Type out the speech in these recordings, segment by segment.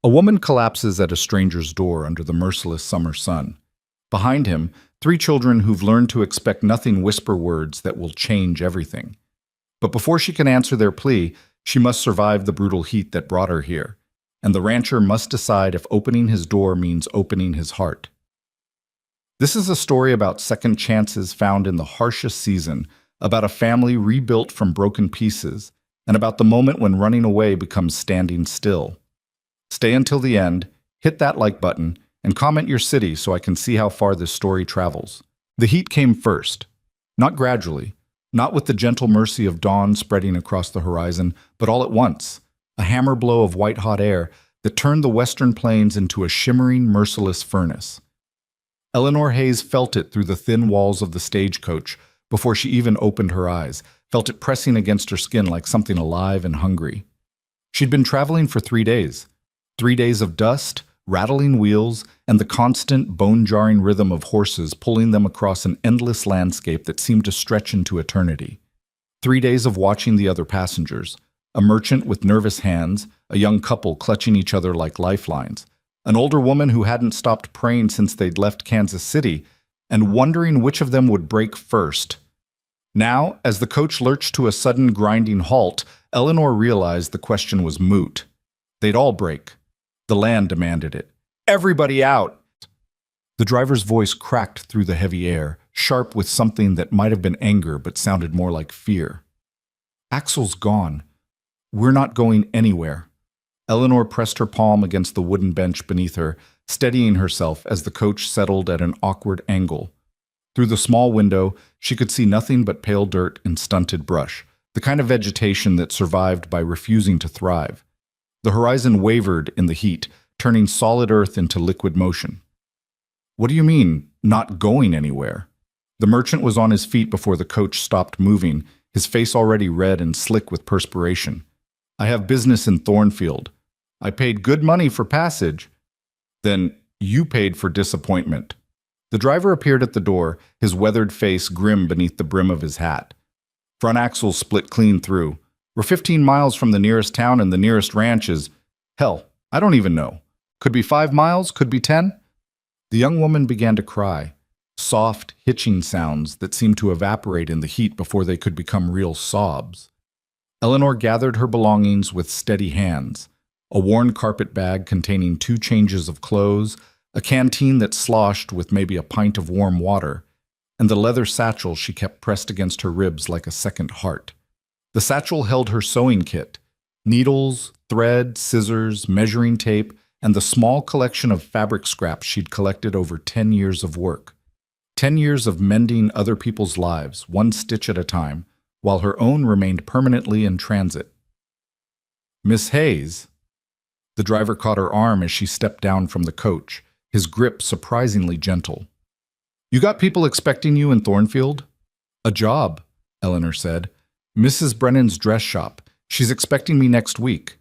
A woman collapses at a stranger's door under the merciless summer sun. Behind him, three children who've learned to expect nothing whisper words that will change everything. But before she can answer their plea, she must survive the brutal heat that brought her here, and the rancher must decide if opening his door means opening his heart. This is a story about second chances found in the harshest season, about a family rebuilt from broken pieces, and about the moment when running away becomes standing still. Stay until the end, hit that like button, and comment your city so I can see how far this story travels. The heat came first, not gradually, not with the gentle mercy of dawn spreading across the horizon, but all at once, a hammer blow of white-hot air that turned the western plains into a shimmering, merciless furnace. Eleanor Hayes felt it through the thin walls of the stagecoach before she even opened her eyes, felt it pressing against her skin like something alive and hungry. She'd been traveling for 3 days. 3 days of dust, rattling wheels, and the constant, bone-jarring rhythm of horses pulling them across an endless landscape that seemed to stretch into eternity. 3 days of watching the other passengers, a merchant with nervous hands, a young couple clutching each other like lifelines, an older woman who hadn't stopped praying since they'd left Kansas City, and wondering which of them would break first. Now, as the coach lurched to a sudden grinding halt, Eleanor realized the question was moot. They'd all break. The land demanded it. Everybody out! The driver's voice cracked through the heavy air, sharp with something that might have been anger but sounded more like fear. Axel's gone. We're not going anywhere. Eleanor pressed her palm against the wooden bench beneath her, steadying herself as the coach settled at an awkward angle. Through the small window, she could see nothing but pale dirt and stunted brush, the kind of vegetation that survived by refusing to thrive. The horizon wavered in the heat, turning solid earth into liquid motion. What do you mean, not going anywhere? The merchant was on his feet before the coach stopped moving, his face already red and slick with perspiration. I have business in Thornfield. I paid good money for passage. Then you paid for disappointment. The driver appeared at the door, his weathered face grim beneath the brim of his hat. Front axle split clean through. We're 15 miles from the nearest town and the nearest ranch is, hell, I don't even know. Could be 5 miles, could be 10. The young woman began to cry, soft, hitching sounds that seemed to evaporate in the heat before they could become real sobs. Eleanor gathered her belongings with steady hands, a worn carpet bag containing 2 changes of clothes, a canteen that sloshed with maybe a pint of warm water, and the leather satchel she kept pressed against her ribs like a second heart. The satchel held her sewing kit, needles, thread, scissors, measuring tape, and the small collection of fabric scraps she'd collected over 10 years of work. 10 years of mending other people's lives, one stitch at a time, while her own remained permanently in transit. Miss Hayes. The driver caught her arm as she stepped down from the coach, his grip surprisingly gentle. You got people expecting you in Thornfield? A job, Eleanor said. Mrs. Brennan's dress shop. She's expecting me next week.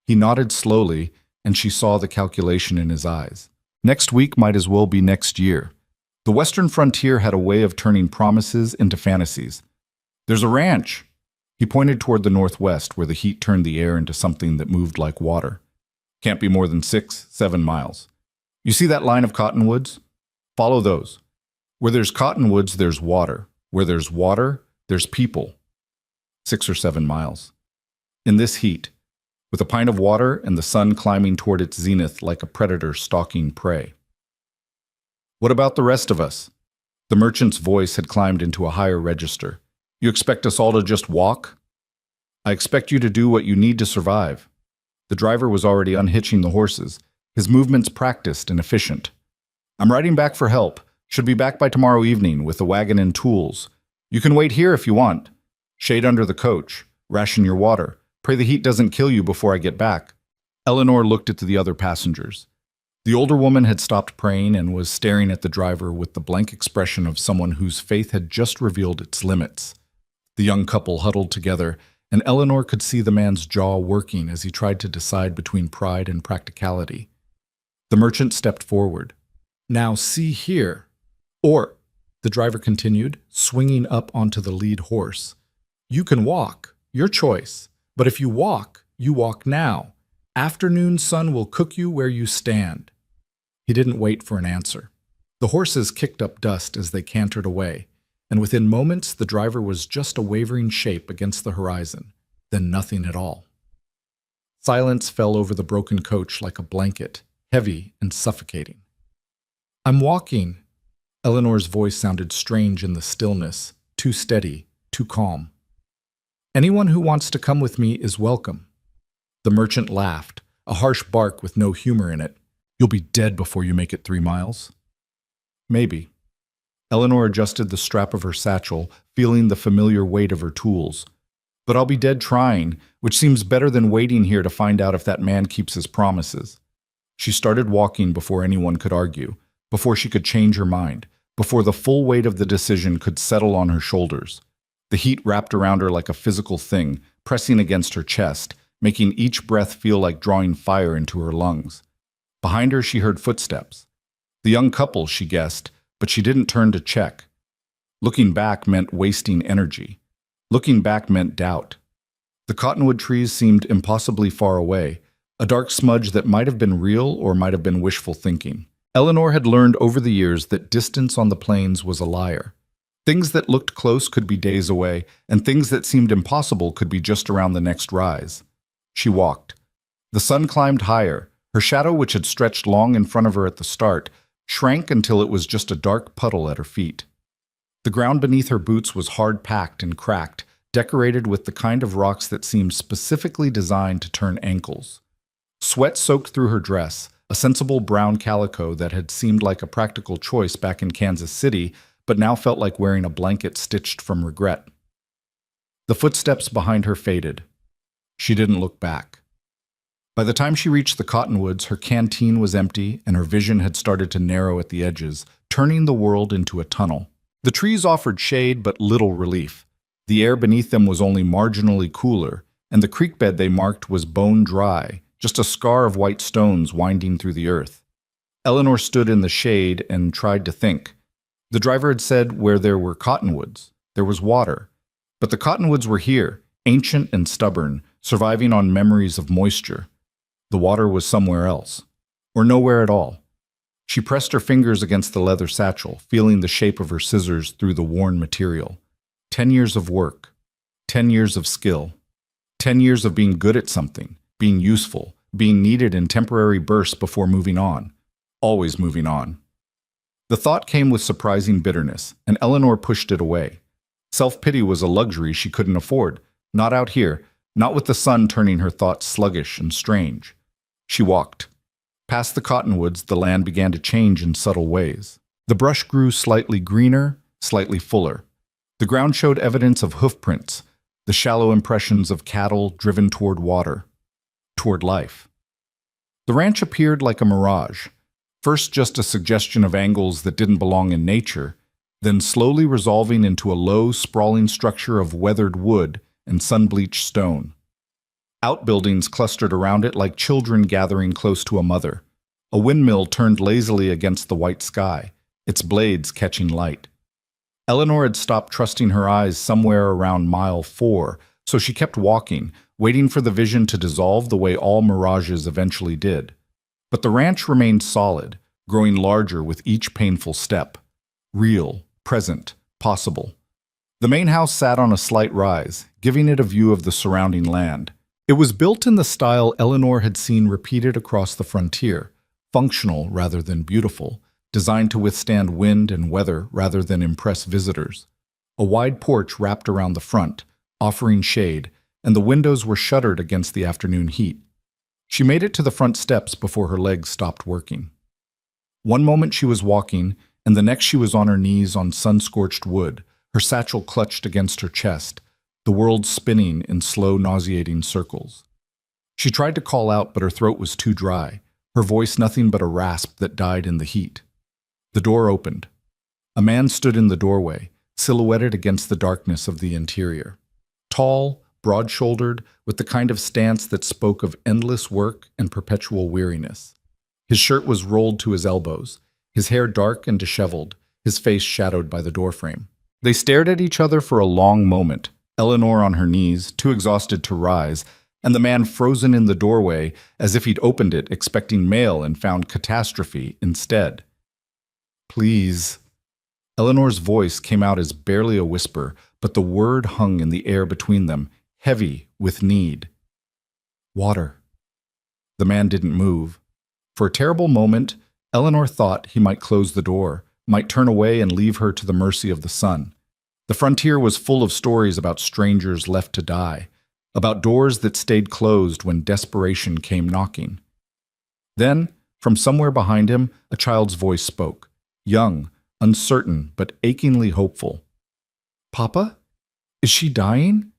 He nodded slowly, and she saw the calculation in his eyes. Next week might as well be next year. The western frontier had a way of turning promises into fantasies. There's a ranch. He pointed toward the northwest, where the heat turned the air into something that moved like water. Can't be more than 6, 7 miles. You see that line of cottonwoods? Follow those. Where there's cottonwoods, there's water. Where there's water, there's people. 6 or 7 miles. In this heat, with a pint of water and the sun climbing toward its zenith like a predator stalking prey. What about the rest of us? The merchant's voice had climbed into a higher register. You expect us all to just walk? I expect you to do what you need to survive. The driver was already unhitching the horses, his movements practiced and efficient. I'm riding back for help. Should be back by tomorrow evening with a wagon and tools. You can wait here if you want. Shade under the coach. Ration your water. Pray the heat doesn't kill you before I get back. Eleanor looked at the other passengers. The older woman had stopped praying and was staring at the driver with the blank expression of someone whose faith had just revealed its limits. The young couple huddled together, and Eleanor could see the man's jaw working as he tried to decide between pride and practicality. The merchant stepped forward. Now see here. Or, the driver continued, swinging up onto the lead horse. You can walk, your choice. But if you walk now. Afternoon sun will cook you where you stand. He didn't wait for an answer. The horses kicked up dust as they cantered away, and within moments the driver was just a wavering shape against the horizon, then nothing at all. Silence fell over the broken coach like a blanket, heavy and suffocating. "I'm walking." Eleanor's voice sounded strange in the stillness, too steady, too calm. "Anyone who wants to come with me is welcome." The merchant laughed, a harsh bark with no humor in it. "You'll be dead before you make it 3 miles." "Maybe." Eleanor adjusted the strap of her satchel, feeling the familiar weight of her tools. "But I'll be dead trying, which seems better than waiting here to find out if that man keeps his promises." She started walking before anyone could argue, before she could change her mind, before the full weight of the decision could settle on her shoulders. The heat wrapped around her like a physical thing, pressing against her chest, making each breath feel like drawing fire into her lungs. Behind her she heard footsteps. The young couple, she guessed, but she didn't turn to check. Looking back meant wasting energy. Looking back meant doubt. The cottonwood trees seemed impossibly far away, a dark smudge that might have been real or might have been wishful thinking. Eleanor had learned over the years that distance on the plains was a liar. Things that looked close could be days away, and things that seemed impossible could be just around the next rise. She walked. The sun climbed higher. Her shadow, which had stretched long in front of her at the start, shrank until it was just a dark puddle at her feet. The ground beneath her boots was hard-packed and cracked, decorated with the kind of rocks that seemed specifically designed to turn ankles. Sweat soaked through her dress, a sensible brown calico that had seemed like a practical choice back in Kansas City, but now felt like wearing a blanket stitched from regret. The footsteps behind her faded. She didn't look back. By the time she reached the cottonwoods, her canteen was empty and her vision had started to narrow at the edges, turning the world into a tunnel. The trees offered shade but little relief. The air beneath them was only marginally cooler, and the creek bed they marked was bone dry, just a scar of white stones winding through the earth. Eleanor stood in the shade and tried to think. The driver had said where there were cottonwoods, there was water. But the cottonwoods were here, ancient and stubborn, surviving on memories of moisture. The water was somewhere else, or nowhere at all. She pressed her fingers against the leather satchel, feeling the shape of her scissors through the worn material. 10 years of work, 10 years of skill, 10 years of being good at something, being useful, being needed in temporary bursts before moving on, always moving on. The thought came with surprising bitterness, and Eleanor pushed it away. Self-pity was a luxury she couldn't afford, not out here, not with the sun turning her thoughts sluggish and strange. She walked. Past the cottonwoods, the land began to change in subtle ways. The brush grew slightly greener, slightly fuller. The ground showed evidence of hoofprints, the shallow impressions of cattle driven toward water, toward life. The ranch appeared like a mirage, first just a suggestion of angles that didn't belong in nature, then slowly resolving into a low, sprawling structure of weathered wood and sun-bleached stone. Outbuildings clustered around it like children gathering close to a mother. A windmill turned lazily against the white sky, its blades catching light. Eleanor had stopped trusting her eyes somewhere around mile 4, so she kept walking, waiting for the vision to dissolve the way all mirages eventually did. But the ranch remained solid, growing larger with each painful step. Real, present, possible. The main house sat on a slight rise, giving it a view of the surrounding land. It was built in the style Eleanor had seen repeated across the frontier, functional rather than beautiful, designed to withstand wind and weather rather than impress visitors. A wide porch wrapped around the front, offering shade, and the windows were shuttered against the afternoon heat. She made it to the front steps before her legs stopped working. One moment she was walking, and the next she was on her knees on sun-scorched wood, her satchel clutched against her chest, the world spinning in slow, nauseating circles. She tried to call out, but her throat was too dry, her voice nothing but a rasp that died in the heat. The door opened. A man stood in the doorway, silhouetted against the darkness of the interior. Tall, broad-shouldered, with the kind of stance that spoke of endless work and perpetual weariness. His shirt was rolled to his elbows, his hair dark and disheveled, his face shadowed by the doorframe. They stared at each other for a long moment, Eleanor on her knees, too exhausted to rise, and the man frozen in the doorway as if he'd opened it expecting mail and found catastrophe instead. Please. Eleanor's voice came out as barely a whisper, but the word hung in the air between them, heavy with need. Water. The man didn't move. For a terrible moment, Eleanor thought he might close the door, might turn away and leave her to the mercy of the sun. The frontier was full of stories about strangers left to die, about doors that stayed closed when desperation came knocking. Then, from somewhere behind him, a child's voice spoke, young, uncertain, but achingly hopeful. Papa? Is she dying?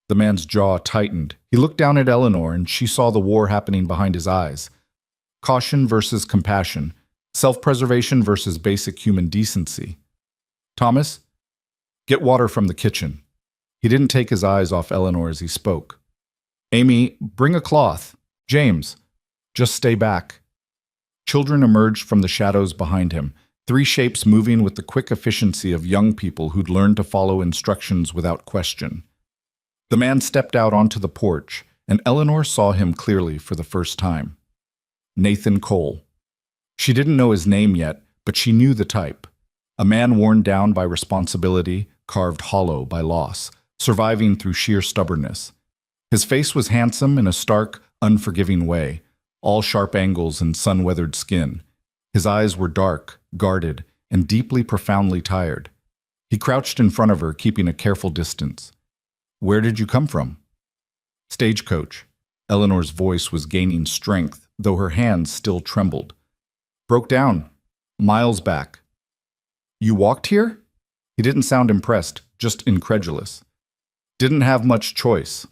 The man's jaw tightened. He looked down at Eleanor, and she saw the war happening behind his eyes. Caution versus compassion, self-preservation versus basic human decency. Thomas, get water from the kitchen. He didn't take his eyes off Eleanor as he spoke. Amy, bring a cloth. James, just stay back. Children emerged from the shadows behind him, 3 shapes moving with the quick efficiency of young people who'd learned to follow instructions without question. The man stepped out onto the porch, and Eleanor saw him clearly for the first time. Nathan Cole. She didn't know his name yet, but she knew the type. A man worn down by responsibility, carved hollow by loss, surviving through sheer stubbornness. His face was handsome in a stark, unforgiving way, all sharp angles and sun-weathered skin. His eyes were dark, guarded, and deeply, profoundly tired. He crouched in front of her, keeping a careful distance. Where did you come from? Stagecoach. Eleanor's voice was gaining strength, though her hands still trembled. Broke down. Miles back. You walked here? He didn't sound impressed, just incredulous. Didn't have much choice.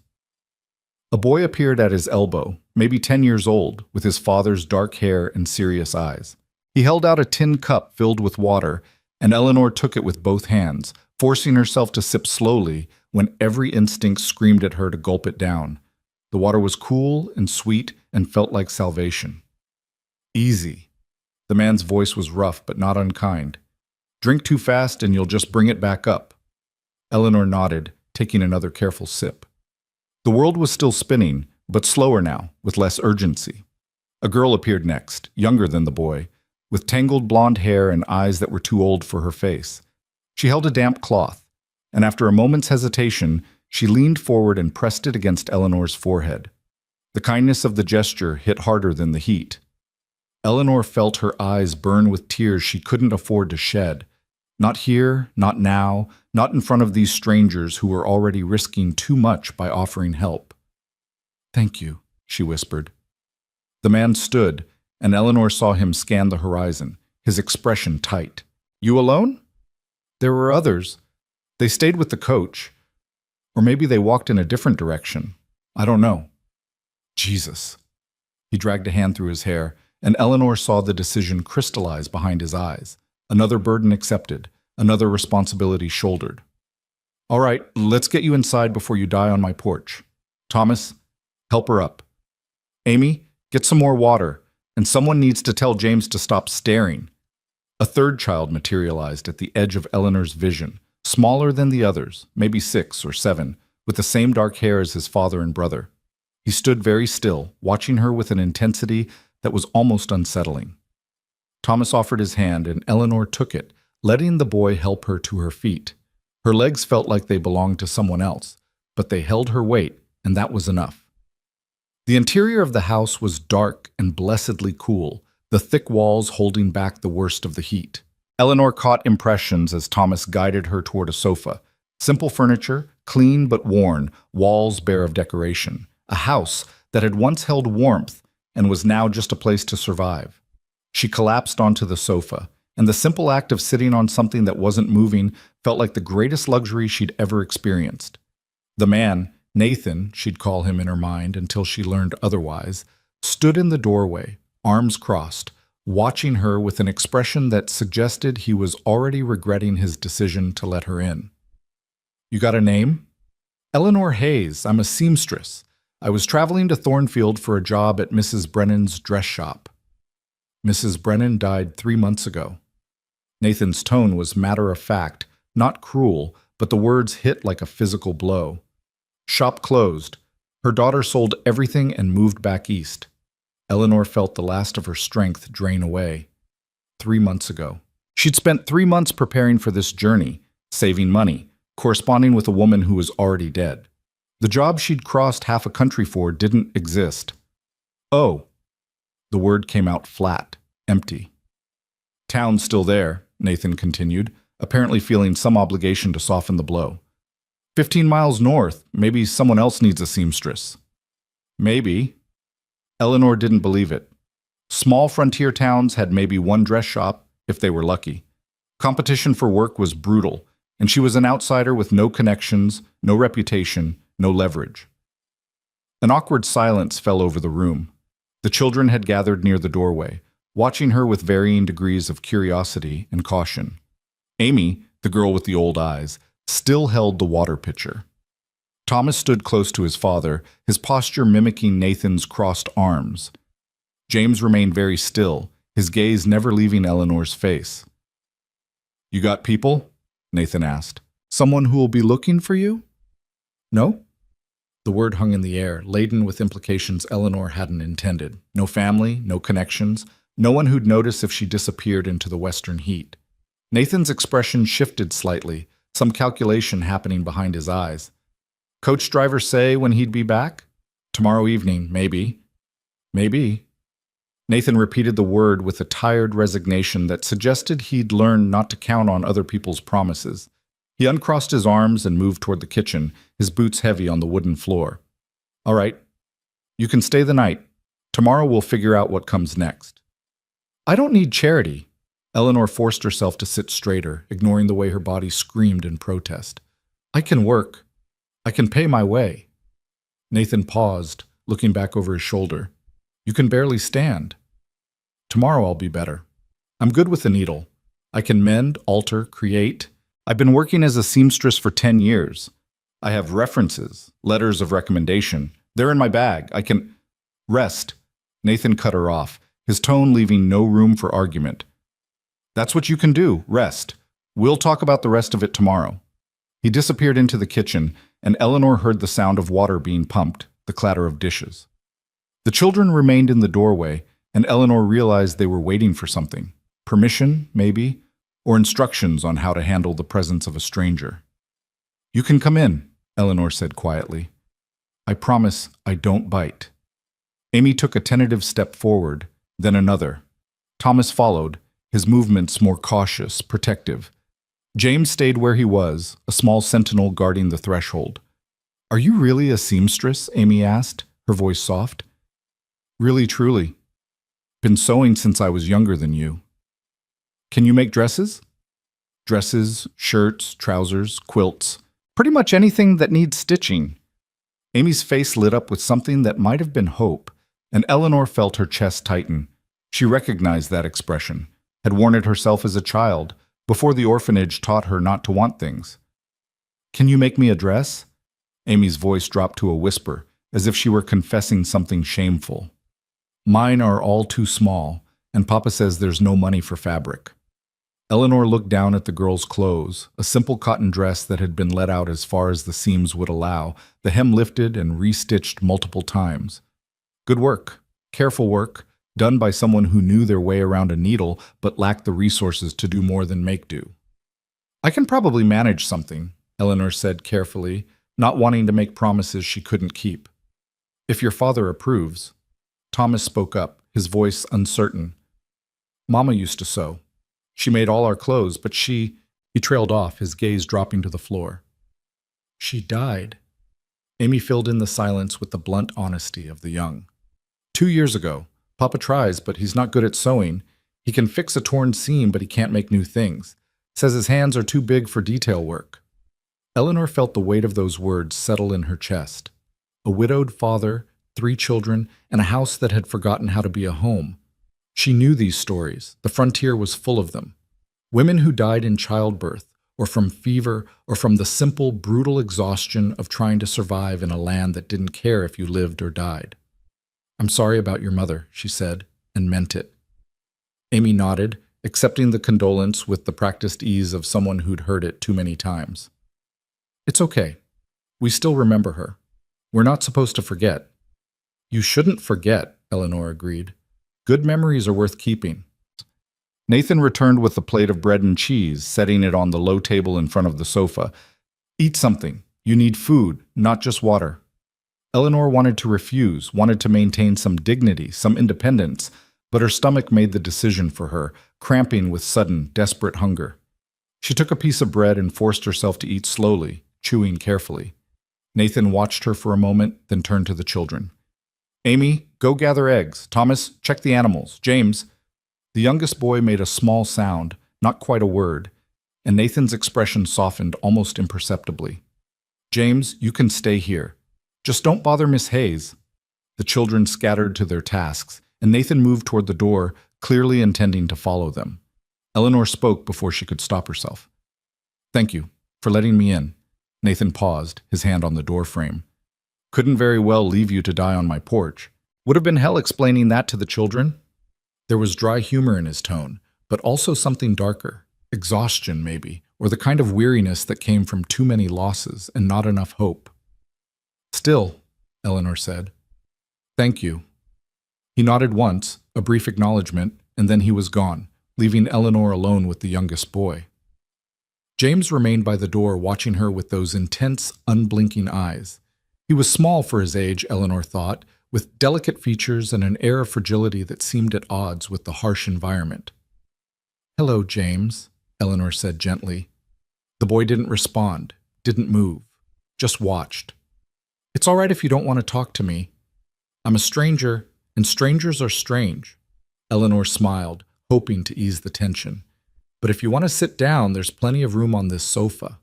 A boy appeared at his elbow, maybe 10 years old, with his father's dark hair and serious eyes. He held out a tin cup filled with water, and Eleanor took it with both hands, forcing herself to sip slowly when every instinct screamed at her to gulp it down. The water was cool and sweet and felt like salvation. Easy. The man's voice was rough but not unkind. Drink too fast and you'll just bring it back up. Eleanor nodded, taking another careful sip. The world was still spinning, but slower now, with less urgency. A girl appeared next, younger than the boy, with tangled blonde hair and eyes that were too old for her face. She held a damp cloth, and after a moment's hesitation, she leaned forward and pressed it against Eleanor's forehead. The kindness of the gesture hit harder than the heat. Eleanor felt her eyes burn with tears she couldn't afford to shed. Not here, not now, not in front of these strangers who were already risking too much by offering help. Thank you, she whispered. The man stood, and Eleanor saw him scan the horizon, his expression tight. You alone? There were others. They stayed with the coach. Or maybe they walked in a different direction. I don't know. Jesus. He dragged a hand through his hair, and Eleanor saw the decision crystallize behind his eyes. Another burden accepted, another responsibility shouldered. All right, let's get you inside before you die on my porch. Thomas, help her up. Amy, get some more water, and someone needs to tell James to stop staring. A third child materialized at the edge of Eleanor's vision, smaller than the others, maybe 6 or 7, with the same dark hair as his father and brother. He stood very still, watching her with an intensity that was almost unsettling. Thomas offered his hand, and Eleanor took it, letting the boy help her to her feet. Her legs felt like they belonged to someone else, but they held her weight, and that was enough. The interior of the house was dark and blessedly cool, the thick walls holding back the worst of the heat. Eleanor caught impressions as Thomas guided her toward a sofa. Simple furniture, clean but worn, walls bare of decoration. A house that had once held warmth and was now just a place to survive. She collapsed onto the sofa, and the simple act of sitting on something that wasn't moving felt like the greatest luxury she'd ever experienced. The man, Nathan, she'd call him in her mind until she learned otherwise, stood in the doorway, arms crossed, watching her with an expression that suggested he was already regretting his decision to let her in. You got a name? Eleanor Hayes. I'm a seamstress. I was traveling to Thornfield for a job at Mrs. Brennan's dress shop. Mrs. Brennan died 3 months ago. Nathan's tone was matter-of-fact, not cruel, but the words hit like a physical blow. Shop closed. Her daughter sold everything and moved back east. Eleanor felt the last of her strength drain away. 3 months ago. She'd spent 3 months preparing for this journey, saving money, corresponding with a woman who was already dead. The job she'd crossed half a country for didn't exist. Oh. The word came out flat, empty. Town's still there, Nathan continued, apparently feeling some obligation to soften the blow. 15 miles north, maybe someone else needs a seamstress. Maybe. Eleanor didn't believe it. Small frontier towns had maybe one dress shop, if they were lucky. Competition for work was brutal, and she was an outsider with no connections, no reputation, no leverage. An awkward silence fell over the room. The children had gathered near the doorway, watching her with varying degrees of curiosity and caution. Amy, the girl with the old eyes, still held the water pitcher. Thomas stood close to his father, his posture mimicking Nathan's crossed arms. James remained very still, his gaze never leaving Eleanor's face. "You got people?" Nathan asked. "Someone who will be looking for you?" "No?" The word hung in the air, laden with implications Eleanor hadn't intended. No family, no connections, no one who'd notice if she disappeared into the western heat. Nathan's expression shifted slightly, some calculation happening behind his eyes. "Coach driver say when he'd be back?" "Tomorrow evening, maybe." "Maybe." Nathan repeated the word with a tired resignation that suggested he'd learned not to count on other people's promises. He uncrossed his arms and moved toward the kitchen, his boots heavy on the wooden floor. "All right. You can stay the night. Tomorrow we'll figure out what comes next." "I don't need charity." Eleanor forced herself to sit straighter, ignoring the way her body screamed in protest. "I can work. I can pay my way." Nathan paused, looking back over his shoulder. "You can barely stand." "Tomorrow I'll be better. I'm good with the needle. I can mend, alter, create. I've been working as a seamstress for 10 years. I have references, letters of recommendation. They're in my bag. I can—" "Rest." Nathan cut her off, his tone leaving no room for argument. "That's what you can do, rest. We'll talk about the rest of it tomorrow." He disappeared into the kitchen, and Eleanor heard the sound of water being pumped, the clatter of dishes. The children remained in the doorway, and Eleanor realized they were waiting for something. Permission, maybe, or instructions on how to handle the presence of a stranger. "You can come in," Eleanor said quietly. "I promise I don't bite." Amy took a tentative step forward, then another. Thomas followed, his movements more cautious, protective. James stayed where he was, a small sentinel guarding the threshold. "Are you really a seamstress?" Amy asked, her voice soft. "Really, truly. Been sewing since I was younger than you." "Can you make dresses?" "Dresses, shirts, trousers, quilts. Pretty much anything that needs stitching." Amy's face lit up with something that might have been hope, and Eleanor felt her chest tighten. She recognized that expression, had worn it herself as a child, before the orphanage taught her not to want things. "Can you make me a dress?" Amy's voice dropped to a whisper, as if she were confessing something shameful. "Mine are all too small, and Papa says there's no money for fabric." Eleanor looked down at the girl's clothes, a simple cotton dress that had been let out as far as the seams would allow, the hem lifted and restitched multiple times. Good work, careful work, done by someone who knew their way around a needle but lacked the resources to do more than make do. "I can probably manage something," Eleanor said carefully, not wanting to make promises she couldn't keep. "If your father approves." Thomas spoke up, his voice uncertain. "Mama used to sew. She made all our clothes, but she—" He trailed off, his gaze dropping to the floor. "She died." Amy filled in the silence with the blunt honesty of the young. 2 years ago. Papa tries, but he's not good at sewing. He can fix a torn seam, but he can't make new things. Says his hands are too big for detail work." Eleanor felt the weight of those words settle in her chest. A widowed father, 3 children, and a house that had forgotten how to be a home. She knew these stories. The frontier was full of them. Women who died in childbirth, or from fever, or from the simple, brutal exhaustion of trying to survive in a land that didn't care if you lived or died. "I'm sorry about your mother," she said, and meant it. Amy nodded, accepting the condolence with the practiced ease of someone who'd heard it too many times. "It's okay. We still remember her." We're not supposed to forget. You shouldn't forget, Eleanor agreed. Good memories are worth keeping. Nathan returned with a plate of bread and cheese, setting it on the low table in front of the sofa. Eat something. You need food, not just water. Eleanor wanted to refuse, wanted to maintain some dignity, some independence, but her stomach made the decision for her, cramping with sudden, desperate hunger. She took a piece of bread and forced herself to eat slowly, chewing carefully. Nathan watched her for a moment, then turned to the children. Amy, go gather eggs. Thomas, check the animals. James. The youngest boy made a small sound, not quite a word, and Nathan's expression softened almost imperceptibly. James, you can stay here. Just don't bother Miss Hayes. The children scattered to their tasks, and Nathan moved toward the door, clearly intending to follow them. Eleanor spoke before she could stop herself. Thank you for letting me in. Nathan paused, his hand on the door frame. Couldn't very well leave you to die on my porch. Would have been hell explaining that to the children. There was dry humor in his tone, but also something darker. Exhaustion, maybe, or the kind of weariness that came from too many losses and not enough hope. Still, Eleanor said. Thank you. He nodded once, a brief acknowledgement, and then he was gone, leaving Eleanor alone with the youngest boy. James remained by the door, watching her with those intense, unblinking eyes. He was small for his age, Eleanor thought, with delicate features and an air of fragility that seemed at odds with the harsh environment. Hello, James, Eleanor said gently. The boy didn't respond, didn't move, just watched. It's all right if you don't want to talk to me. I'm a stranger, and strangers are strange. Eleanor smiled, hoping to ease the tension. But if you want to sit down, there's plenty of room on this sofa.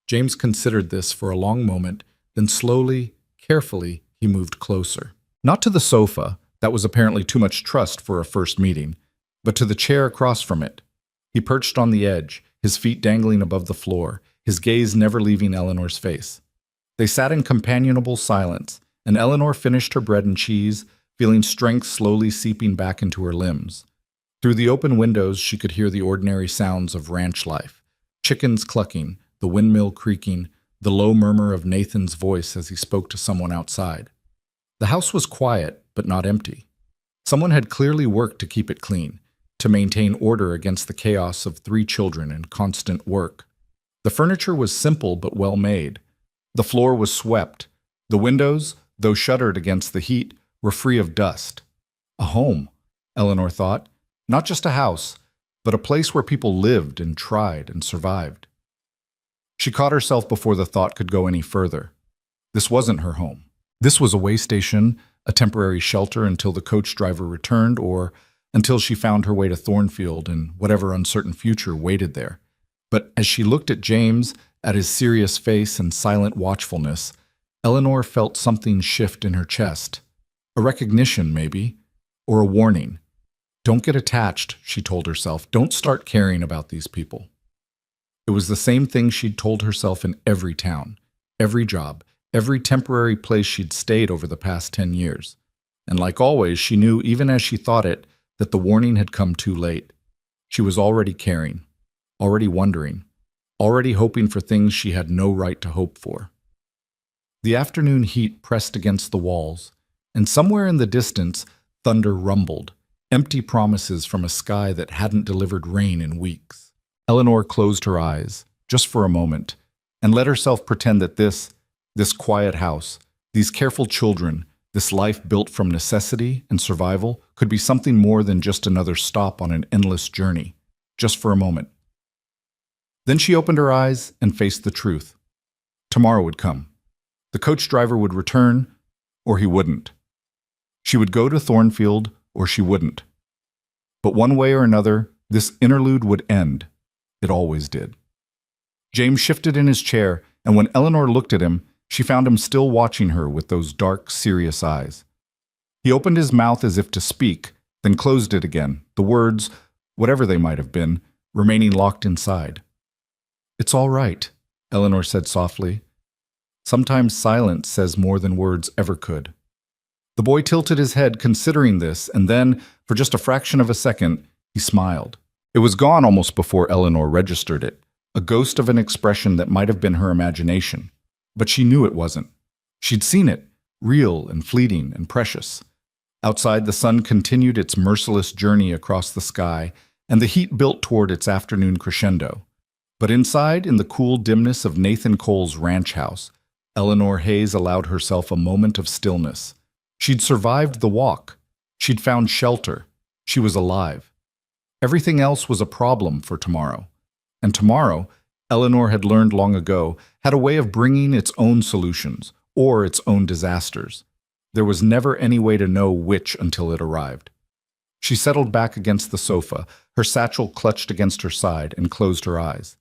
James considered this for a long moment, then slowly, carefully, he moved closer. Not to the sofa, that was apparently too much trust for a first meeting, but to the chair across from it. He perched on the edge, his feet dangling above the floor, his gaze never leaving Eleanor's face. They sat in companionable silence, and Eleanor finished her bread and cheese, feeling strength slowly seeping back into her limbs. Through the open windows, she could hear the ordinary sounds of ranch life. Chickens clucking, the windmill creaking, the low murmur of Nathan's voice as he spoke to someone outside. The house was quiet, but not empty. Someone had clearly worked to keep it clean, to maintain order against the chaos of 3 children and constant work. The furniture was simple but well made. The floor was swept. The windows, though shuttered against the heat, were free of dust. A home, Eleanor thought. Not just a house, but a place where people lived and tried and survived. She caught herself before the thought could go any further. This wasn't her home. This was a way station, a temporary shelter until the coach driver returned or until she found her way to Thornfield and whatever uncertain future waited there. But as she looked at James, at his serious face and silent watchfulness, Eleanor felt something shift in her chest. A recognition, maybe, or a warning. Don't get attached, she told herself. Don't start caring about these people. It was the same thing she'd told herself in every town, every job, every temporary place she'd stayed over the past 10 years. And like always, she knew, even as she thought it, that the warning had come too late. She was already caring, already wondering, already hoping for things she had no right to hope for. The afternoon heat pressed against the walls, and somewhere in the distance, thunder rumbled, empty promises from a sky that hadn't delivered rain in weeks. Eleanor closed her eyes, just for a moment, and let herself pretend that this quiet house, these careful children, this life built from necessity and survival could be something more than just another stop on an endless journey, just for a moment. Then she opened her eyes and faced the truth. Tomorrow would come. The coach driver would return, or he wouldn't. She would go to Thornfield, or she wouldn't. But one way or another, this interlude would end. It always did. James shifted in his chair, and when Eleanor looked at him, she found him still watching her with those dark, serious eyes. He opened his mouth as if to speak, then closed it again, the words, whatever they might have been, remaining locked inside. It's all right, Eleanor said softly. Sometimes silence says more than words ever could. The boy tilted his head, considering this, and then, for just a fraction of a second, he smiled. It was gone almost before Eleanor registered it, a ghost of an expression that might have been her imagination. But she knew it wasn't. She'd seen it, real and fleeting and precious. Outside, the sun continued its merciless journey across the sky, and the heat built toward its afternoon crescendo. But inside, in the cool dimness of Nathan Cole's ranch house, Eleanor Hayes allowed herself a moment of stillness. She'd survived the walk. She'd found shelter. She was alive. Everything else was a problem for tomorrow. And tomorrow, Eleanor had learned long ago, had a way of bringing its own solutions, or its own disasters. There was never any way to know which until it arrived. She settled back against the sofa, her satchel clutched against her side, and closed her eyes.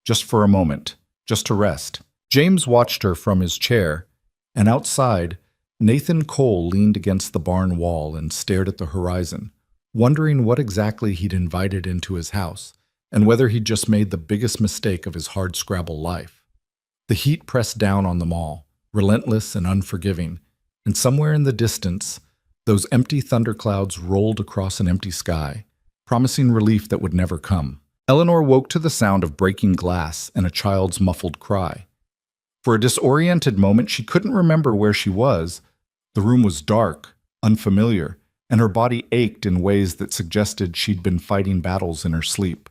Just for a moment, just to rest. James watched her from his chair, and outside, Nathan Cole leaned against the barn wall and stared at the horizon, wondering what exactly he'd invited into his house, and whether he'd just made the biggest mistake of his hardscrabble life. The heat pressed down on them all, relentless and unforgiving, and somewhere in the distance, those empty thunderclouds rolled across an empty sky, promising relief that would never come. Eleanor woke to the sound of breaking glass and a child's muffled cry. For a disoriented moment, she couldn't remember where she was. The room was dark, unfamiliar, and her body ached in ways that suggested she'd been fighting battles in her sleep.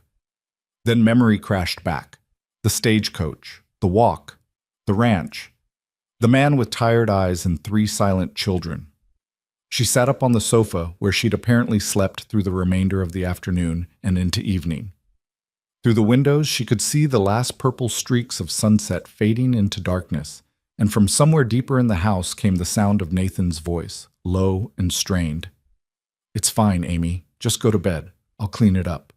Then memory crashed back. The stagecoach, the walk, the ranch, the man with tired eyes and 3 silent children. She sat up on the sofa where she'd apparently slept through the remainder of the afternoon and into evening. Through the windows, she could see the last purple streaks of sunset fading into darkness, and from somewhere deeper in the house came the sound of Nathan's voice, low and strained. "It's fine, Amy. Just go to bed. I'll clean it up."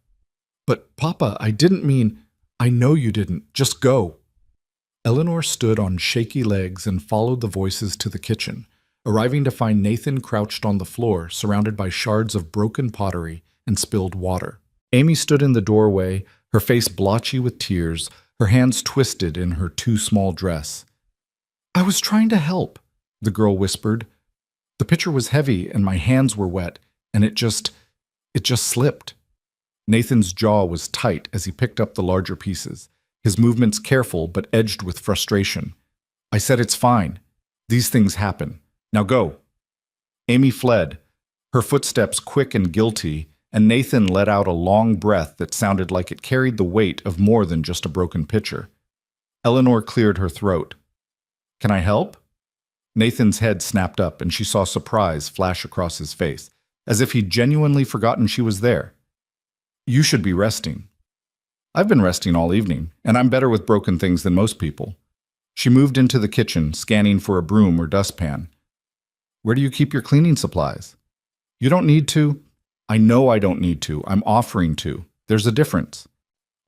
"But, Papa, I didn't mean—" "I know you didn't. Just go." Eleanor stood on shaky legs and followed the voices to the kitchen, arriving to find Nathan crouched on the floor, surrounded by shards of broken pottery and spilled water. Amy stood in the doorway, her face blotchy with tears, her hands twisted in her too small dress. "I was trying to help," the girl whispered. "The pitcher was heavy and my hands were wet, and it just slipped." Nathan's jaw was tight as he picked up the larger pieces, his movements careful but edged with frustration. "I said it's fine. These things happen. Now go." Amy fled, her footsteps quick and guilty, and Nathan let out a long breath that sounded like it carried the weight of more than just a broken pitcher. Eleanor cleared her throat. "Can I help?" Nathan's head snapped up and she saw surprise flash across his face, as if he'd genuinely forgotten she was there. "You should be resting." "I've been resting all evening, and I'm better with broken things than most people." She moved into the kitchen, scanning for a broom or dustpan. "Where do you keep your cleaning supplies?" "You don't need to." "I know I don't need to. I'm offering to. There's a difference."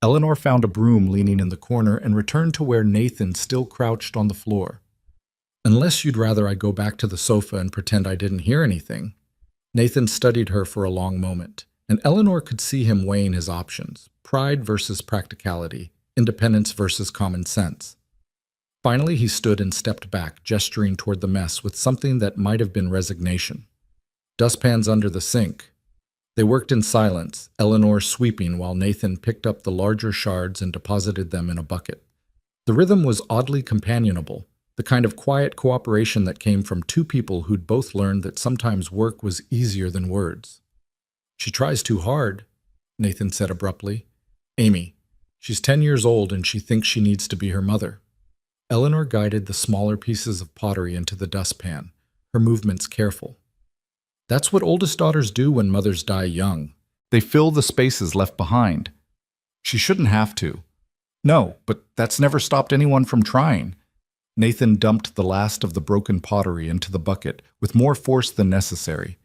Eleanor found a broom leaning in the corner and returned to where Nathan still crouched on the floor. "Unless you'd rather I go back to the sofa and pretend I didn't hear anything." Nathan studied her for a long moment, and Eleanor could see him weighing his options, pride versus practicality, independence versus common sense. Finally, he stood and stepped back, gesturing toward the mess with something that might have been resignation. "Dustpans under the sink." They worked in silence, Eleanor sweeping while Nathan picked up the larger shards and deposited them in a bucket. The rhythm was oddly companionable, the kind of quiet cooperation that came from 2 people who'd both learned that sometimes work was easier than words. "She tries too hard," Nathan said abruptly. "Amy, she's 10 years old and she thinks she needs to be her mother." Eleanor guided the smaller pieces of pottery into the dustpan, her movements careful. "That's what oldest daughters do when mothers die young. They fill the spaces left behind. She shouldn't have to." "No, but that's never stopped anyone from trying." Nathan dumped the last of the broken pottery into the bucket with more force than necessary,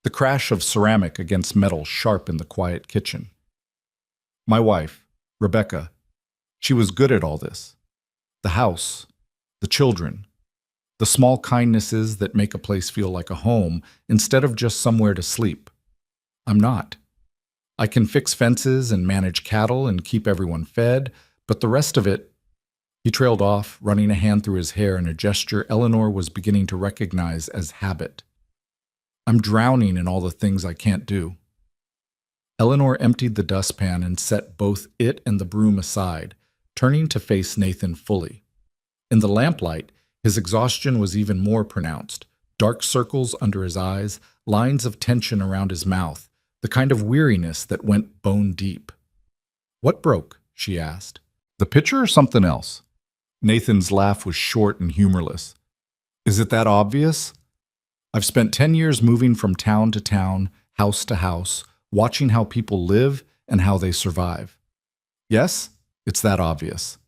the crash of ceramic against metal sharp in the quiet kitchen. "My wife, Rebecca, she was good at all this. The house, the children, the small kindnesses that make a place feel like a home instead of just somewhere to sleep. I'm not. I can fix fences and manage cattle and keep everyone fed, but the rest of it—" He trailed off, running a hand through his hair in a gesture Eleanor was beginning to recognize as habit. "I'm drowning in all the things I can't do." Eleanor emptied the dustpan and set both it and the broom aside, turning to face Nathan fully. In the lamplight, His exhaustion was even more pronounced. Dark circles under his eyes, lines of tension around his mouth, the kind of weariness that went bone deep. "What broke?" she asked. "The pitcher or something else?" Nathan's laugh was short and humorless. "Is it that obvious? I've spent 10 years moving from town to town, house to house, watching how people live and how they survive. Yes, it's that obvious."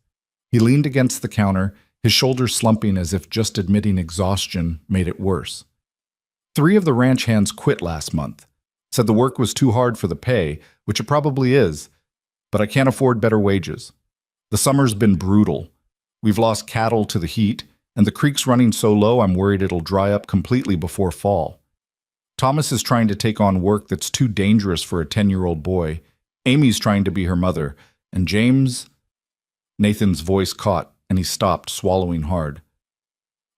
He leaned against the counter, his shoulders slumping as if just admitting exhaustion made it worse. 3 of the ranch hands quit last month. Said the work was too hard for the pay, which it probably is, but I can't afford better wages. The summer's been brutal. We've lost cattle to the heat, and the creek's running so low I'm worried it'll dry up completely before fall. Thomas is trying to take on work that's too dangerous for a 10-year-old boy. Amy's trying to be her mother, and James... Nathan's voice caught, and he stopped, swallowing hard.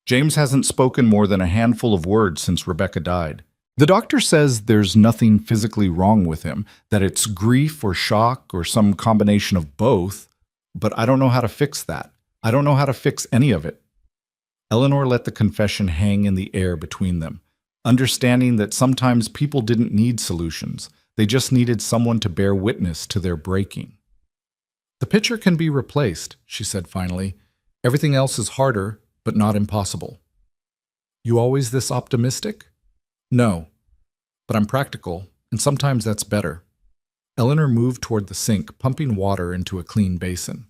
James hasn't spoken more than a handful of words since Rebecca died. The doctor says there's nothing physically wrong with him, that it's grief or shock or some combination of both, but I don't know how to fix that. I don't know how to fix any of it. Eleanor let the confession hang in the air between them, understanding that sometimes people didn't need solutions. They just needed someone to bear witness to their breaking. "The pitcher can be replaced," she said finally. "Everything else is harder, but not impossible." "You always this optimistic?" "No, but I'm practical, and sometimes that's better." Eleanor moved toward the sink, pumping water into a clean basin.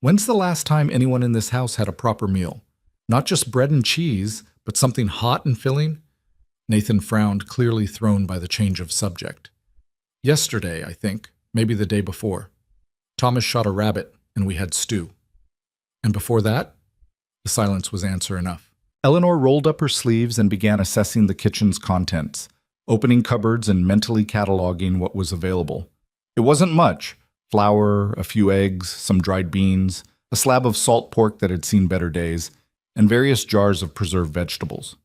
"When's the last time anyone in this house had a proper meal? Not just bread and cheese, but something hot and filling?" Nathan frowned, clearly thrown by the change of subject. "Yesterday, I think, maybe the day before. Thomas shot a rabbit, and we had stew." "And before that?" The silence was answer enough. Eleanor rolled up her sleeves and began assessing the kitchen's contents, opening cupboards and mentally cataloging what was available. It wasn't much: flour, a few eggs, some dried beans, a slab of salt pork that had seen better days, and various jars of preserved vegetables.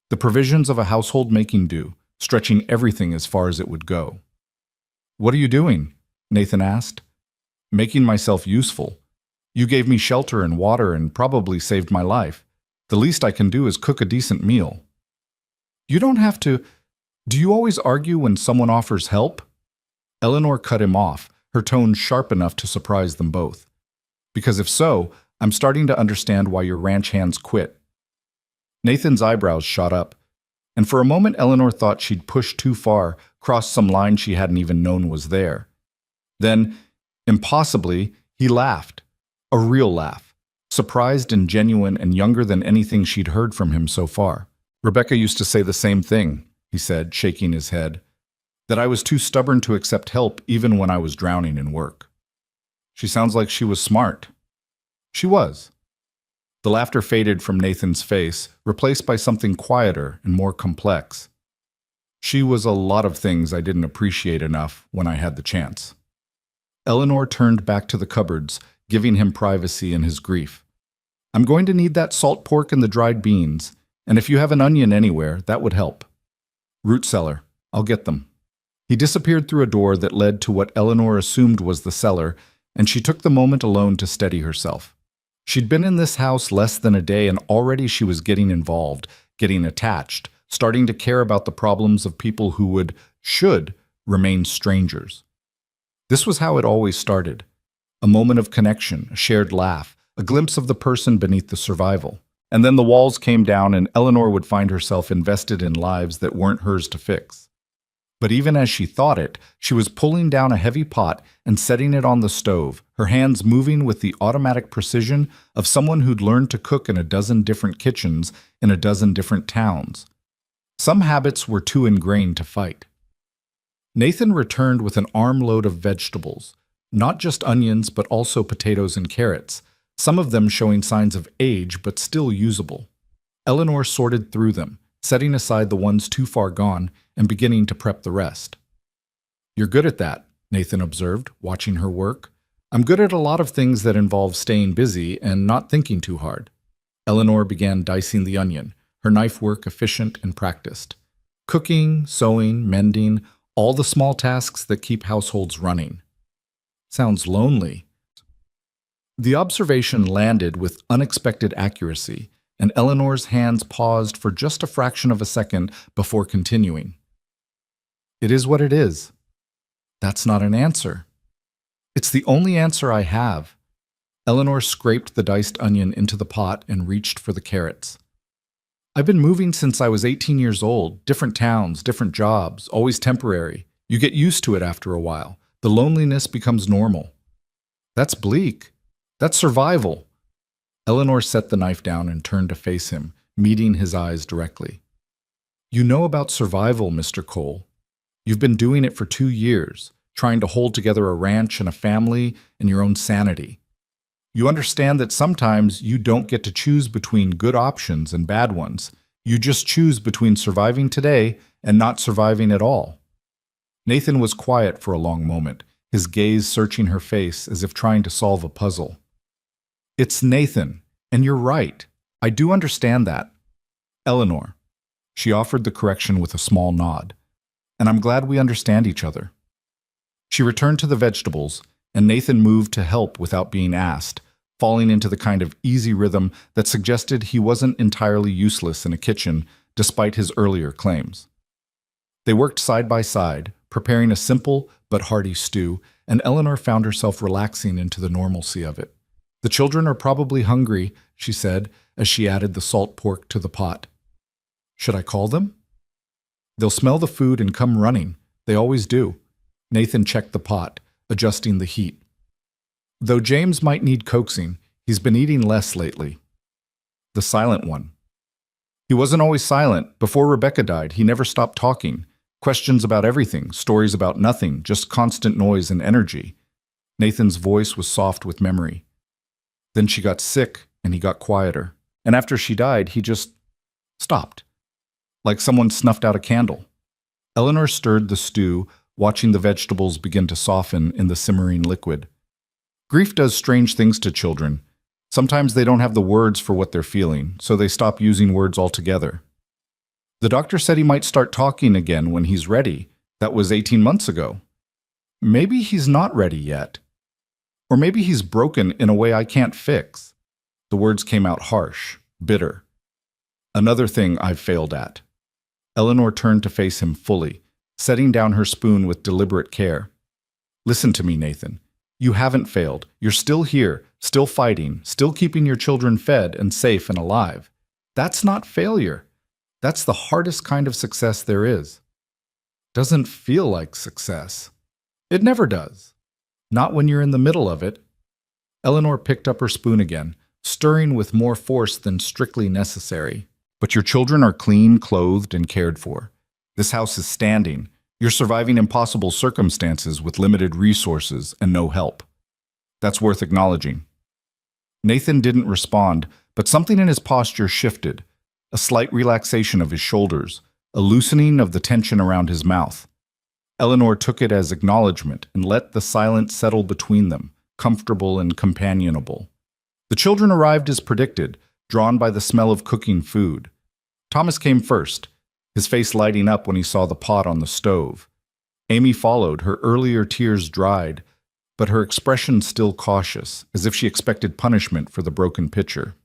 The provisions of a household making do, stretching everything as far as it would go. "What are you doing?" Nathan asked. "Making myself useful. You gave me shelter and water and probably saved my life. The least I can do is cook a decent meal." "You don't have to. Do you always argue when someone offers help?" Eleanor cut him off, her tone sharp enough to surprise them both. "Because if so, I'm starting to understand why your ranch hands quit." Nathan's eyebrows shot up, and for a moment Eleanor thought she'd pushed too far, crossed some line she hadn't even known was there. Then, impossibly, he laughed. A real laugh. Surprised and genuine and younger than anything she'd heard from him so far. "Rebecca used to say the same thing," he said, shaking his head. "That I was too stubborn to accept help even when I was drowning in work." "She sounds like she was smart." "She was." The laughter faded from Nathan's face, replaced by something quieter and more complex. "She was a lot of things I didn't appreciate enough when I had the chance." Eleanor turned back to the cupboards, giving him privacy in his grief. "I'm going to need that salt pork and the dried beans, and if you have an onion anywhere, that would help." "Root cellar. I'll get them." He disappeared through a door that led to what Eleanor assumed was the cellar, and she took the moment alone to steady herself. She'd been in this house less than a day, and already she was getting involved, getting attached, starting to care about the problems of people who should remain strangers. This was how it always started. A moment of connection, a shared laugh, a glimpse of the person beneath the survival. And then the walls came down and Eleanor would find herself invested in lives that weren't hers to fix. But even as she thought it, she was pulling down a heavy pot and setting it on the stove, her hands moving with the automatic precision of someone who'd learned to cook in a dozen different kitchens in a dozen different towns. Some habits were too ingrained to fight. Nathan returned with an armload of vegetables, not just onions but also potatoes and carrots, some of them showing signs of age but still usable. Eleanor sorted through them, setting aside the ones too far gone and beginning to prep the rest. "You're good at that," Nathan observed, watching her work. "I'm good at a lot of things that involve staying busy and not thinking too hard." Eleanor began dicing the onion, her knife work efficient and practiced. Cooking, sewing, mending, all the small tasks that keep households running. "Sounds lonely." The observation landed with unexpected accuracy, and Eleanor's hands paused for just a fraction of a second before continuing. It is what it is. That's not an answer. It's the only answer I have. Eleanor scraped the diced onion into the pot and reached for the carrots. I've been moving since I was 18 years old, different towns, different jobs, always temporary. You get used to it after a while. The loneliness becomes normal. That's bleak. That's survival. Eleanor set the knife down and turned to face him, meeting his eyes directly. You know about survival, Mr. Cole. You've been doing it for 2 years, trying to hold together a ranch and a family and your own sanity. You understand that sometimes you don't get to choose between good options and bad ones. You just choose between surviving today and not surviving at all. Nathan was quiet for a long moment, his gaze searching her face as if trying to solve a puzzle. It's Nathan, and you're right. I do understand that. Eleanor. She offered the correction with a small nod. And I'm glad we understand each other. She returned to the vegetables, and Nathan moved to help without being asked, falling into the kind of easy rhythm that suggested he wasn't entirely useless in a kitchen despite his earlier claims. They worked side by side, preparing a simple but hearty stew, and Eleanor found herself relaxing into the normalcy of it. The children are probably hungry, she said, as she added the salt pork to the pot. Should I call them? They'll smell the food and come running. They always do. Nathan checked the pot, adjusting the heat. Though James might need coaxing, he's been eating less lately. The silent one. He wasn't always silent. Before Rebecca died, he never stopped talking. Questions about everything, stories about nothing, just constant noise and energy. Nathan's voice was soft with memory. Then she got sick, and he got quieter. And after she died, he just stopped. Like someone snuffed out a candle. Eleanor stirred the stew, watching the vegetables begin to soften in the simmering liquid. Grief does strange things to children. Sometimes they don't have the words for what they're feeling, so they stop using words altogether. The doctor said he might start talking again when he's ready. That was 18 months ago. Maybe he's not ready yet. Or maybe he's broken in a way I can't fix. The words came out harsh, bitter. Another thing I've failed at. Eleanor turned to face him fully, setting down her spoon with deliberate care. Listen to me, Nathan. You haven't failed. You're still here, still fighting, still keeping your children fed and safe and alive. That's not failure. That's the hardest kind of success there is. Doesn't feel like success. It never does. Not when you're in the middle of it. Eleanor picked up her spoon again, stirring with more force than strictly necessary. But your children are clean, clothed, and cared for. This house is standing. You're surviving impossible circumstances with limited resources and no help. That's worth acknowledging. Nathan didn't respond, but something in his posture shifted. A slight relaxation of his shoulders, a loosening of the tension around his mouth. Eleanor took it as acknowledgement and let the silence settle between them, comfortable and companionable. The children arrived as predicted, drawn by the smell of cooking food. Thomas came first, his face lighting up when he saw the pot on the stove. Amy followed, her earlier tears dried, but her expression still cautious, as if she expected punishment for the broken pitcher.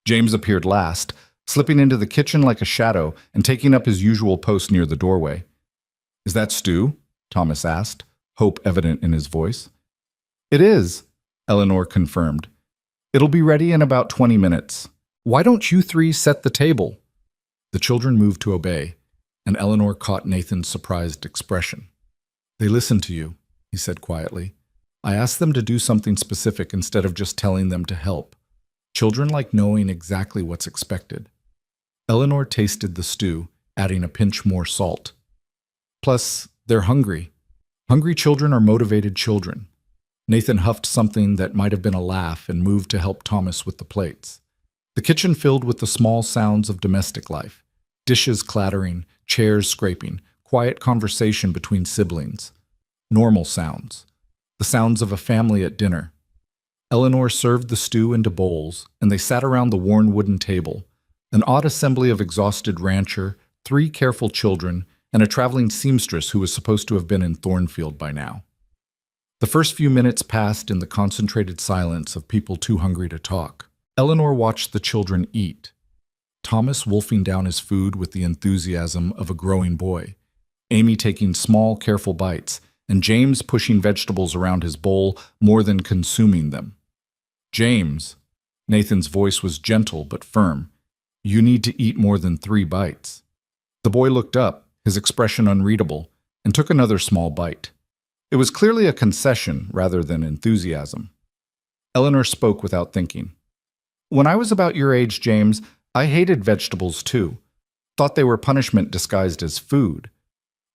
James appeared last, slipping into the kitchen like a shadow and taking up his usual post near the doorway. Is that stew? Thomas asked, hope evident in his voice. It is, Eleanor confirmed. It'll be ready in about 20 minutes. Why don't you three set the table? The children moved to obey, and Eleanor caught Nathan's surprised expression. They listened to you, he said quietly. I asked them to do something specific instead of just telling them to help. Children like knowing exactly what's expected. Eleanor tasted the stew, adding a pinch more salt. Plus, they're hungry. Hungry children are motivated children. Nathan huffed something that might have been a laugh and moved to help Thomas with the plates. The kitchen filled with the small sounds of domestic life. Dishes clattering, chairs scraping, quiet conversation between siblings. Normal sounds. The sounds of a family at dinner. Eleanor served the stew into bowls, and they sat around the worn wooden table, an odd assembly of exhausted rancher, 3 careful children, and a traveling seamstress who was supposed to have been in Thornfield by now. The first few minutes passed in the concentrated silence of people too hungry to talk. Eleanor watched the children eat, Thomas wolfing down his food with the enthusiasm of a growing boy, Amy taking small, careful bites, and James pushing vegetables around his bowl more than consuming them. James, Nathan's voice was gentle but firm, you need to eat more than 3 bites. The boy looked up, his expression unreadable, and took another small bite. It was clearly a concession rather than enthusiasm. Eleanor spoke without thinking. When I was about your age, James, I hated vegetables too. Thought they were punishment disguised as food.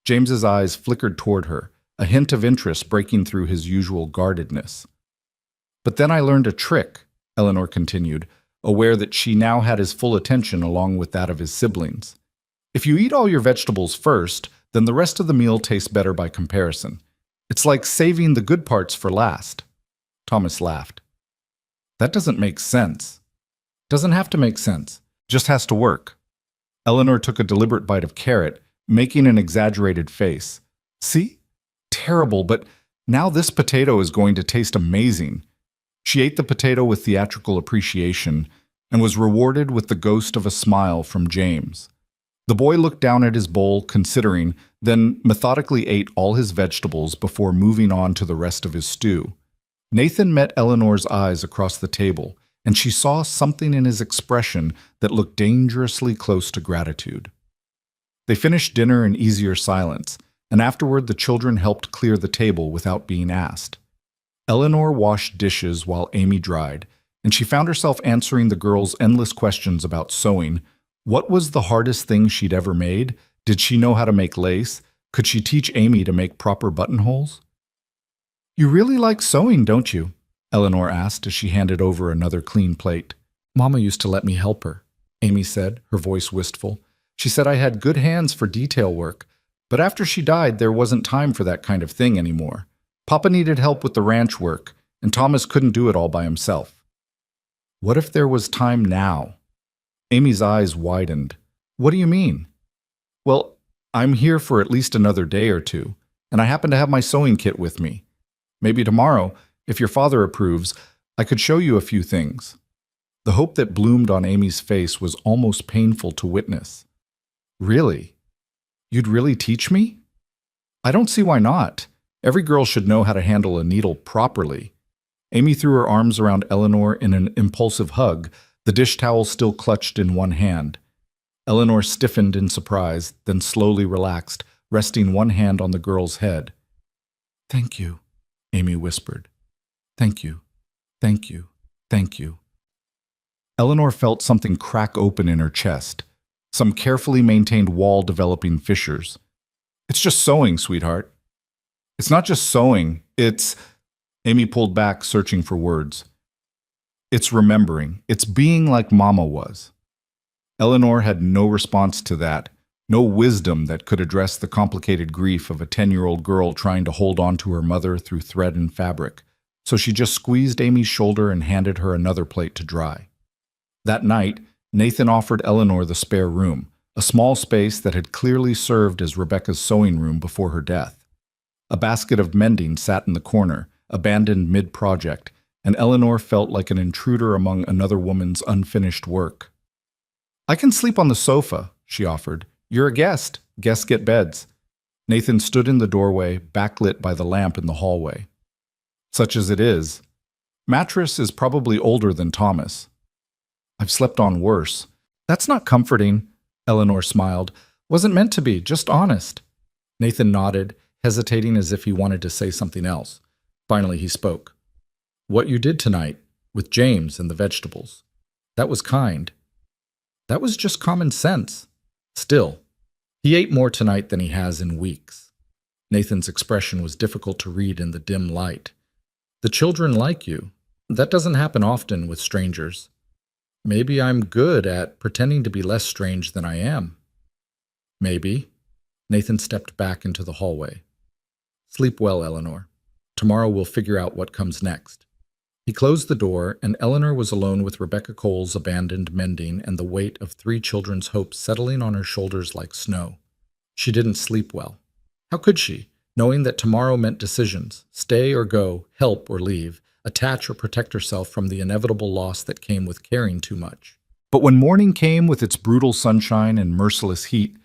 James's eyes flickered toward her, a hint of interest breaking through his usual guardedness. But then I learned a trick, Eleanor continued, aware that she now had his full attention along with that of his siblings. If you eat all your vegetables first, then the rest of the meal tastes better by comparison. It's like saving the good parts for last. Thomas laughed. That doesn't make sense. Doesn't have to make sense. Just has to work. Eleanor took a deliberate bite of carrot, making an exaggerated face. See? Terrible, but now this potato is going to taste amazing. She ate the potato with theatrical appreciation and was rewarded with the ghost of a smile from James. The boy looked down at his bowl, considering, then methodically ate all his vegetables before moving on to the rest of his stew. Nathan met Eleanor's eyes across the table, and she saw something in his expression that looked dangerously close to gratitude. They finished dinner in easier silence, and afterward the children helped clear the table without being asked. Eleanor washed dishes while Amy dried, and she found herself answering the girls' endless questions about sewing. What was the hardest thing she'd ever made? Did she know how to make lace? Could she teach Amy to make proper buttonholes? You really like sewing, don't you? Eleanor asked as she handed over another clean plate. Mama used to let me help her, Amy said, her voice wistful. She said I had good hands for detail work, but after she died, there wasn't time for that kind of thing anymore. Papa needed help with the ranch work, and Thomas couldn't do it all by himself. What if there was time now? Amy's eyes widened. What do you mean? Well, I'm here for at least another day or two, and I happen to have my sewing kit with me. Maybe tomorrow, if your father approves, I could show you a few things. The hope that bloomed on Amy's face was almost painful to witness. Really? You'd really teach me? I don't see why not. Every girl should know how to handle a needle properly. Amy threw her arms around Eleanor in an impulsive hug, the dish towel still clutched in one hand. Eleanor stiffened in surprise, then slowly relaxed, resting one hand on the girl's head. Thank you, Amy whispered. Thank you, thank you, thank you. Eleanor felt something crack open in her chest, some carefully maintained wall developing fissures. It's just sewing, sweetheart. It's not just sewing, it's... Amy pulled back, searching for words. It's remembering. It's being like Mama was. Eleanor had no response to that, no wisdom that could address the complicated grief of a 10-year-old girl trying to hold on to her mother through thread and fabric, so she just squeezed Amy's shoulder and handed her another plate to dry. That night, Nathan offered Eleanor the spare room, a small space that had clearly served as Rebecca's sewing room before her death. A basket of mending sat in the corner, abandoned mid-project, and Eleanor felt like an intruder among another woman's unfinished work. I can sleep on the sofa, she offered. You're a guest. Guests get beds. Nathan stood in the doorway, backlit by the lamp in the hallway. Such as it is. Mattress is probably older than Thomas. I've slept on worse. That's not comforting, Eleanor smiled. Wasn't meant to be, just honest. Nathan nodded, hesitating as if he wanted to say something else. Finally he spoke. What you did tonight, with James and the vegetables. That was kind. That was just common sense. Still, he ate more tonight than he has in weeks. Nathan's expression was difficult to read in the dim light. The children like you. That doesn't happen often with strangers. Maybe I'm good at pretending to be less strange than I am. Maybe. Nathan stepped back into the hallway. Sleep well, Eleanor. Tomorrow we'll figure out what comes next. He closed the door, and Eleanor was alone with Rebecca Cole's abandoned mending and the weight of 3 children's hopes settling on her shoulders like snow. She didn't sleep well. How could she, knowing that tomorrow meant decisions, stay or go, help or leave, attach or protect herself from the inevitable loss that came with caring too much. But when morning came with its brutal sunshine and merciless heat,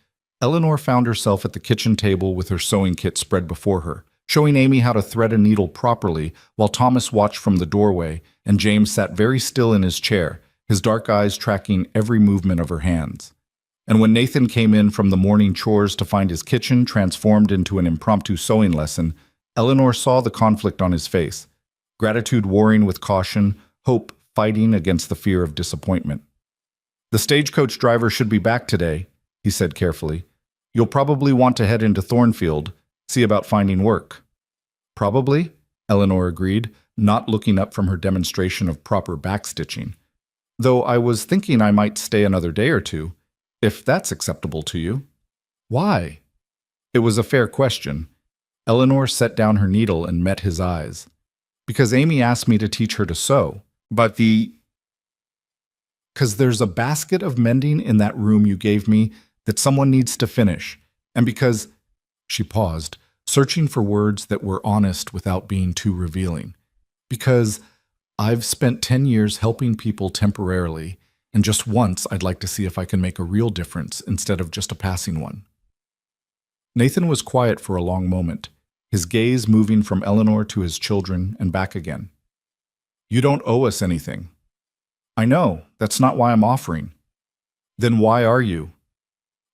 Eleanor found herself at the kitchen table with her sewing kit spread before her, showing Amy how to thread a needle properly while Thomas watched from the doorway and James sat very still in his chair, his dark eyes tracking every movement of her hands. And when Nathan came in from the morning chores to find his kitchen transformed into an impromptu sewing lesson, Eleanor saw the conflict on his face, gratitude warring with caution, hope fighting against the fear of disappointment. "The stagecoach driver should be back today," he said carefully. "You'll probably want to head into Thornfield, see about finding work." "Probably," Eleanor agreed, not looking up from her demonstration of proper backstitching. "Though I was thinking I might stay another day or two, if that's acceptable to you." "Why?" It was a fair question. Eleanor set down her needle and met his eyes. "Because Amy asked me to teach her to sew. But because there's a basket of mending in that room you gave me that someone needs to finish. And because—" She paused, searching for words that were honest without being too revealing. "Because I've spent 10 years helping people temporarily, and just once I'd like to see if I can make a real difference instead of just a passing one." Nathan was quiet for a long moment, his gaze moving from Eleanor to his children and back again. "You don't owe us anything." "I know, that's not why I'm offering." "Then why are you?"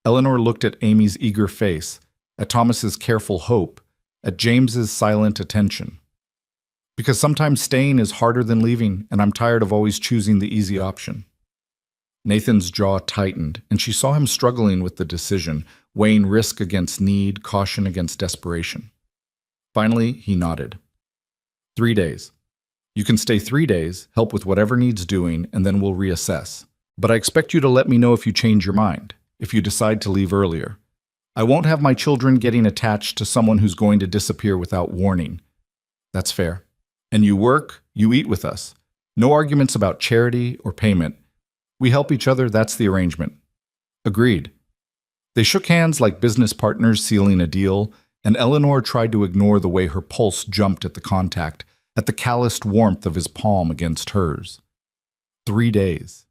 Eleanor looked at Amy's eager face, at Thomas's careful hope, at James's silent attention. "Because sometimes staying is harder than leaving, and I'm tired of always choosing the easy option." Nathan's jaw tightened, and she saw him struggling with the decision, weighing risk against need, caution against desperation. Finally, he nodded. 3 days. You can stay 3 days, help with whatever needs doing, and then we'll reassess. But I expect you to let me know if you change your mind, if you decide to leave earlier. I won't have my children getting attached to someone who's going to disappear without warning. That's fair. And you work, you eat with us. No arguments about charity or payment. We help each other, that's the arrangement. Agreed. They shook hands like business partners sealing a deal, and Eleanor tried to ignore the way her pulse jumped at the contact, at the calloused warmth of his palm against hers. 3 days.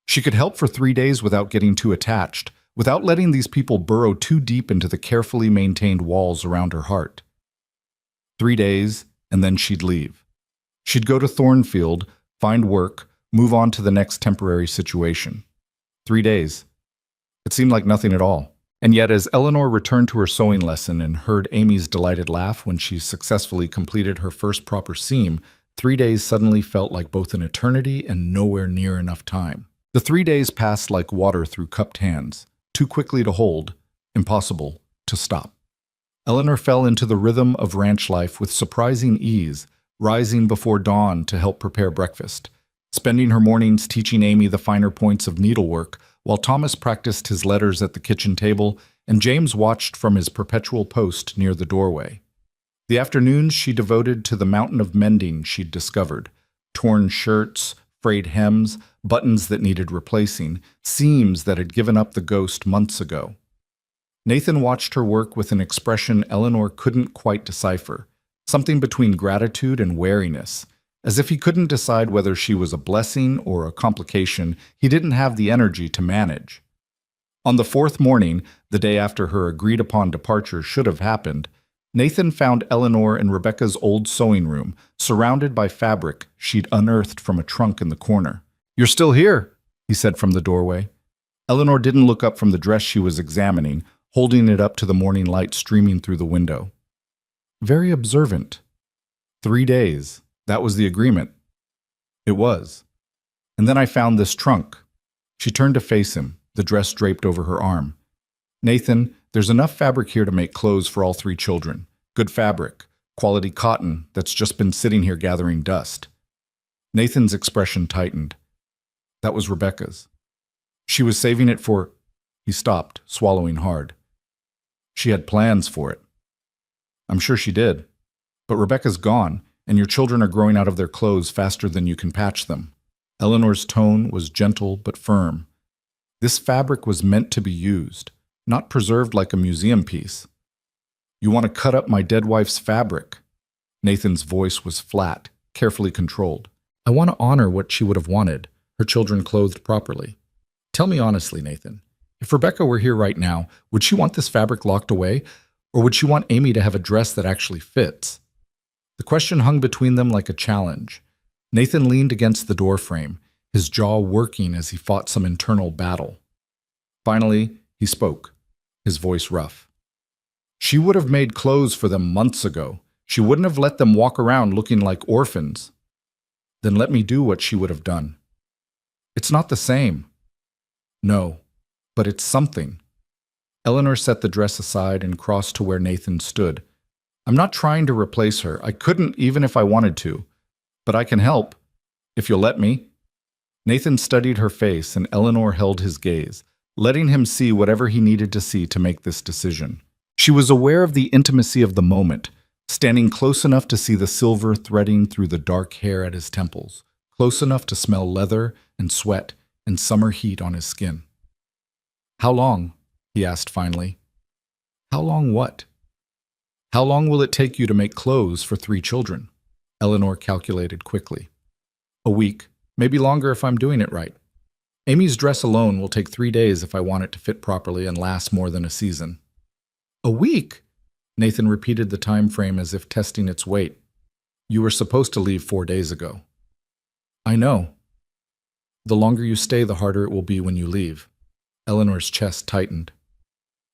She could help for 3 days without getting too attached, without letting these people burrow too deep into the carefully maintained walls around her heart. 3 days, and then she'd leave. She'd go to Thornfield, find work, move on to the next temporary situation. 3 days. It seemed like nothing at all. And yet, as Eleanor returned to her sewing lesson and heard Amy's delighted laugh when she successfully completed her first proper seam, 3 days suddenly felt like both an eternity and nowhere near enough time. The 3 days passed like water through cupped hands, too quickly to hold, impossible to stop. Eleanor fell into the rhythm of ranch life with surprising ease, rising before dawn to help prepare breakfast, spending her mornings teaching Amy the finer points of needlework, while Thomas practiced his letters at the kitchen table and James watched from his perpetual post near the doorway. The afternoons she devoted to the mountain of mending she'd discovered, torn shirts, frayed hems, buttons that needed replacing, seams that had given up the ghost months ago. Nathan watched her work with an expression Eleanor couldn't quite decipher, something between gratitude and wariness. As if he couldn't decide whether she was a blessing or a complication he didn't have the energy to manage. On the 4th morning, the day after her agreed-upon departure should have happened, Nathan found Eleanor in Rebecca's old sewing room, surrounded by fabric she'd unearthed from a trunk in the corner. "You're still here," he said from the doorway. Eleanor didn't look up from the dress she was examining, holding it up to the morning light streaming through the window. Very observant. 3 days. That was the agreement. It was. And then I found this trunk. She turned to face him, the dress draped over her arm. "Nathan, there's enough fabric here to make clothes for all 3 children. Good fabric, quality cotton that's just been sitting here gathering dust." Nathan's expression tightened. That was Rebecca's. She was saving it for— He stopped, swallowing hard. She had plans for it. I'm sure she did. But Rebecca's gone, and your children are growing out of their clothes faster than you can patch them. Eleanor's tone was gentle but firm. This fabric was meant to be used, not preserved like a museum piece. You want to cut up my dead wife's fabric? Nathan's voice was flat, carefully controlled. I want to honor what she would have wanted, her children clothed properly. Tell me honestly, Nathan, if Rebecca were here right now, would she want this fabric locked away, or would she want Amy to have a dress that actually fits? The question hung between them like a challenge. Nathan leaned against the doorframe, his jaw working as he fought some internal battle. Finally, he spoke, his voice rough. She would have made clothes for them months ago. She wouldn't have let them walk around looking like orphans. Then let me do what she would have done. It's not the same. No, but it's something. Eleanor set the dress aside and crossed to where Nathan stood. I'm not trying to replace her. I couldn't even if I wanted to. But I can help, if you'll let me. Nathan studied her face and Eleanor held his gaze, letting him see whatever he needed to see to make this decision. She was aware of the intimacy of the moment, standing close enough to see the silver threading through the dark hair at his temples, close enough to smell leather and sweat and summer heat on his skin. How long? He asked finally. How long what? How long will it take you to make clothes for 3 children? Eleanor calculated quickly. A week, maybe longer if I'm doing it right. Amy's dress alone will take 3 days if I want it to fit properly and last more than a season. A week? Nathan repeated the time frame as if testing its weight. You were supposed to leave 4 days ago. I know. The longer you stay, the harder it will be when you leave. Eleanor's chest tightened.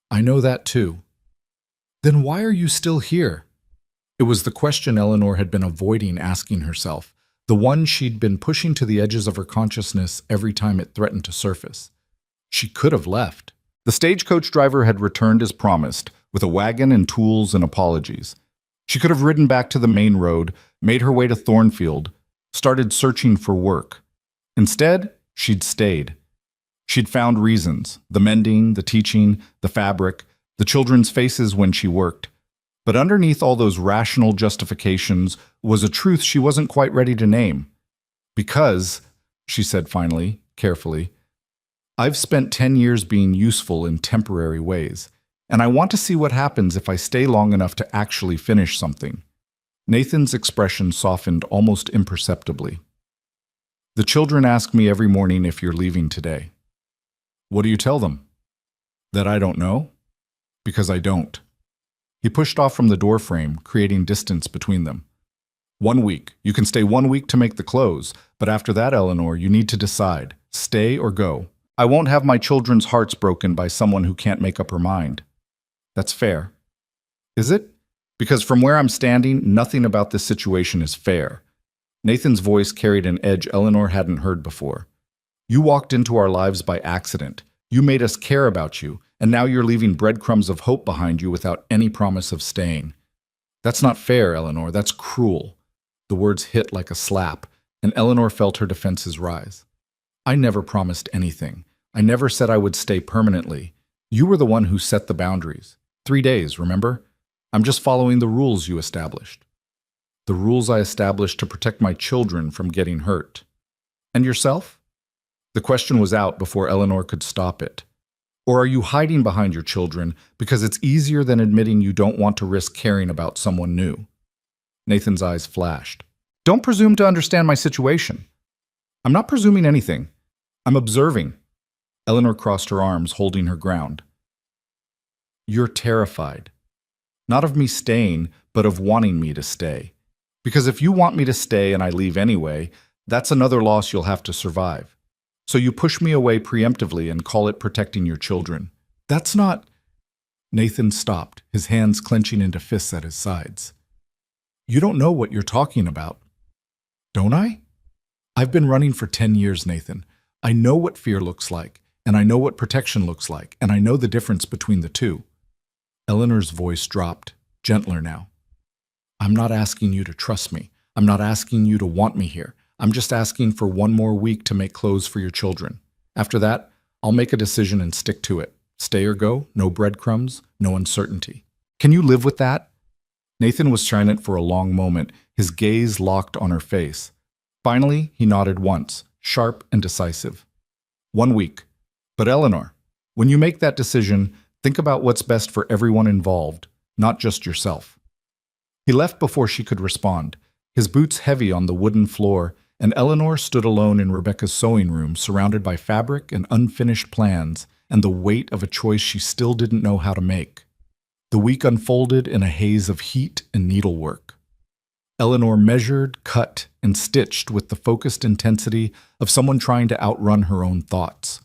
I know that too. Then why are you still here? It was the question Eleanor had been avoiding asking herself, the one she'd been pushing to the edges of her consciousness every time it threatened to surface. She could have left. The stagecoach driver had returned as promised, with a wagon and tools and apologies. She could have ridden back to the main road, made her way to Thornfield, started searching for work. Instead, she'd stayed. She'd found reasons, the mending, the teaching, the fabric, the children's faces when she worked. But underneath all those rational justifications was a truth she wasn't quite ready to name. Because, she said finally, carefully, I've spent 10 years being useful in temporary ways, and I want to see what happens if I stay long enough to actually finish something. Nathan's expression softened almost imperceptibly. The children ask me every morning if you're leaving today. What do you tell them? That I don't know? Because I don't. He pushed off from the doorframe, creating distance between them. 1 week. You can stay 1 week to make the clothes, but after that, Eleanor, you need to decide. Stay or go. I won't have my children's hearts broken by someone who can't make up her mind. That's fair. Is it? Because from where I'm standing, nothing about this situation is fair. Nathan's voice carried an edge Eleanor hadn't heard before. You walked into our lives by accident. You made us care about you, and now you're leaving breadcrumbs of hope behind you without any promise of staying. That's not fair, Eleanor. That's cruel. The words hit like a slap, and Eleanor felt her defenses rise. I never promised anything. I never said I would stay permanently. You were the one who set the boundaries. 3 days, remember? I'm just following the rules you established. The rules I established to protect my children from getting hurt. And yourself? The question was out before Eleanor could stop it. Or are you hiding behind your children because it's easier than admitting you don't want to risk caring about someone new? Nathan's eyes flashed. Don't presume to understand my situation. I'm not presuming anything. I'm observing. Eleanor crossed her arms, holding her ground. You're terrified. Not of me staying, but of wanting me to stay. Because if you want me to stay and I leave anyway, that's another loss you'll have to survive. So you push me away preemptively and call it protecting your children. That's not... Nathan stopped, his hands clenching into fists at his sides. You don't know what you're talking about. Don't I? I've been running for 10 years, Nathan. I know what fear looks like, and I know what protection looks like, and I know the difference between the two. Eleanor's voice dropped, gentler now. I'm not asking you to trust me. I'm not asking you to want me here. I'm just asking for 1 more week to make clothes for your children. After that, I'll make a decision and stick to it. Stay or go, no breadcrumbs, no uncertainty. Can you live with that? Nathan was silent for a long moment, his gaze locked on her face. Finally, he nodded once, sharp and decisive. 1 week. But Eleanor, when you make that decision, think about what's best for everyone involved, not just yourself. He left before she could respond. his boots heavy on the wooden floor, and Eleanor stood alone in Rebecca's sewing room, surrounded by fabric and unfinished plans and the weight of a choice she still didn't know how to make. The week unfolded in a haze of heat and needlework. Eleanor measured, cut, and stitched with the focused intensity of someone trying to outrun her own thoughts.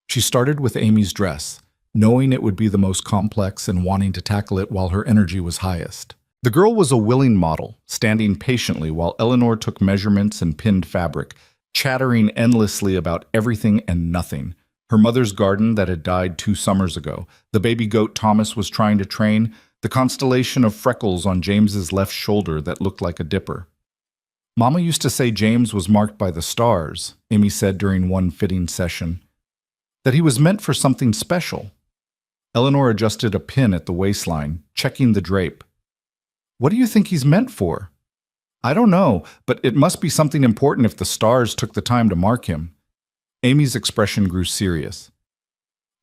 She started with Amy's dress, knowing it would be the most complex and wanting to tackle it while her energy was highest. The girl was a willing model, standing patiently while Eleanor took measurements and pinned fabric, chattering endlessly about everything and nothing. Her mother's garden that had died 2 summers ago, the baby goat Thomas was trying to train, the constellation of freckles on James's left shoulder that looked like a dipper. Mama used to say James was marked by the stars, Amy said during one fitting session, that he was meant for something special. Eleanor adjusted a pin at the waistline, checking the drape. What do you think he's meant for? I don't know, but it must be something important if the stars took the time to mark him. Amy's expression grew serious.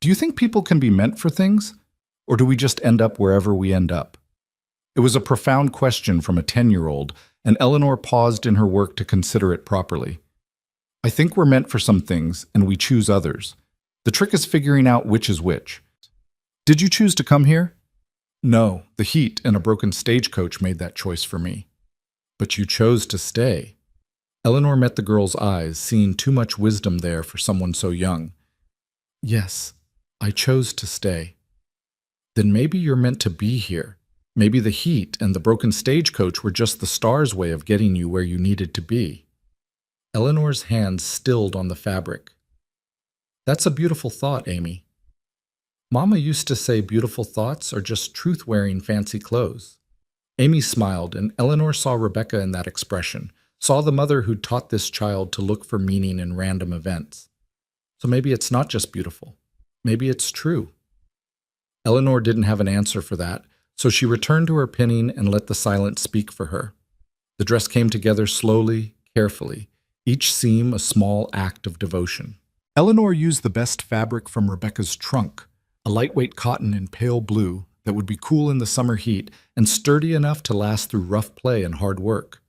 Do you think people can be meant for things? Or do we just end up wherever we end up? It was a profound question from a 10-year-old, and Eleanor paused in her work to consider it properly. I think we're meant for some things, and we choose others. The trick is figuring out which is which. Did you choose to come here? No, the heat and a broken stagecoach made that choice for me. But you chose to stay. Eleanor met the girl's eyes, seeing too much wisdom there for someone so young. Yes, I chose to stay. Then maybe you're meant to be here. Maybe the heat and the broken stagecoach were just the stars' way of getting you where you needed to be. Eleanor's hands stilled on the fabric. That's a beautiful thought, Amy. Mama used to say beautiful thoughts are just truth wearing fancy clothes. Amy smiled, and Eleanor saw Rebecca in that expression, saw the mother who'd taught this child to look for meaning in random events. So maybe it's not just beautiful. Maybe it's true. Eleanor didn't have an answer for that, so she returned to her pinning and let the silence speak for her. The dress came together slowly, carefully, each seam a small act of devotion. Eleanor used the best fabric from Rebecca's trunk, a lightweight cotton in pale blue that would be cool in the summer heat and sturdy enough to last through rough play and hard work.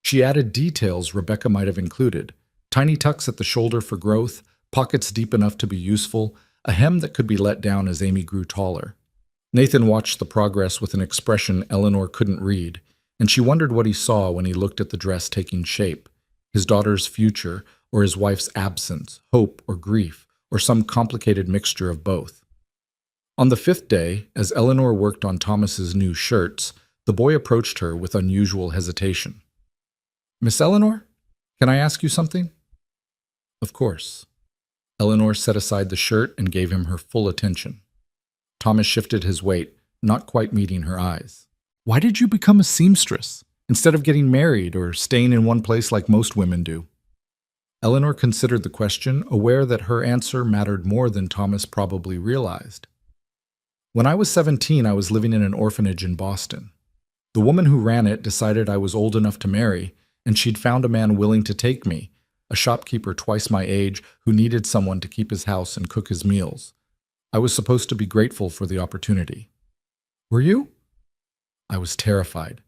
She added details Rebecca might have included, tiny tucks at the shoulder for growth, pockets deep enough to be useful, a hem that could be let down as Amy grew taller. Nathan watched the progress with an expression Eleanor couldn't read, and she wondered what he saw when he looked at the dress taking shape, his daughter's future or his wife's absence, hope or grief, or some complicated mixture of both. On the 5th day, as Eleanor worked on Thomas's new shirts, the boy approached her with unusual hesitation. Miss Eleanor, can I ask you something? Of course. Eleanor set aside the shirt and gave him her full attention. Thomas shifted his weight, not quite meeting her eyes. Why did you become a seamstress, instead of getting married or staying in one place like most women do? Eleanor considered the question, aware that her answer mattered more than Thomas probably realized. When I was 17, I was living in an orphanage in Boston. The woman who ran it decided I was old enough to marry, and she'd found a man willing to take me, a shopkeeper twice my age who needed someone to keep his house and cook his meals. I was supposed to be grateful for the opportunity. Were you? I was terrified.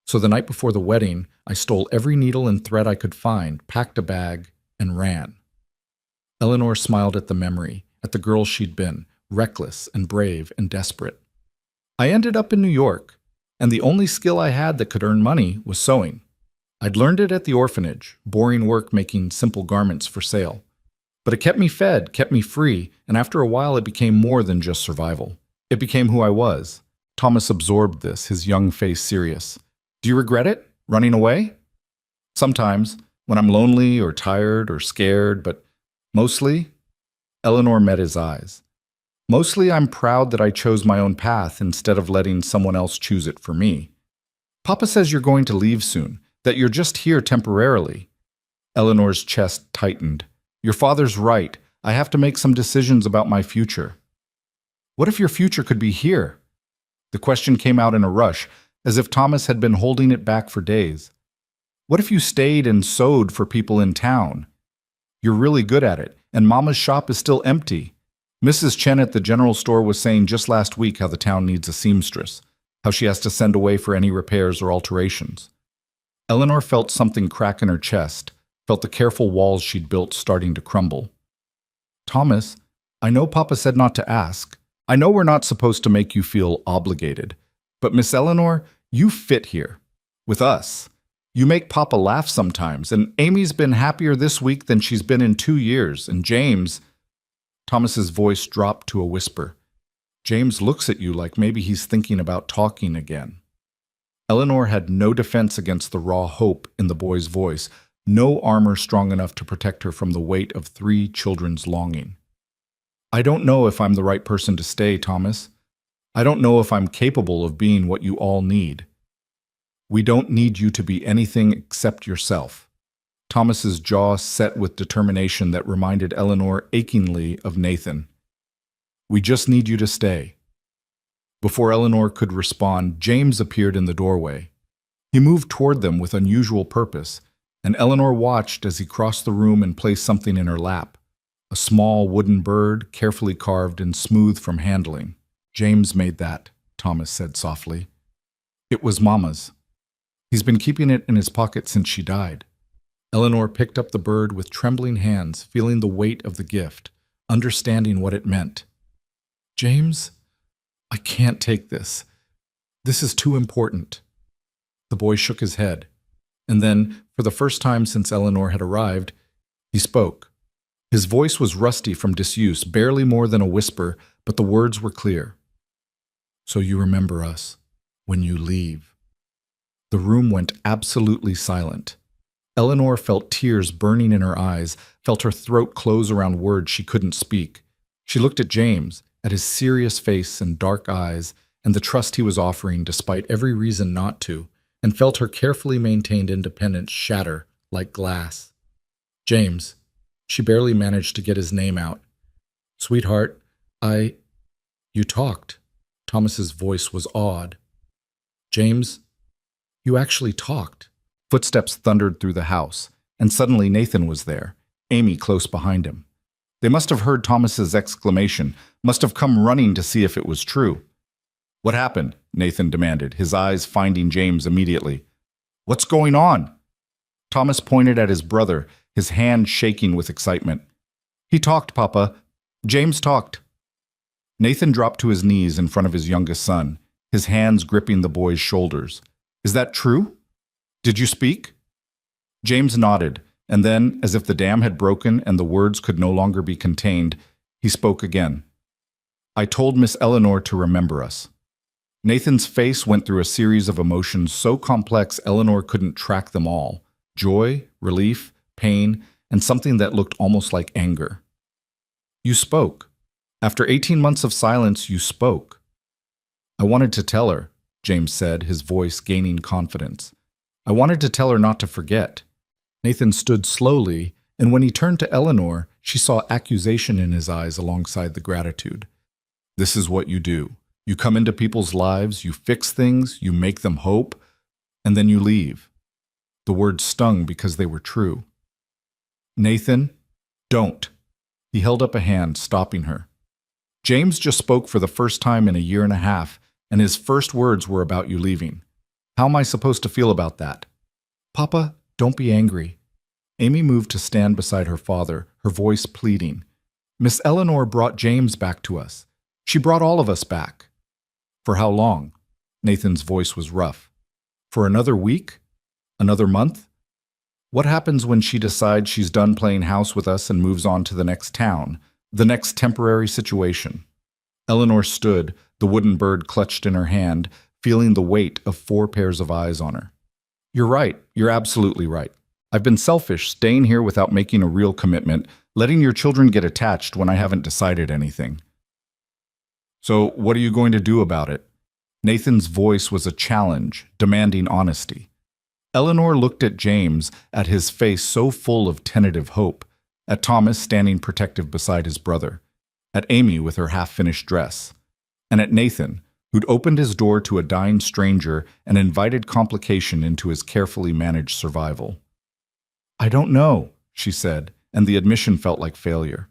So the night before the wedding, I stole every needle and thread I could find, packed a bag, and ran. Eleanor smiled at the memory, at the girl she'd been, reckless and brave and desperate. I ended up in New York, and the only skill I had that could earn money was sewing. I'd learned it at the orphanage, boring work making simple garments for sale. But it kept me fed, kept me free, and after a while it became more than just survival. It became who I was. Thomas absorbed this, his young face serious. Do you regret it? Running away? Sometimes, when I'm lonely or tired or scared, but mostly, Eleanor met his eyes. Mostly, I'm proud that I chose my own path instead of letting someone else choose it for me. Papa says you're going to leave soon, that you're just here temporarily. Eleanor's chest tightened. Your father's right. I have to make some decisions about my future. What if your future could be here? The question came out in a rush, as if Thomas had been holding it back for days. What if you stayed and sewed for people in town? You're really good at it, and Mama's shop is still empty. Mrs. Chen at the general store was saying just last week how the town needs a seamstress, how she has to send away for any repairs or alterations. Eleanor felt something crack in her chest, felt the careful walls she'd built starting to crumble. Thomas, I know Papa said not to ask. I know we're not supposed to make you feel obligated. But Miss Eleanor, you fit here. With us. You make Papa laugh sometimes, and Amy's been happier this week than she's been in 2 years, and James... Thomas's voice dropped to a whisper. James looks at you like maybe he's thinking about talking again. Eleanor had no defense against the raw hope in the boy's voice, no armor strong enough to protect her from the weight of 3 children's longing. I don't know if I'm the right person to stay, Thomas. I don't know if I'm capable of being what you all need. We don't need you to be anything except yourself. Thomas's jaw set with determination that reminded Eleanor achingly of Nathan. We just need you to stay. Before Eleanor could respond, James appeared in the doorway. He moved toward them with unusual purpose, and Eleanor watched as he crossed the room and placed something in her lap. A small wooden bird, carefully carved and smooth from handling. James made that, Thomas said softly. It was Mama's. He's been keeping it in his pocket since she died. Eleanor picked up the bird with trembling hands, feeling the weight of the gift, understanding what it meant. James, I can't take this. This is too important. The boy shook his head, and then, for the first time since Eleanor had arrived, he spoke. His voice was rusty from disuse, barely more than a whisper, but the words were clear. So you remember us when you leave. The room went absolutely silent. Eleanor felt tears burning in her eyes, felt her throat close around words she couldn't speak. She looked at James, at his serious face and dark eyes, and the trust he was offering despite every reason not to, and felt her carefully maintained independence shatter like glass. James. She barely managed to get his name out. Sweetheart, You talked. Thomas's voice was awed. James, you actually talked. Footsteps thundered through the house, and suddenly Nathan was there, Amy close behind him. They must have heard Thomas's exclamation, must have come running to see if it was true. What happened? Nathan demanded, his eyes finding James immediately. What's going on? Thomas pointed at his brother, his hand shaking with excitement. He talked, Papa. James talked. Nathan dropped to his knees in front of his youngest son, his hands gripping the boy's shoulders. Is that true? Did you speak? James nodded, and then, as if the dam had broken and the words could no longer be contained, he spoke again. I told Miss Eleanor to remember us. Nathan's face went through a series of emotions so complex Eleanor couldn't track them all. Joy, relief, pain, and something that looked almost like anger. You spoke. After 18 months of silence, you spoke. I wanted to tell her, James said, his voice gaining confidence. I wanted to tell her not to forget. Nathan stood slowly, and when he turned to Eleanor, she saw accusation in his eyes alongside the gratitude. This is what you do. You come into people's lives, you fix things, you make them hope, and then you leave. The words stung because they were true. Nathan, don't. He held up a hand, stopping her. James just spoke for the first time in a year and a half, and his first words were about you leaving. How am I supposed to feel about that? Papa, don't be angry. Amy moved to stand beside her father, her voice pleading. Miss Eleanor brought James back to us. She brought all of us back. For how long? Nathan's voice was rough. For another week? Another month? What happens when she decides she's done playing house with us and moves on to the next town, the next temporary situation? Eleanor stood, the wooden bird clutched in her hand, feeling the weight of 4 pairs of eyes on her. You're right. You're absolutely right. I've been selfish, staying here without making a real commitment, letting your children get attached when I haven't decided anything. So what are you going to do about it? Nathan's voice was a challenge, demanding honesty. Eleanor looked at James, at his face so full of tentative hope, at Thomas standing protective beside his brother, at Amy with her half-finished dress, and at Nathan, who'd opened his door to a dying stranger and invited complication into his carefully managed survival. I don't know, she said, and the admission felt like failure.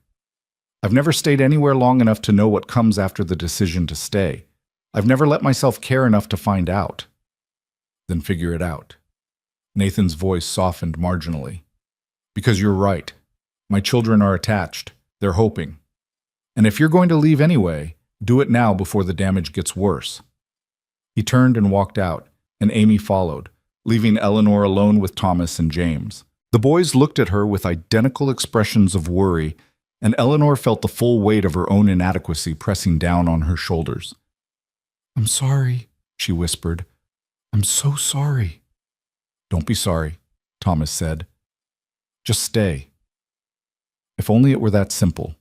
I've never stayed anywhere long enough to know what comes after the decision to stay. I've never let myself care enough to find out. Then figure it out. Nathan's voice softened marginally. Because you're right. My children are attached. They're hoping. And if you're going to leave anyway, do it now before the damage gets worse. He turned and walked out, and Amy followed, leaving Eleanor alone with Thomas and James. The boys looked at her with identical expressions of worry, and Eleanor felt the full weight of her own inadequacy pressing down on her shoulders. "I'm sorry," she whispered. "I'm so sorry." "Don't be sorry," Thomas said. "Just stay." If only it were that simple.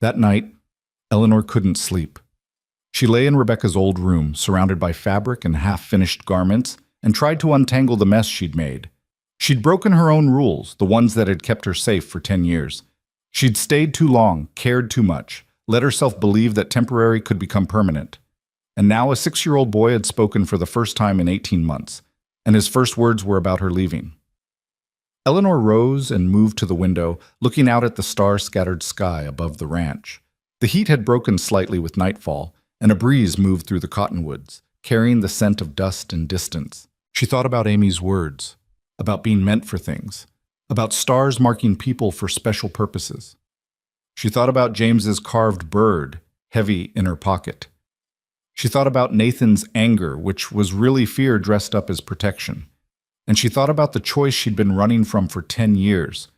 That night, Eleanor couldn't sleep. She lay in Rebecca's old room, surrounded by fabric and half-finished garments, and tried to untangle the mess she'd made. She'd broken her own rules, the ones that had kept her safe for 10 years. She'd stayed too long, cared too much, let herself believe that temporary could become permanent. And now a 6-year-old boy had spoken for the first time in 18 months, and his first words were about her leaving. Eleanor rose and moved to the window, looking out at the star-scattered sky above the ranch. The heat had broken slightly with nightfall, and a breeze moved through the cottonwoods, carrying the scent of dust and distance. She thought about Amy's words, about being meant for things, about stars marking people for special purposes. She thought about James's carved bird, heavy in her pocket. She thought about Nathan's anger, which was really fear dressed up as protection. And she thought about the choice she'd been running from for 10 years,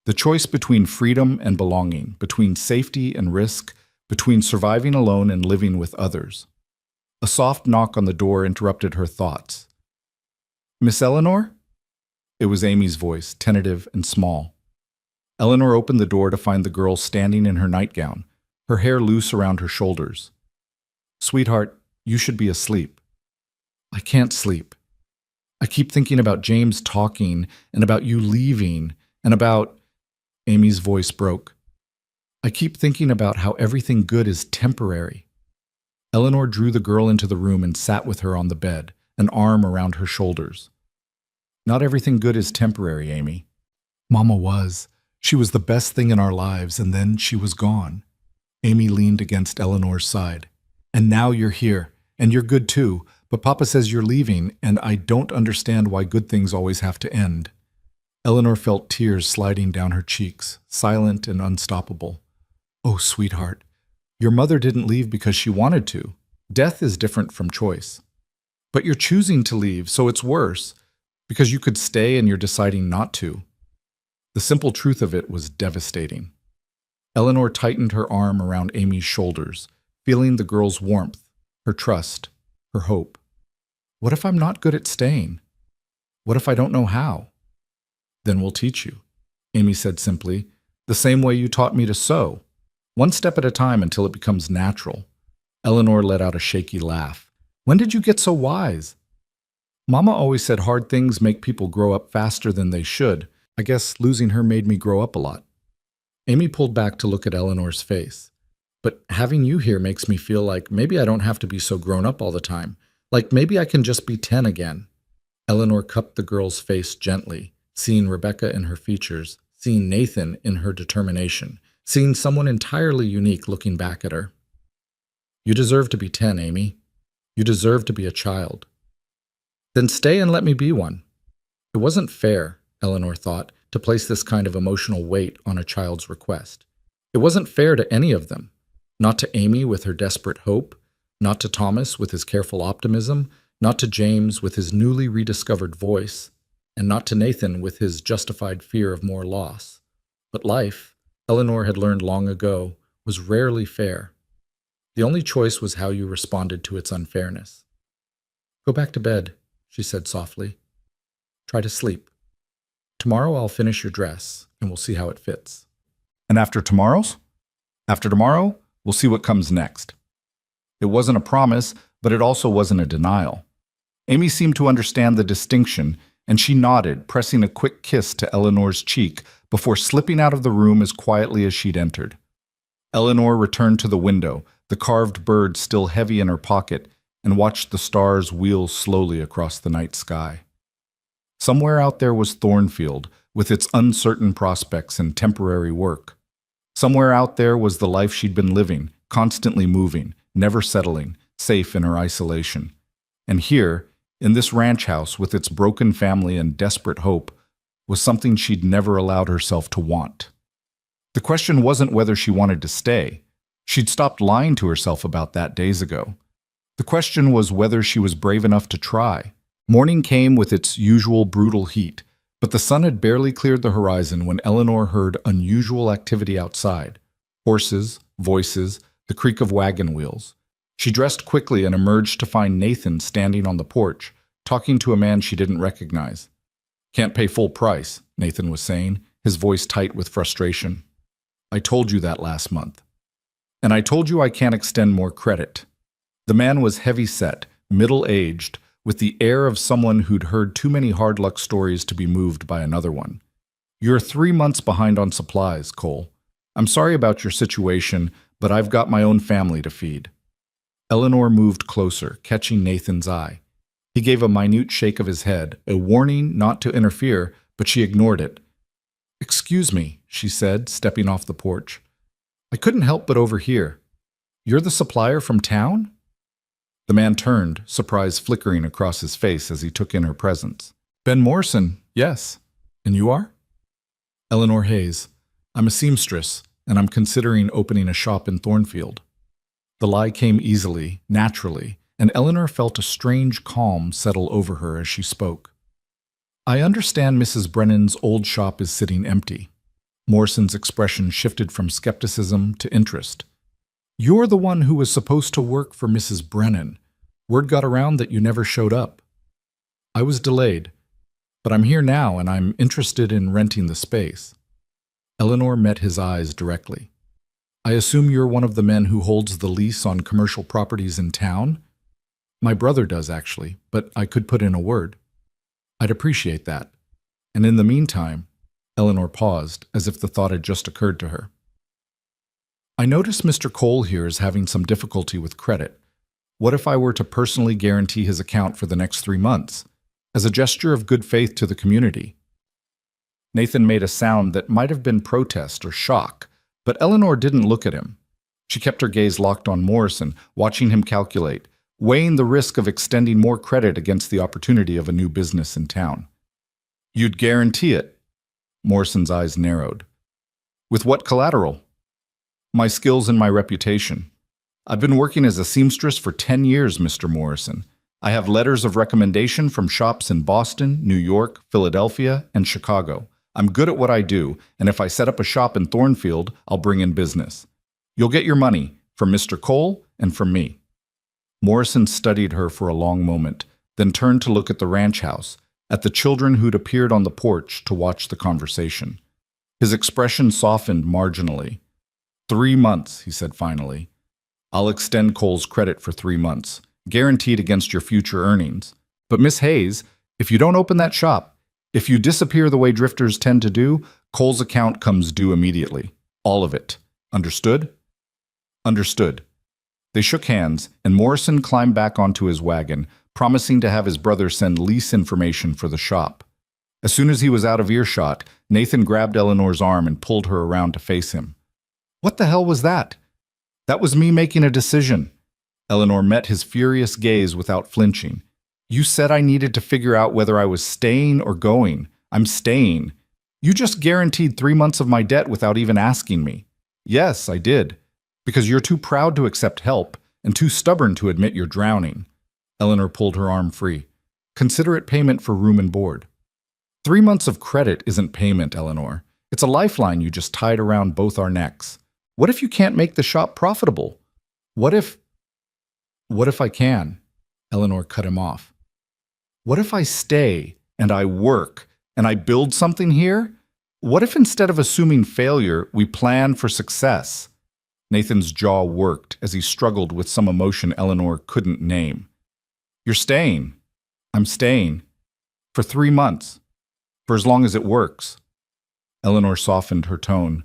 the choice between freedom and belonging, between safety and risk, between surviving alone and living with others. A soft knock on the door interrupted her thoughts. "Miss Eleanor?" It was Amy's voice, tentative and small. Eleanor opened the door to find the girl standing in her nightgown, her hair loose around her shoulders. "Sweetheart, you should be asleep." "I can't sleep. I keep thinking about James talking, and about you leaving, and about—" Amy's voice broke. "I keep thinking about how everything good is temporary." Eleanor drew the girl into the room and sat with her on the bed, an arm around her shoulders. "Not everything good is temporary, Amy. Mama was. She was the best thing in our lives, and then she was gone." Amy leaned against Eleanor's side. "And now you're here, and you're good too, but Papa says you're leaving, and I don't understand why good things always have to end." Eleanor felt tears sliding down her cheeks, silent and unstoppable. "Oh, sweetheart, your mother didn't leave because she wanted to. Death is different from choice. But you're choosing to leave, so it's worse, because you could stay and you're deciding not to." The simple truth of it was devastating. Eleanor tightened her arm around Amy's shoulders, feeling the girl's warmth, her trust, her hope. "What if I'm not good at staying? What if I don't know how?" "Then we'll teach you," Amy said simply, "the same way you taught me to sew. One step at a time until it becomes natural." Eleanor let out a shaky laugh. "When did you get so wise?" "Mama always said hard things make people grow up faster than they should. I guess losing her made me grow up a lot." Amy pulled back to look at Eleanor's face. "But having you here makes me feel like maybe I don't have to be so grown up all the time. Like maybe I can just be 10 again." Eleanor cupped the girl's face gently, seeing Rebecca in her features, seeing Nathan in her determination, seeing someone entirely unique looking back at her. "You deserve to be 10, Amy. You deserve to be a child." "Then stay and let me be one." It wasn't fair, Eleanor thought, to place this kind of emotional weight on a child's request. It wasn't fair to any of them. Not to Amy with her desperate hope, not to Thomas with his careful optimism, not to James with his newly rediscovered voice, and not to Nathan with his justified fear of more loss. But life, Eleanor had learned long ago, was rarely fair. The only choice was how you responded to its unfairness. "Go back to bed," she said softly. "Try to sleep. Tomorrow I'll finish your dress, and we'll see how it fits." "And after tomorrow's? After tomorrow, we'll see what comes next." It wasn't a promise, but it also wasn't a denial. Amy seemed to understand the distinction, and she nodded, pressing a quick kiss to Eleanor's cheek before slipping out of the room as quietly as she'd entered. Eleanor returned to the window, the carved bird still heavy in her pocket, and watched the stars wheel slowly across the night sky. Somewhere out there was Thornfield, with its uncertain prospects and temporary work. Somewhere out there was the life she'd been living, constantly moving, never settling, safe in her isolation. And here, in this ranch house with its broken family and desperate hope, was something she'd never allowed herself to want. The question wasn't whether she wanted to stay. She'd stopped lying to herself about that days ago. The question was whether she was brave enough to try. Morning came with its usual brutal heat, but the sun had barely cleared the horizon when Eleanor heard unusual activity outside. Horses, voices, the creak of wagon wheels. She dressed quickly and emerged to find Nathan standing on the porch, talking to a man she didn't recognize. "Can't pay full price," Nathan was saying, his voice tight with frustration. "I told you that last month. And I told you I can't extend more credit." The man was heavy-set, middle-aged, with the air of someone who'd heard too many hard luck stories to be moved by another one. "You're 3 months behind on supplies, Cole. I'm sorry about your situation, but I've got my own family to feed." Eleanor moved closer, catching Nathan's eye. He gave a minute shake of his head, a warning not to interfere, but she ignored it. "Excuse me," she said, stepping off the porch. "I couldn't help but overhear. You're the supplier from town?" The man turned, surprise flickering across his face as he took in her presence. "Ben Morrison, yes. And you are?" "Eleanor Hayes. I'm a seamstress, and I'm considering opening a shop in Thornfield." The lie came easily, naturally, and Eleanor felt a strange calm settle over her as she spoke. "I understand Mrs. Brennan's old shop is sitting empty." Morrison's expression shifted from skepticism to interest. "You're the one who was supposed to work for Mrs. Brennan. Word got around that you never showed up." "I was delayed, but I'm here now and I'm interested in renting the space." Eleanor met his eyes directly. "I assume you're one of the men who holds the lease on commercial properties in town?" "My brother does, actually, but I could put in a word." "I'd appreciate that. And in the meantime," Eleanor paused, as if the thought had just occurred to her. "I notice Mr. Cole here is having some difficulty with credit. What if I were to personally guarantee his account for the next 3 months, as a gesture of good faith to the community?" Nathan made a sound that might have been protest or shock, but Eleanor didn't look at him. She kept her gaze locked on Morrison, watching him calculate, weighing the risk of extending more credit against the opportunity of a new business in town. "You'd guarantee it?" Morrison's eyes narrowed. "With what collateral?" "My skills and my reputation. I've been working as a seamstress for 10 years, Mr. Morrison. I have letters of recommendation from shops in Boston, New York, Philadelphia, and Chicago. I'm good at what I do, and if I set up a shop in Thornfield, I'll bring in business. You'll get your money, from Mr. Cole and from me." Morrison studied her for a long moment, then turned to look at the ranch house, at the children who'd appeared on the porch to watch the conversation. His expression softened marginally. 3 months, he said finally. "I'll extend Cole's credit for 3 months, guaranteed against your future earnings. But Miss Hayes, if you don't open that shop, if you disappear the way drifters tend to do, Cole's account comes due immediately. All of it. Understood?" "Understood." They shook hands, and Morrison climbed back onto his wagon, promising to have his brother send lease information for the shop. As soon as he was out of earshot, Nathan grabbed Eleanor's arm and pulled her around to face him. "What the hell was that?" "That was me making a decision." Eleanor met his furious gaze without flinching. "You said I needed to figure out whether I was staying or going. I'm staying. You just guaranteed 3 months of my debt without even asking me." "Yes, I did. Because you're too proud to accept help and too stubborn to admit you're drowning." Eleanor pulled her arm free. "Consider it payment for room and board." 3 months of credit isn't payment, Eleanor. It's a lifeline you just tied around both our necks. What if you can't make the shop profitable? What if I can?" Eleanor cut him off. "What if I stay and I work and I build something here? What if instead of assuming failure, we plan for success?" Nathan's jaw worked as he struggled with some emotion Eleanor couldn't name. "You're staying." "I'm staying. For 3 months. For as long as it works." Eleanor softened her tone.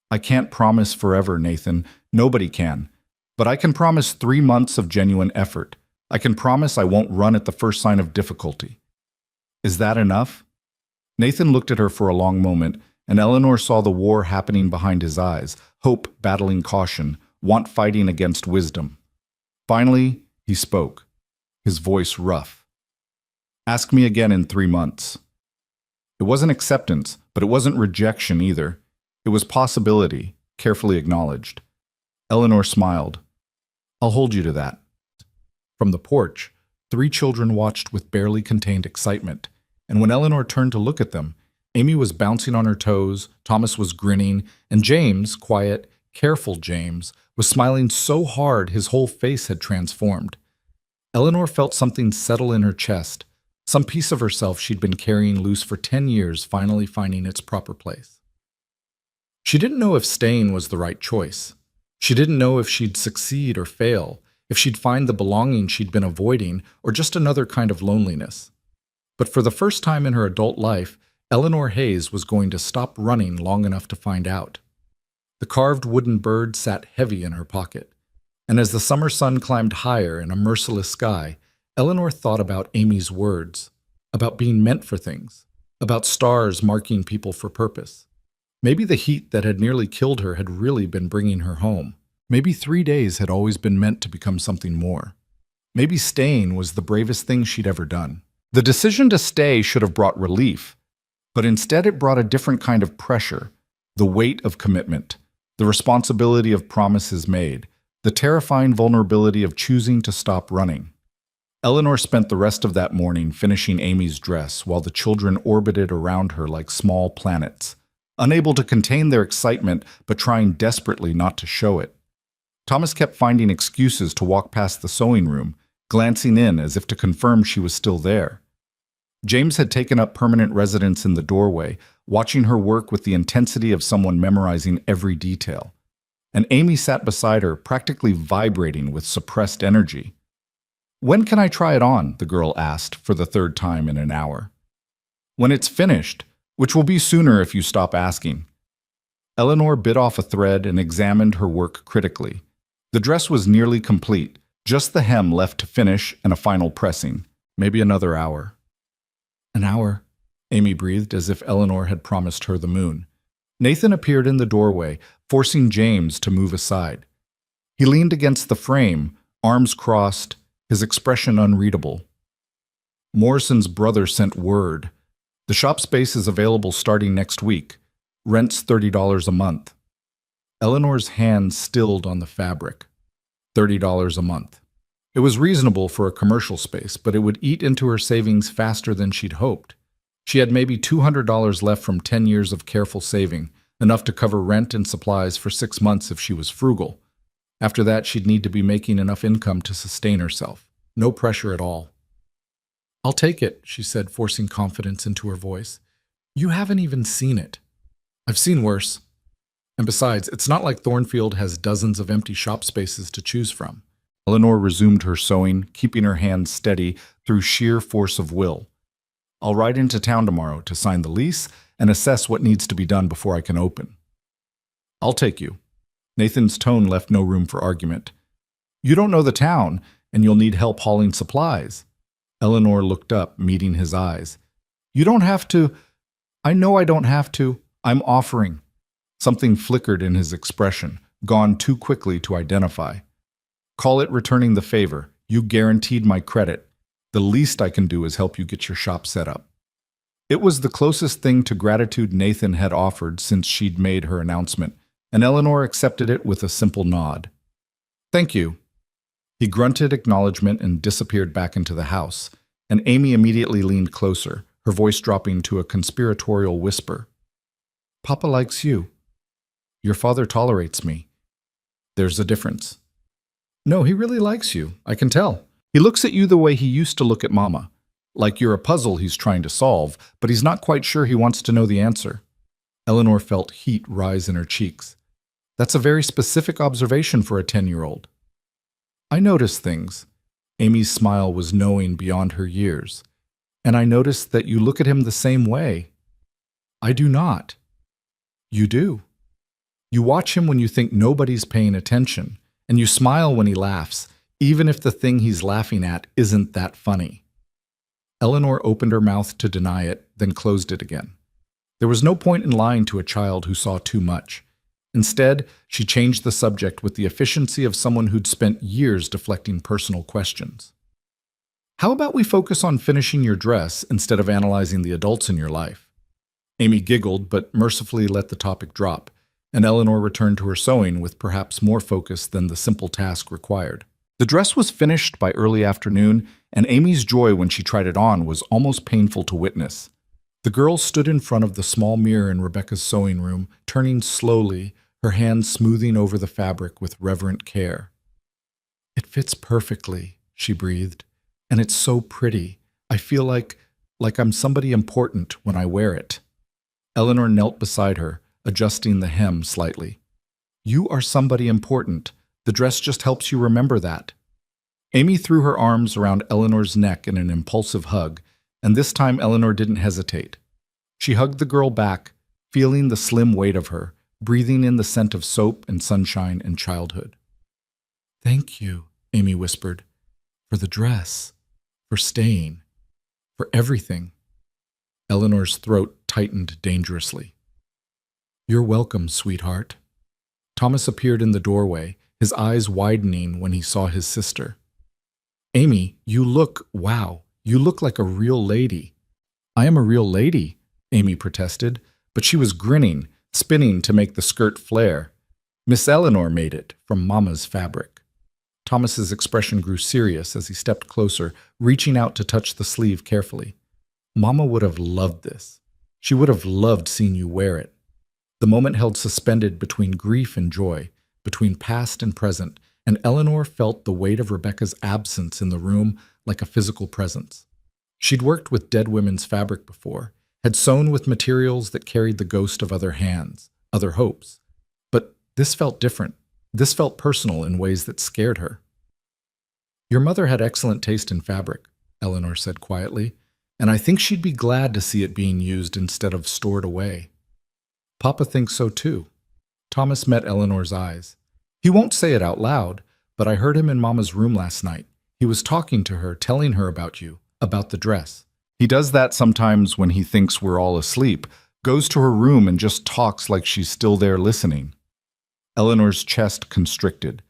"I can't promise forever, Nathan. Nobody can. But I can promise 3 months of genuine effort. I can promise I won't run at the first sign of difficulty." "Is that enough?" Nathan looked at her for a long moment, and Eleanor saw the war happening behind his eyes, hope battling caution, want fighting against wisdom. Finally, he spoke, his voice rough. Ask me again in 3 months. It wasn't acceptance, but it wasn't rejection either. It was possibility, carefully acknowledged. Eleanor smiled. I'll hold you to that. From the porch, 3 children watched with barely contained excitement, and when Eleanor turned to look at them, Amy was bouncing on her toes, Thomas was grinning, and James, quiet, careful James, was smiling so hard his whole face had transformed. Eleanor felt something settle in her chest, some piece of herself she'd been carrying loose for 10 years finally finding its proper place. She didn't know if staying was the right choice. She didn't know if she'd succeed or fail, if she'd find the belonging she'd been avoiding, or just another kind of loneliness. But for the first time in her adult life, Eleanor Hayes was going to stop running long enough to find out. The carved wooden bird sat heavy in her pocket, and as the summer sun climbed higher in a merciless sky, Eleanor thought about Amy's words, about being meant for things, about stars marking people for purpose. Maybe the heat that had nearly killed her had really been bringing her home. Maybe 3 days had always been meant to become something more. Maybe staying was the bravest thing she'd ever done. The decision to stay should have brought relief, but instead it brought a different kind of pressure, the weight of commitment, the responsibility of promises made, the terrifying vulnerability of choosing to stop running. Eleanor spent the rest of that morning finishing Amy's dress while the children orbited around her like small planets, unable to contain their excitement but trying desperately not to show it. Thomas kept finding excuses to walk past the sewing room, glancing in as if to confirm she was still there. James had taken up permanent residence in the doorway, watching her work with the intensity of someone memorizing every detail. And Amy sat beside her, practically vibrating with suppressed energy. "When can I try it on?" the girl asked for the 3rd time in an hour. "When it's finished, which will be sooner if you stop asking." Eleanor bit off a thread and examined her work critically. The dress was nearly complete, just the hem left to finish and a final pressing, maybe another hour. "An hour," Amy breathed as if Eleanor had promised her the moon. Nathan appeared in the doorway, forcing James to move aside. He leaned against the frame, arms crossed, his expression unreadable. "Morrison's brother sent word. The shop space is available starting next week. Rent's $30 a month." Eleanor's hand stilled on the fabric. $30 a month. It was reasonable for a commercial space, but it would eat into her savings faster than she'd hoped. She had maybe $200 left from 10 years of careful saving, enough to cover rent and supplies for 6 months if she was frugal. After that, she'd need to be making enough income to sustain herself. No pressure at all. "I'll take it," she said, forcing confidence into her voice. "You haven't even seen it. I've seen worse. And besides, it's not like Thornfield has dozens of empty shop spaces to choose from." Eleanor resumed her sewing, keeping her hands steady through sheer force of will. "I'll ride into town tomorrow to sign the lease and assess what needs to be done before I can open." "I'll take you." Nathan's tone left no room for argument. "You don't know the town, and you'll need help hauling supplies." Eleanor looked up, meeting his eyes. "You don't have to." "I know I don't have to. I'm offering." Something flickered in his expression, gone too quickly to identify. "Call it returning the favor. You guaranteed my credit. The least I can do is help you get your shop set up." It was the closest thing to gratitude Nathan had offered since she'd made her announcement, and Eleanor accepted it with a simple nod. "Thank you." He grunted acknowledgement and disappeared back into the house, and Amy immediately leaned closer, her voice dropping to a conspiratorial whisper. "Papa likes you. Your father tolerates me. There's a difference." "No, he really likes you. I can tell. He looks at you the way he used to look at Mama. Like you're a puzzle he's trying to solve, but he's not quite sure he wants to know the answer." Eleanor felt heat rise in her cheeks. "That's a very specific observation for a 10-year-old. "I notice things." Amy's smile was knowing beyond her years. "And I notice that you look at him the same way." "I do not." "You do. You watch him when you think nobody's paying attention, and you smile when he laughs, even if the thing he's laughing at isn't that funny." Eleanor opened her mouth to deny it, then closed it again. There was no point in lying to a child who saw too much. Instead, she changed the subject with the efficiency of someone who'd spent years deflecting personal questions. How about we focus on finishing your dress instead of analyzing the adults in your life? Amy giggled, but mercifully let the topic drop, and Eleanor returned to her sewing with perhaps more focus than the simple task required. The dress was finished by early afternoon, and Amy's joy when she tried it on was almost painful to witness. The girl stood in front of the small mirror in Rebecca's sewing room, turning slowly, her hands smoothing over the fabric with reverent care. "It fits perfectly," she breathed, "and it's so pretty. I feel like I'm somebody important when I wear it." Eleanor knelt beside her, adjusting the hem slightly. "You are somebody important. The dress just helps you remember that." Amy threw her arms around Eleanor's neck in an impulsive hug, and this time Eleanor didn't hesitate. She hugged the girl back, feeling the slim weight of her, breathing in the scent of soap and sunshine and childhood. "Thank you," Amy whispered, "for the dress, for staying, for everything." Eleanor's throat tightened dangerously. "You're welcome, sweetheart." Thomas appeared in the doorway, his eyes widening when he saw his sister. "Amy, you look like a real lady." "I am a real lady," Amy protested, but she was grinning, spinning to make the skirt flare. "Miss Eleanor made it from Mama's fabric." Thomas's expression grew serious as he stepped closer, reaching out to touch the sleeve carefully. "Mama would have loved this. She would have loved seeing you wear it." The moment held suspended between grief and joy, between past and present, and Eleanor felt the weight of Rebecca's absence in the room like a physical presence. She'd worked with dead women's fabric before, had sewn with materials that carried the ghost of other hands, other hopes. But this felt different. This felt personal in ways that scared her. "Your mother had excellent taste in fabric," Eleanor said quietly, "and I think she'd be glad to see it being used instead of stored away." "Papa thinks so too." Thomas met Eleanor's eyes. "He won't say it out loud, but I heard him in Mama's room last night. He was talking to her, telling her about you, about the dress. He does that sometimes when he thinks we're all asleep, goes to her room and just talks like she's still there listening." Eleanor's chest constricted.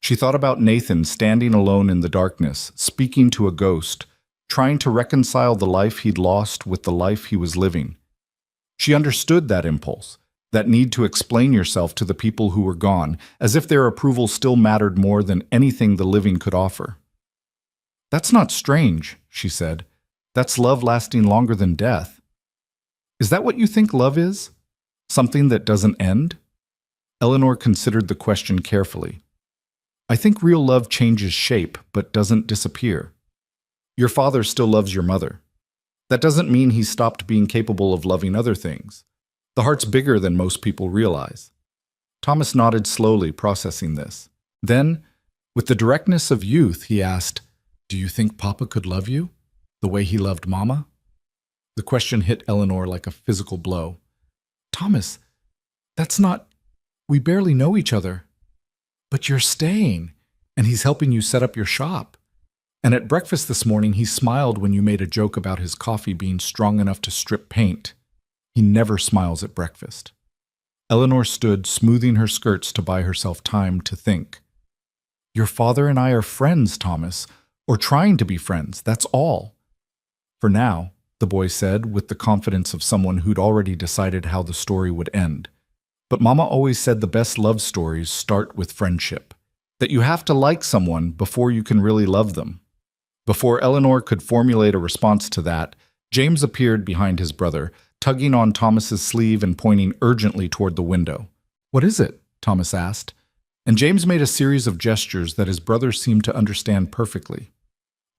She thought about Nathan standing alone in the darkness, speaking to a ghost, trying to reconcile the life he'd lost with the life he was living. She understood that impulse, that need to explain yourself to the people who were gone, as if their approval still mattered more than anything the living could offer. "That's not strange," she said. "That's love lasting longer than death." "Is that what you think love is? Something that doesn't end?" Eleanor considered the question carefully. "I think real love changes shape, but doesn't disappear. Your father still loves your mother. That doesn't mean he's stopped being capable of loving other things. The heart's bigger than most people realize." Thomas nodded slowly, processing this. Then, with the directness of youth, he asked, "Do you think Papa could love you, the way he loved Mama?" The question hit Eleanor like a physical blow. "Thomas, that's not... We barely know each other. But you're staying, and he's helping you set up your shop. And at breakfast this morning, he smiled when you made a joke about his coffee being strong enough to strip paint. He never smiles at breakfast." Eleanor stood, smoothing her skirts to buy herself time to think. "Your father and I are friends, Thomas, or trying to be friends, that's all." "For now," the boy said, with the confidence of someone who'd already decided how the story would end. "But Mama always said the best love stories start with friendship, that you have to like someone before you can really love them." Before Eleanor could formulate a response to that, James appeared behind his brother, tugging on Thomas's sleeve and pointing urgently toward the window. "What is it?" Thomas asked, and James made a series of gestures that his brother seemed to understand perfectly.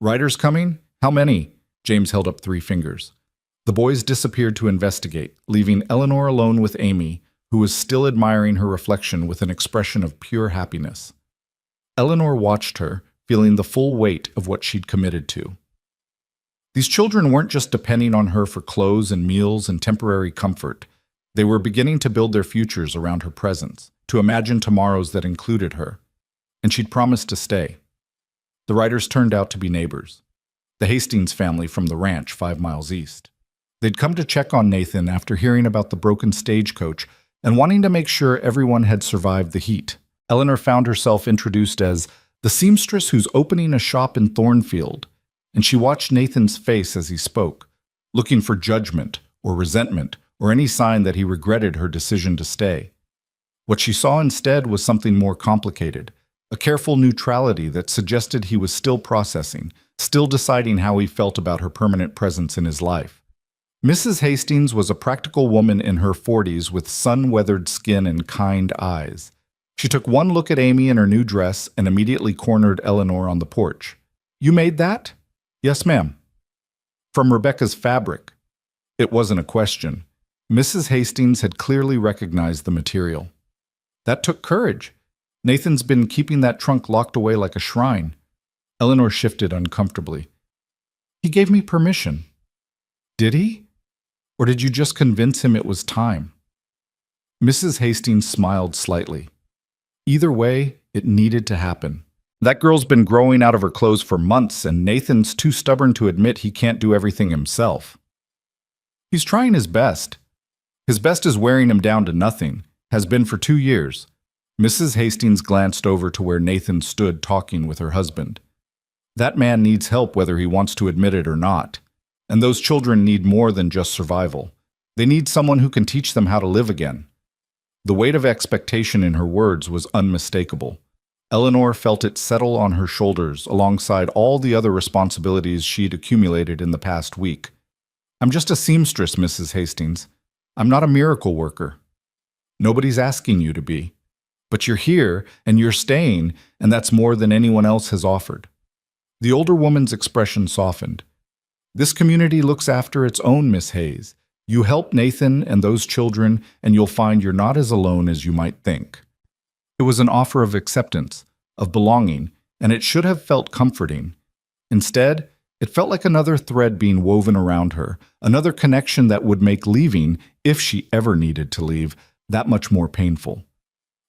"Riders coming? How many?" James held up 3 fingers. The boys disappeared to investigate, leaving Eleanor alone with Amy, who was still admiring her reflection with an expression of pure happiness. Eleanor watched her, feeling the full weight of what she'd committed to. These children weren't just depending on her for clothes and meals and temporary comfort. They were beginning to build their futures around her presence, to imagine tomorrows that included her. And she'd promised to stay. The Riders turned out to be neighbors. The Hastings family from the ranch 5 miles east. They'd come to check on Nathan after hearing about the broken stagecoach and wanting to make sure everyone had survived the heat. Eleanor found herself introduced as the seamstress who's opening a shop in Thornfield, and she watched Nathan's face as he spoke, looking for judgment or resentment or any sign that he regretted her decision to stay. What she saw instead was something more complicated, a careful neutrality that suggested he was still processing, still deciding how he felt about her permanent presence in his life. Mrs. Hastings was a practical woman in her 40s with sun-weathered skin and kind eyes. She took one look at Amy in her new dress and immediately cornered Eleanor on the porch. "You made that?" "Yes, ma'am." "From Rebecca's fabric." It wasn't a question. Mrs. Hastings had clearly recognized the material. "That took courage. Nathan's been keeping that trunk locked away like a shrine." Eleanor shifted uncomfortably. "He gave me permission." "Did he? Or did you just convince him it was time?" Mrs. Hastings smiled slightly. Either way, it needed to happen. That girl's been growing out of her clothes for months, and Nathan's too stubborn to admit he can't do everything himself. He's trying his best. His best is wearing him down to nothing, has been for 2 years. Mrs. Hastings glanced over to where Nathan stood talking with her husband. That man needs help whether he wants to admit it or not. And those children need more than just survival. They need someone who can teach them how to live again. The weight of expectation in her words was unmistakable. Eleanor felt it settle on her shoulders alongside all the other responsibilities she'd accumulated in the past week. "I'm just a seamstress, Mrs. Hastings. I'm not a miracle worker." "Nobody's asking you to be. But you're here, and you're staying, and that's more than anyone else has offered." The older woman's expression softened. "This community looks after its own, Miss Hayes. You help Nathan and those children, and you'll find you're not as alone as you might think." It was an offer of acceptance, of belonging, and it should have felt comforting. Instead, it felt like another thread being woven around her, another connection that would make leaving, if she ever needed to leave, that much more painful.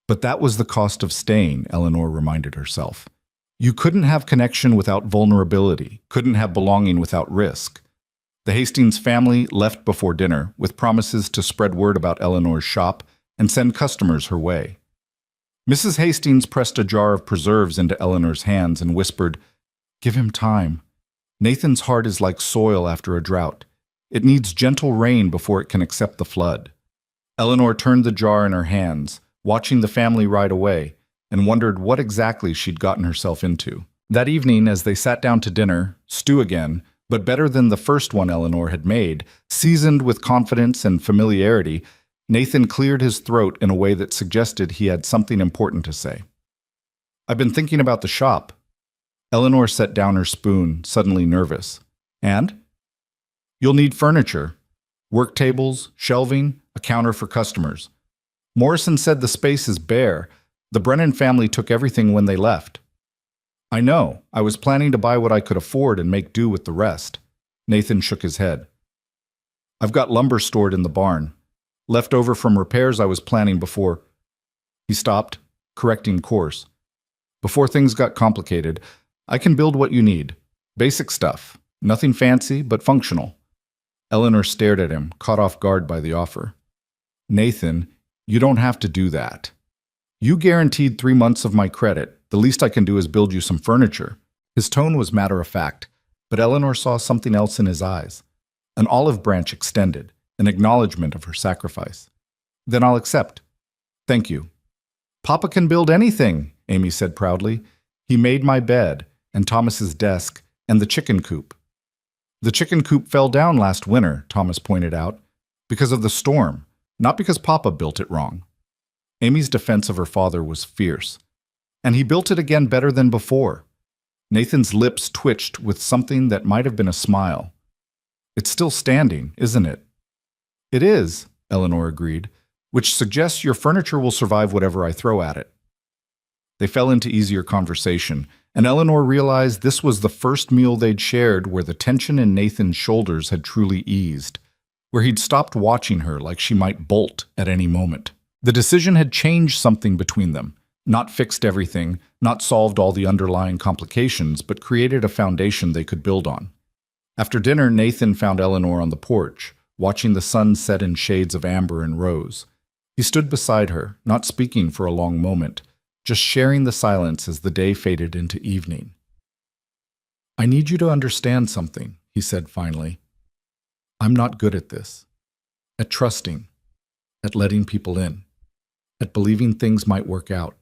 But that was the cost of staying, Eleanor reminded herself. You couldn't have connection without vulnerability, couldn't have belonging without risk. The Hastings family left before dinner, with promises to spread word about Eleanor's shop and send customers her way. Mrs. Hastings pressed a jar of preserves into Eleanor's hands and whispered, "Give him time. Nathan's heart is like soil after a drought. It needs gentle rain before it can accept the flood." Eleanor turned the jar in her hands, watching the family ride away, and wondered what exactly she'd gotten herself into. That evening, as they sat down to dinner, stew again, but better than the first one Eleanor had made, seasoned with confidence and familiarity, Nathan cleared his throat in a way that suggested he had something important to say. "I've been thinking about the shop." Eleanor set down her spoon, suddenly nervous. "And?" "You'll need furniture. Work tables, shelving, a counter for customers. Morrison said the space is bare. The Brennan family took everything when they left." "I know. I was planning to buy what I could afford and make do with the rest." Nathan shook his head. "I've got lumber stored in the barn. Left over from repairs I was planning before." He stopped, correcting course. "Before things got complicated, I can build what you need. Basic stuff. Nothing fancy, but functional." Eleanor stared at him, caught off guard by the offer. "Nathan, you don't have to do that. You guaranteed 3 months of my credit. The least I can do is build you some furniture." His tone was matter-of-fact, but Eleanor saw something else in his eyes. An olive branch extended, an acknowledgement of her sacrifice. "Then I'll accept. Thank you." "Papa can build anything," Amy said proudly. "He made my bed, and Thomas's desk, and the chicken coop." "The chicken coop fell down last winter," Thomas pointed out, "because of the storm, not because Papa built it wrong." Amy's defense of her father was fierce. "And he built it again better than before." Nathan's lips twitched with something that might have been a smile. "It's still standing, isn't it?" "It is," Eleanor agreed, "which suggests your furniture will survive whatever I throw at it." They fell into easier conversation, and Eleanor realized this was the first meal they'd shared where the tension in Nathan's shoulders had truly eased, where he'd stopped watching her like she might bolt at any moment. The decision had changed something between them, not fixed everything, not solved all the underlying complications, but created a foundation they could build on. After dinner, Nathan found Eleanor on the porch, watching the sun set in shades of amber and rose. He stood beside her, not speaking for a long moment, just sharing the silence as the day faded into evening. I need you to understand something, he said finally. I'm not good at this. At trusting. At letting people in. At believing things might work out.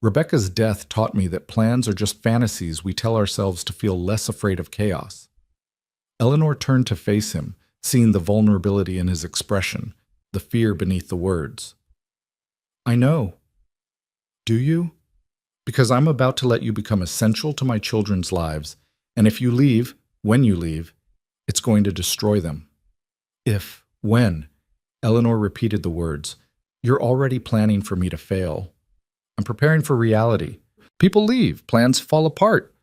Rebecca's death taught me that plans are just fantasies we tell ourselves to feel less afraid of chaos. Eleanor turned to face him, seeing the vulnerability in his expression, the fear beneath the words. I know. Do you? Because I'm about to let you become essential to my children's lives, and if you leave, when you leave, it's going to destroy them. If, when, Eleanor repeated the words, you're already planning for me to fail. I'm preparing for reality. People leave, plans fall apart.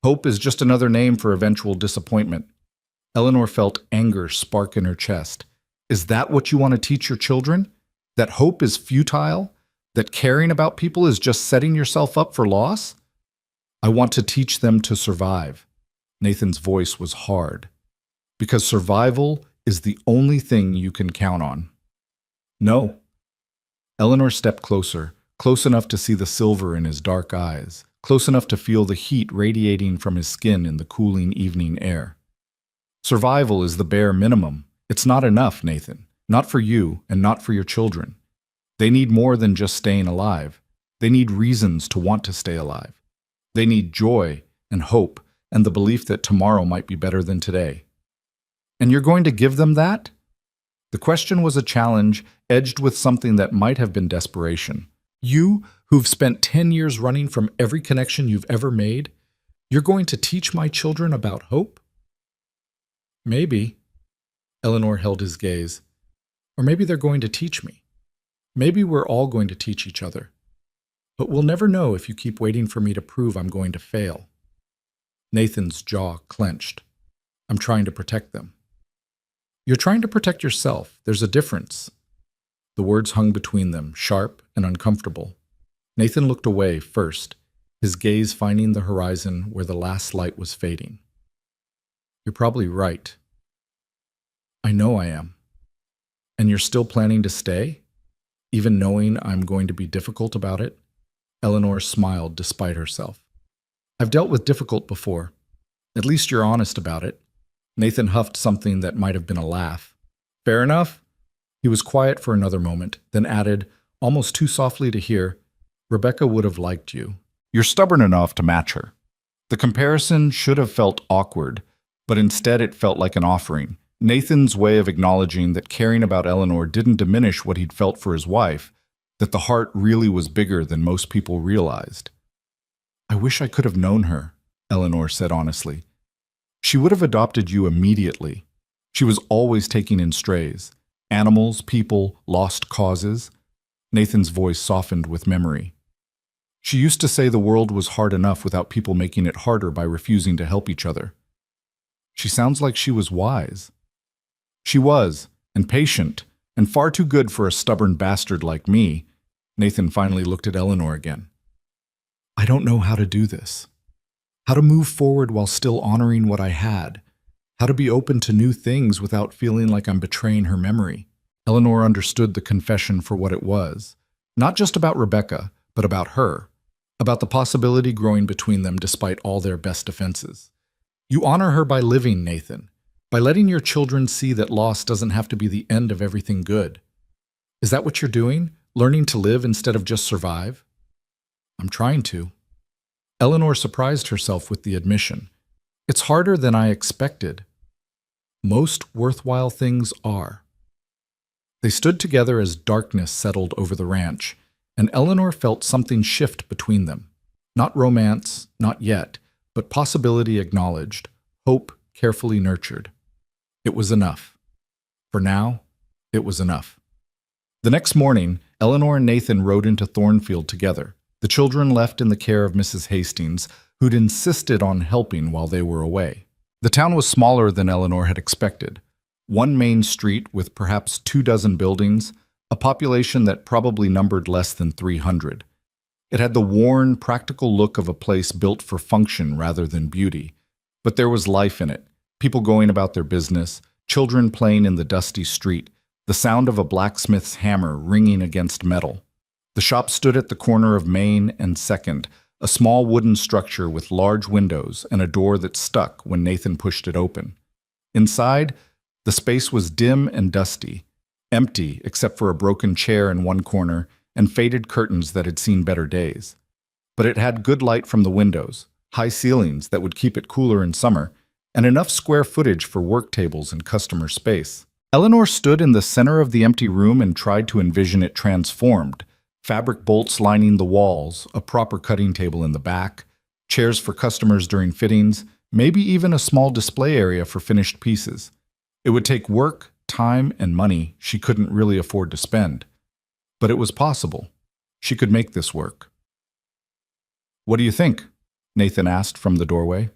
Hope is just another name for eventual disappointment. Eleanor felt anger spark in her chest. Is that what you want to teach your children? That hope is futile? That caring about people is just setting yourself up for loss? I want to teach them to survive. Nathan's voice was hard. Because survival is the only thing you can count on. No. Eleanor stepped closer, close enough to see the silver in his dark eyes, close enough to feel the heat radiating from his skin in the cooling evening air. Survival is the bare minimum. It's not enough, Nathan. Not for you and not for your children. They need more than just staying alive. They need reasons to want to stay alive. They need joy and hope and the belief that tomorrow might be better than today. And you're going to give them that? The question was a challenge, edged with something that might have been desperation. You, who've spent 10 years running from every connection you've ever made, you're going to teach my children about hope? Maybe. Eleanor held his gaze. Or maybe they're going to teach me. Maybe we're all going to teach each other. But we'll never know if you keep waiting for me to prove I'm going to fail. Nathan's jaw clenched. I'm trying to protect them. You're trying to protect yourself. There's a difference. The words hung between them, sharp and uncomfortable. Nathan looked away first, his gaze finding the horizon where the last light was fading. You're probably right. I know I am. And you're still planning to stay? Even knowing I'm going to be difficult about it? Eleanor smiled despite herself. I've dealt with difficult before. At least you're honest about it. Nathan huffed something that might have been a laugh. Fair enough? He was quiet for another moment, then added, almost too softly to hear, Rebecca would have liked you. You're stubborn enough to match her. The comparison should have felt awkward, but instead it felt like an offering. Nathan's way of acknowledging that caring about Eleanor didn't diminish what he'd felt for his wife, that the heart really was bigger than most people realized. I wish I could have known her, Eleanor said honestly. She would have adopted you immediately. She was always taking in strays. Animals, people, lost causes. Nathan's voice softened with memory. She used to say the world was hard enough without people making it harder by refusing to help each other. She sounds like she was wise. She was, and patient, and far too good for a stubborn bastard like me. Nathan finally looked at Eleanor again. I don't know how to do this. How to move forward while still honoring what I had. How to be open to new things without feeling like I'm betraying her memory. Eleanor understood the confession for what it was. Not just about Rebecca, but about her. About the possibility growing between them despite all their best defenses. You honor her by living, Nathan. By letting your children see that loss doesn't have to be the end of everything good. Is that what you're doing? Learning to live instead of just survive? I'm trying to. Eleanor surprised herself with the admission. It's harder than I expected. Most worthwhile things are. They stood together as darkness settled over the ranch, and Eleanor felt something shift between them. Not romance, not yet, but possibility acknowledged, hope carefully nurtured. It was enough. For now, it was enough. The next morning, Eleanor and Nathan rode into Thornfield together, the children left in the care of Mrs. Hastings, who'd insisted on helping while they were away. The town was smaller than Eleanor had expected. One main street with perhaps 24 buildings, a population that probably numbered less than 300. It had the worn, practical look of a place built for function rather than beauty. But there was life in it, people going about their business, children playing in the dusty street, the sound of a blacksmith's hammer ringing against metal. The shop stood at the corner of Main and 2nd, a small wooden structure with large windows and a door that stuck when Nathan pushed it open. Inside, the space was dim and dusty, empty except for a broken chair in one corner and faded curtains that had seen better days. But it had good light from the windows, high ceilings that would keep it cooler in summer, and enough square footage for work tables and customer space. Eleanor stood in the center of the empty room and tried to envision it transformed. Fabric bolts lining the walls, a proper cutting table in the back, chairs for customers during fittings, maybe even a small display area for finished pieces. It would take work, time, and money she couldn't really afford to spend. But it was possible. She could make this work. "What do you think?" Nathan asked from the doorway.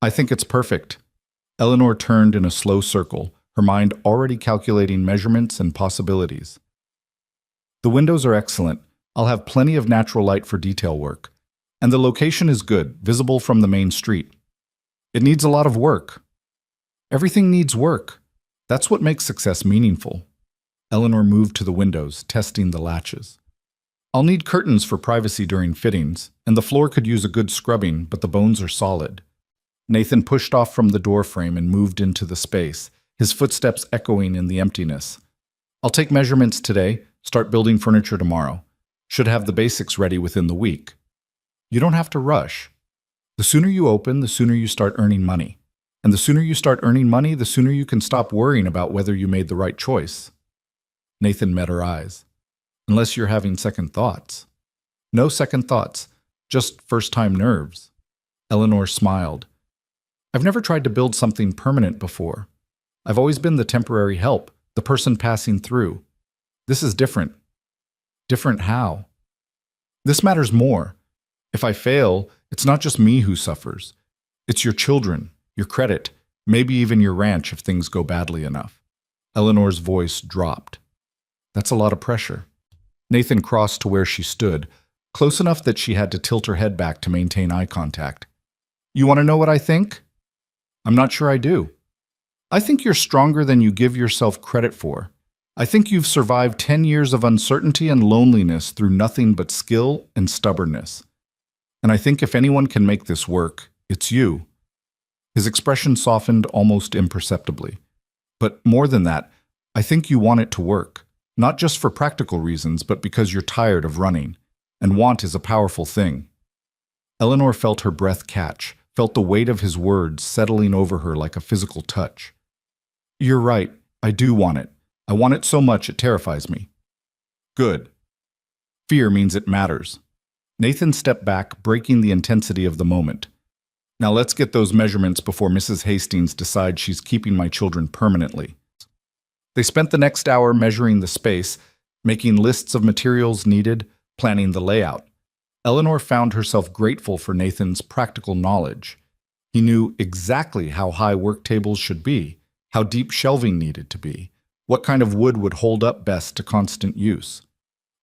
"I think it's perfect." Eleanor turned in a slow circle, her mind already calculating measurements and possibilities. "The windows are excellent. I'll have plenty of natural light for detail work. And the location is good, visible from the main street. It needs a lot of work." "Everything needs work. That's what makes success meaningful." Eleanor moved to the windows, testing the latches. "I'll need curtains for privacy during fittings, and the floor could use a good scrubbing, but the bones are solid." Nathan pushed off from the door frame and moved into the space, his footsteps echoing in the emptiness. "I'll take measurements today, start building furniture tomorrow. Should have the basics ready within the week." "You don't have to rush. The sooner you open, the sooner you start earning money. And the sooner you start earning money, the sooner you can stop worrying about whether you made the right choice." Nathan met her eyes. "Unless you're having second thoughts." "No second thoughts, just first-time nerves." Eleanor smiled. "I've never tried to build something permanent before. I've always been the temporary help, the person passing through. This is different." "Different how?" "This matters more. If I fail, it's not just me who suffers. It's your children, your credit, maybe even your ranch if things go badly enough." Eleanor's voice dropped. "That's a lot of pressure." Nathan crossed to where she stood, close enough that she had to tilt her head back to maintain eye contact. "You want to know what I think?" "I'm not sure I do." "I think you're stronger than you give yourself credit for. I think you've survived 10 years of uncertainty and loneliness through nothing but skill and stubbornness. And I think if anyone can make this work, it's you." His expression softened almost imperceptibly. "But more than that, I think you want it to work. Not just for practical reasons, but because you're tired of running. And want is a powerful thing." Eleanor felt her breath catch, felt the weight of his words settling over her like a physical touch. "You're right. I do want it. I want it so much it terrifies me." "Good. Fear means it matters." Nathan stepped back, breaking the intensity of the moment. "Now let's get those measurements before Mrs. Hastings decides she's keeping my children permanently." They spent the next hour measuring the space, making lists of materials needed, planning the layout. Eleanor found herself grateful for Nathan's practical knowledge. He knew exactly how high work tables should be, how deep shelving needed to be, what kind of wood would hold up best to constant use.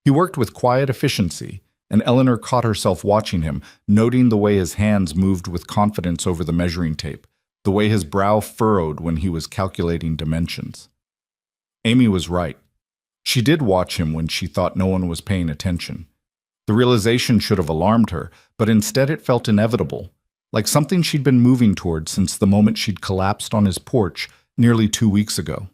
He worked with quiet efficiency, and Eleanor caught herself watching him, noting the way his hands moved with confidence over the measuring tape, the way his brow furrowed when he was calculating dimensions. Amy was right. She did watch him when she thought no one was paying attention. The realization should have alarmed her, but instead it felt inevitable, like something she'd been moving toward since the moment she'd collapsed on his porch nearly 2 weeks ago.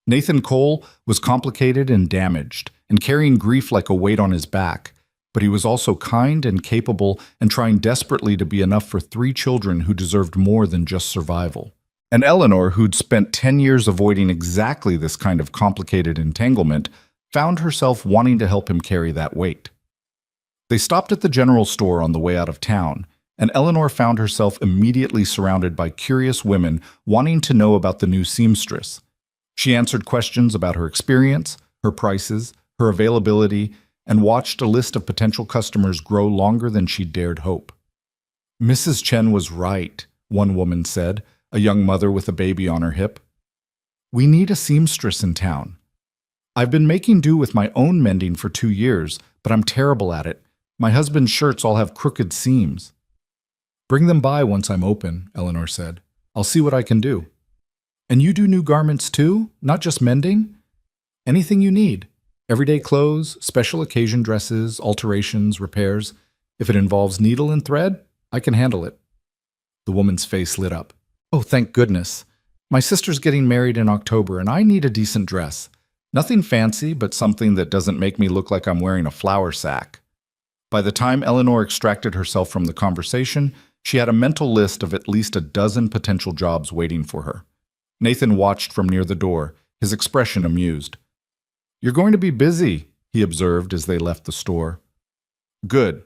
Nathan Cole was complicated and damaged, and carrying grief like a weight on his back, but he was also kind and capable and trying desperately to be enough for 3 children who deserved more than just survival. And Eleanor, who'd spent 10 years avoiding exactly this kind of complicated entanglement, found herself wanting to help him carry that weight. They stopped at the general store on the way out of town, and Eleanor found herself immediately surrounded by curious women wanting to know about the new seamstress. She answered questions about her experience, her prices, her availability, and watched a list of potential customers grow longer than she dared hope. "Mrs. Chen was right," one woman said, a young mother with a baby on her hip. "We need a seamstress in town. I've been making do with my own mending for 2 years, but I'm terrible at it. My husband's shirts all have crooked seams." "Bring them by once I'm open," Eleanor said. "I'll see what I can do." "And you do new garments too, not just mending?" "Anything you need. Everyday clothes, special occasion dresses, alterations, repairs. If it involves needle and thread, I can handle it." The woman's face lit up. "Oh, thank goodness. My sister's getting married in October and I need a decent dress. Nothing fancy, but something that doesn't make me look like I'm wearing a flour sack." By the time Eleanor extracted herself from the conversation, she had a mental list of at least a dozen potential jobs waiting for her. Nathan watched from near the door, his expression amused. "You're going to be busy," he observed as they left the store. "Good.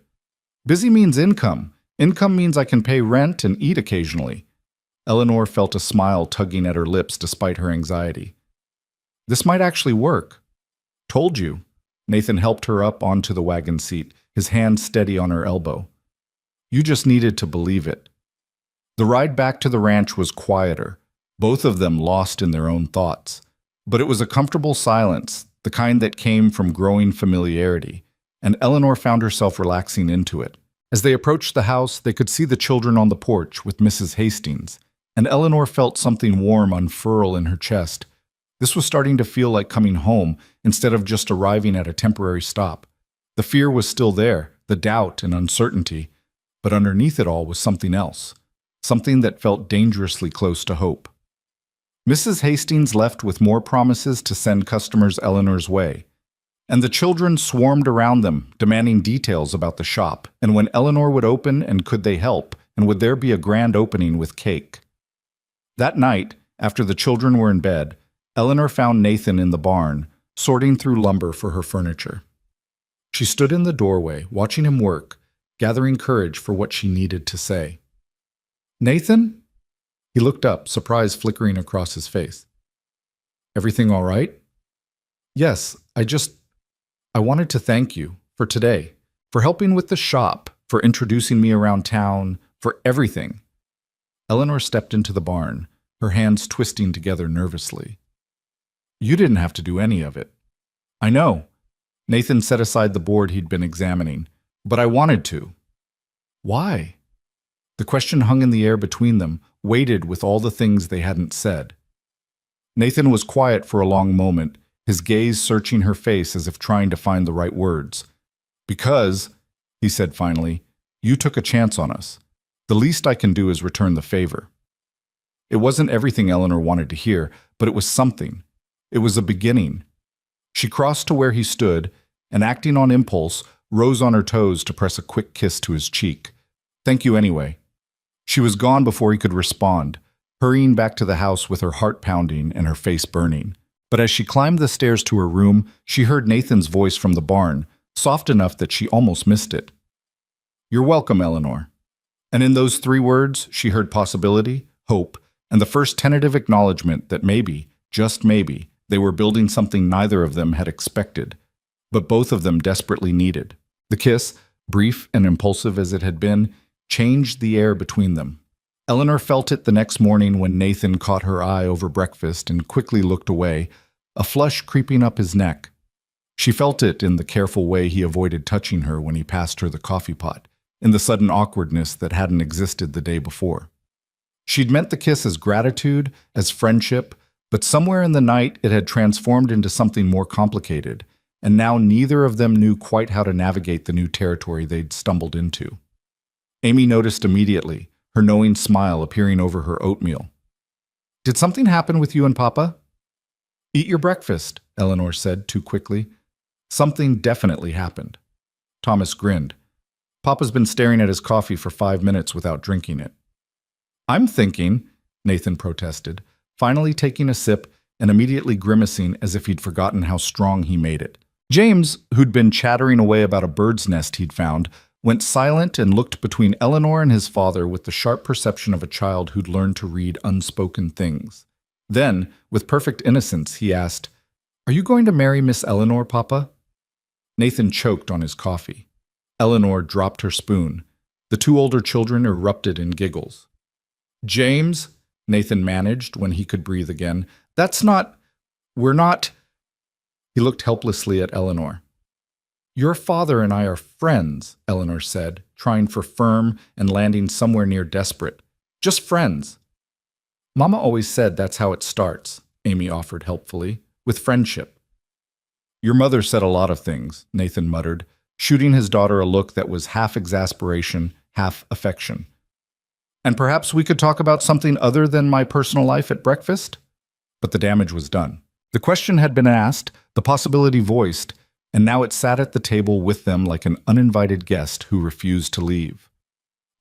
Busy means income. Income means I can pay rent and eat occasionally." Eleanor felt a smile tugging at her lips despite her anxiety. "This might actually work." "Told you." Nathan helped her up onto the wagon seat, his hand steady on her elbow. "You just needed to believe it." The ride back to the ranch was quieter, both of them lost in their own thoughts. But it was a comfortable silence, the kind that came from growing familiarity, and Eleanor found herself relaxing into it. As they approached the house, they could see the children on the porch with Mrs. Hastings, and Eleanor felt something warm unfurl in her chest. This was starting to feel like coming home instead of just arriving at a temporary stop. The fear was still there, the doubt and uncertainty, but underneath it all was something else, something that felt dangerously close to hope. Mrs. Hastings left with more promises to send customers Eleanor's way, and the children swarmed around them, demanding details about the shop, and when Eleanor would open and could they help, and would there be a grand opening with cake. That night, after the children were in bed, Eleanor found Nathan in the barn, sorting through lumber for her furniture. She stood in the doorway, watching him work, gathering courage for what she needed to say. "Nathan?" He looked up, surprise flickering across his face. "Everything all right?" "Yes, I wanted to thank you for today, for helping with the shop, for introducing me around town, for everything." Eleanor stepped into the barn, her hands twisting together nervously. "You didn't have to do any of it." "I know." Nathan set aside the board he'd been examining. "But I wanted to." "Why?" The question hung in the air between them, weighted with all the things they hadn't said. Nathan was quiet for a long moment, his gaze searching her face as if trying to find the right words. "Because," he said finally, "you took a chance on us. The least I can do is return the favor." It wasn't everything Eleanor wanted to hear, but it was something. It was a beginning. She crossed to where he stood, and acting on impulse, rose on her toes to press a quick kiss to his cheek. "Thank you anyway." She was gone before he could respond, hurrying back to the house with her heart pounding and her face burning. But as she climbed the stairs to her room, she heard Nathan's voice from the barn, soft enough that she almost missed it. "You're welcome, Eleanor." And in those 3 words, she heard possibility, hope, and the first tentative acknowledgement that maybe, just maybe, they were building something neither of them had expected, but both of them desperately needed. The kiss, brief and impulsive as it had been, changed the air between them. Eleanor felt it the next morning when Nathan caught her eye over breakfast and quickly looked away, a flush creeping up his neck. She felt it in the careful way he avoided touching her when he passed her the coffee pot, in the sudden awkwardness that hadn't existed the day before. She'd meant the kiss as gratitude, as friendship, but somewhere in the night it had transformed into something more complicated, and now neither of them knew quite how to navigate the new territory they'd stumbled into. Amy noticed immediately, her knowing smile appearing over her oatmeal. "Did something happen with you and Papa?" "Eat your breakfast," Eleanor said too quickly. "Something definitely happened." Thomas grinned. "Papa's been staring at his coffee for 5 minutes without drinking it." "I'm thinking," Nathan protested, finally taking a sip and immediately grimacing as if he'd forgotten how strong he made it. James, who'd been chattering away about a bird's nest he'd found, went silent and looked between Eleanor and his father with the sharp perception of a child who'd learned to read unspoken things. Then, with perfect innocence, he asked, "Are you going to marry Miss Eleanor, Papa?" Nathan choked on his coffee. Eleanor dropped her spoon. The 2 older children erupted in giggles. "James," Nathan managed when he could breathe again, we're not." He looked helplessly at Eleanor. "Your father and I are friends," Eleanor said, trying for firm and landing somewhere near desperate. "Just friends." "Mama always said that's how it starts," Amy offered helpfully, "with friendship." "Your mother said a lot of things," Nathan muttered, shooting his daughter a look that was half exasperation, half affection. And perhaps we could talk about something other than my personal life at breakfast? But the damage was done. The question had been asked, the possibility voiced, and now it sat at the table with them like an uninvited guest who refused to leave.